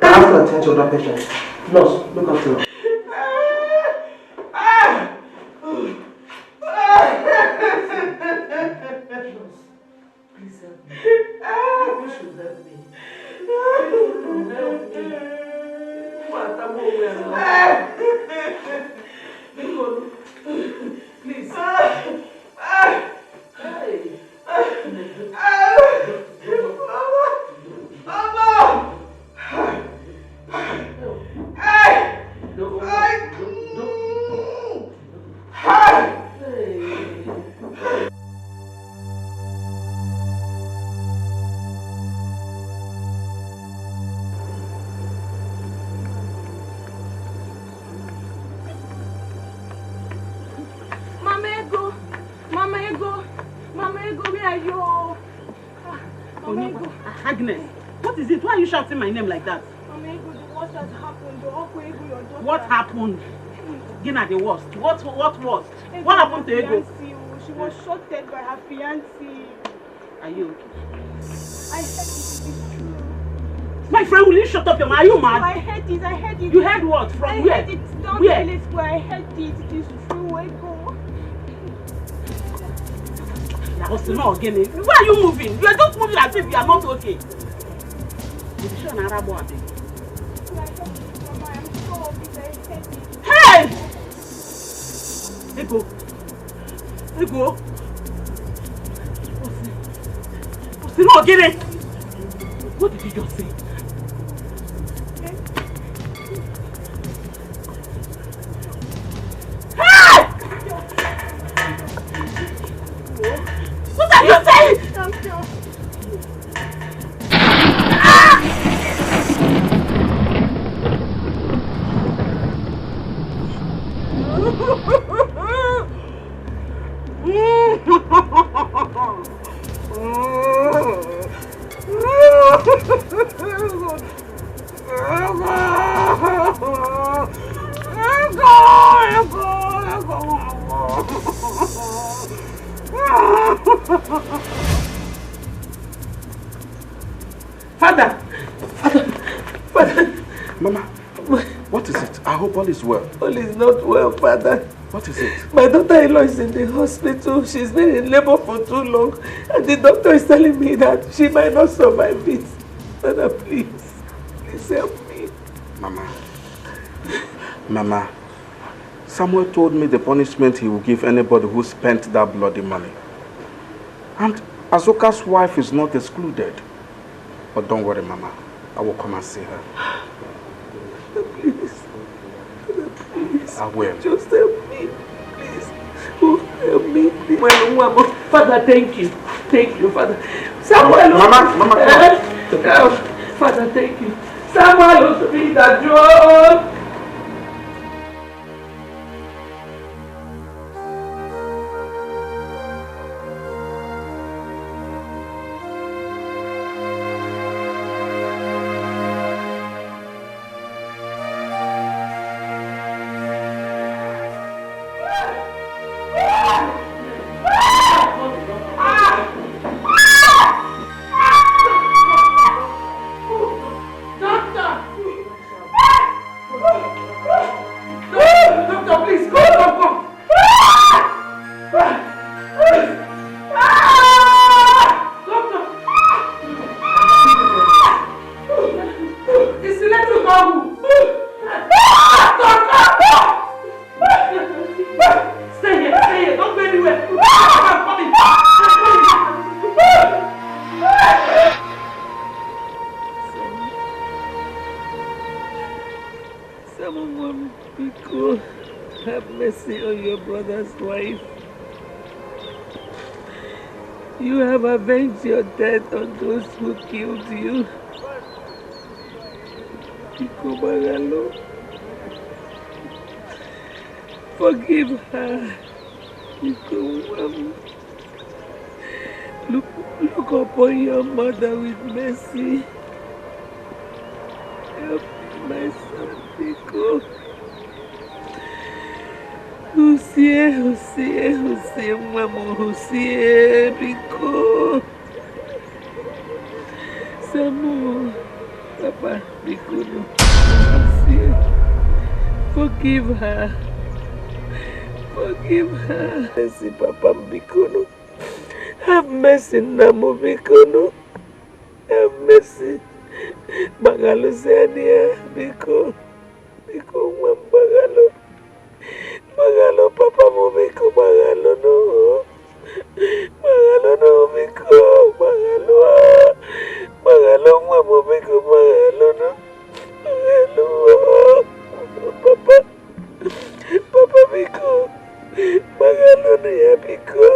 have to attend to that patient. Nurse, look after her. Please help me. You should help me. Please. Agnes, what is it? Why are you shouting my name like that? Mama Ego, the worst has happened. The Uncle Ego, your daughter. What happened? Gina, the worst. What worst? What happened to Ego? She was shot dead by her fiancé. Are you okay? I heard it is true. My friend, will you shut up your mouth? Are you mad? I heard it. You heard what? From where? I heard it down where? the place where I heard it. It is true, Ego. Where are you moving? You are just moving as if you are not okay. Hey! Ego. What did you just say? Hey! What are you saying? Father! Mama, what is it? I hope all is well. All is not well, Father. What is it? My daughter-in-law is in the hospital. She's been in labor for too long. And the doctor is telling me that she might not survive it. Father, please help me. Mama, Samuel told me the punishment he will give anybody who spent that bloody money. And Azuka's wife is not excluded. But don't worry, Mama. I will come and see her. Please. I will. Just help me. Please. Oh, help me. Father, thank you. Thank you, Father. Samuel. Mama. Father, thank you. Samuel, to be that joy. Avenge your death on those who killed you. Forgive her. Look upon your mother with mercy. Help my son, Biko. Husie, mama, Husie, Biko. Samu, Papa, Biko, Husie. Forgive her. Mercy, Papa, Biko. Have mercy, Namu, Biko. Have mercy. Bagalo, Zania, Biko. Bagalo. Magalo, Papa, Mumiko, Magalo, no, Miko, Magalo, Mumiko, Magalo, no, Papa, Miko, Magalo, no, Miko.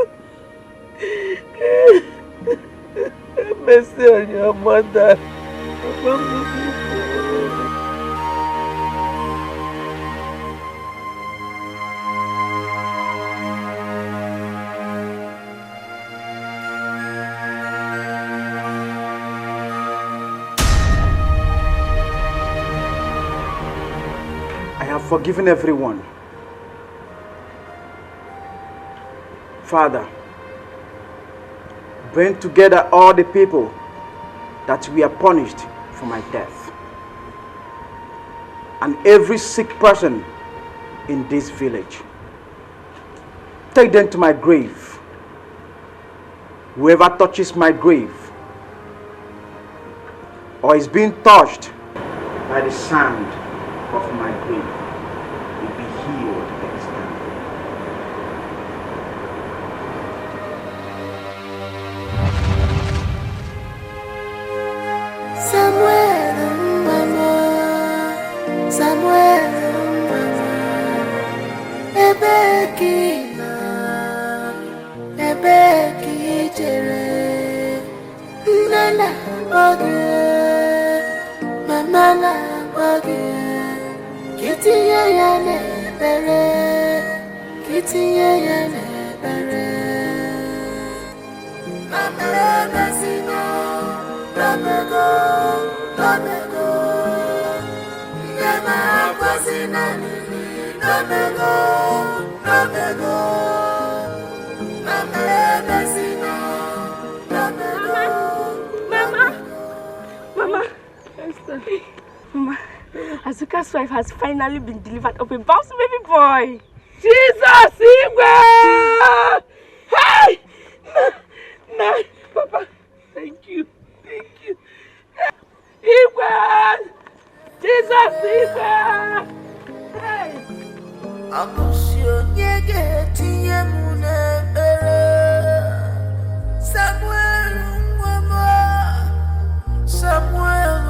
Have mercy on your mother, Papa, Forgiven everyone. Father, bring together all the people that we are punished for my death, and every sick person in this village. Take them to my grave Whoever touches my grave or is being touched by the sand of my grave will be healed instantly. Somewhere, Ebeki jere, Nana wage, Mama wage, Kitty ya nebere, Kitty ya nebere. Mama Basino, Ramego, Ramego, Yama Basina, Ramego, Ramego. Mama, Mama, Azuka's wife has finally been delivered of a bouncy baby boy. Jesus, Igwe! Hey! No, Papa, thank you. Igwe! Jesus, Igwe! Hey! Samuel,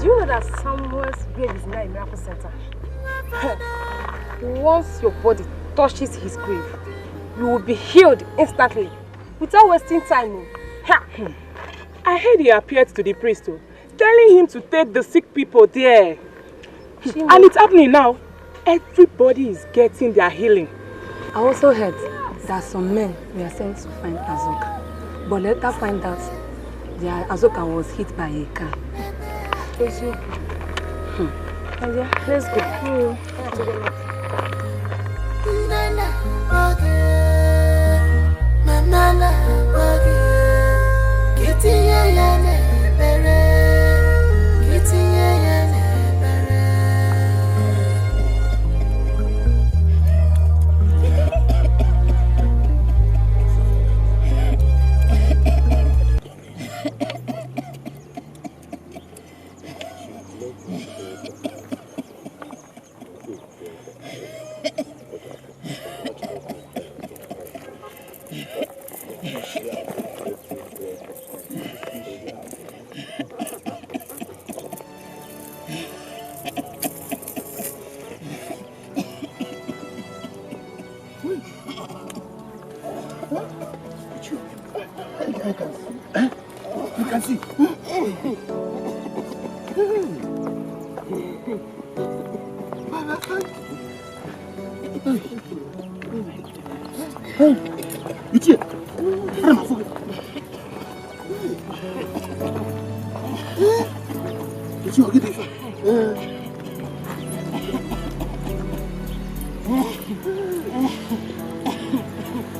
Do you know that Samuel's grave is now a miracle center? Once your body touches his grave, you will be healed instantly, without wasting time. I heard he appeared to the priest, telling him to take the sick people there. And it's happening now. Everybody is getting their healing. I also heard that some men were sent to find Azuka, but later find out that Azuka was hit by a car. Let's go. You can see. Richie, Richie, get it.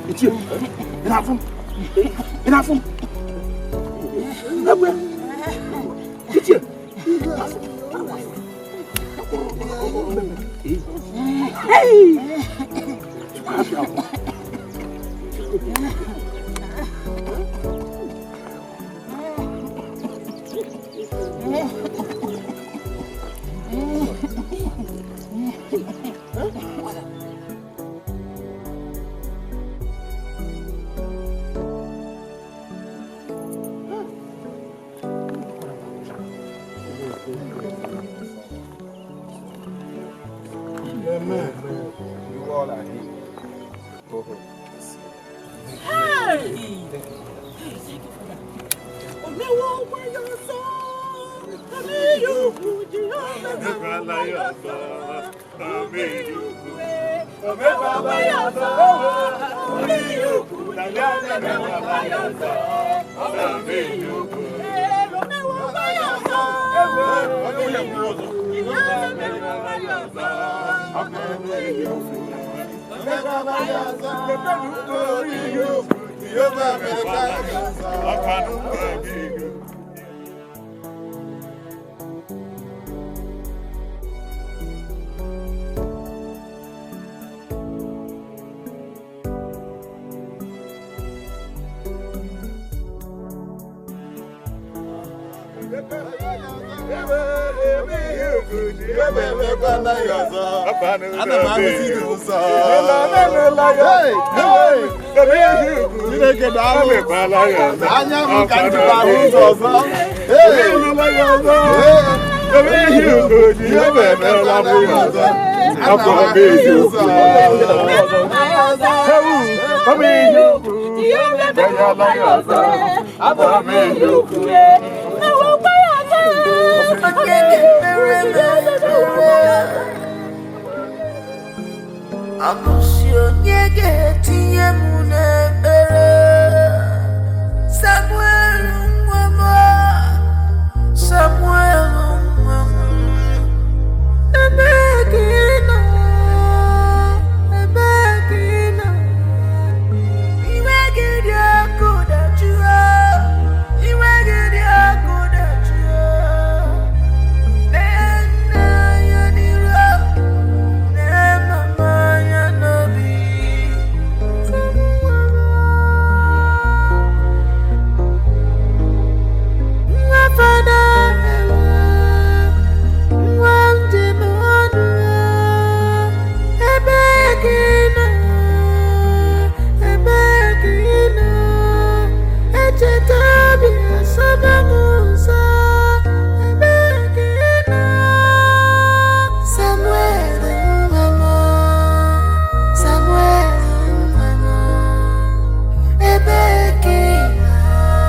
Richie, enough. Richie. Hey! Samuel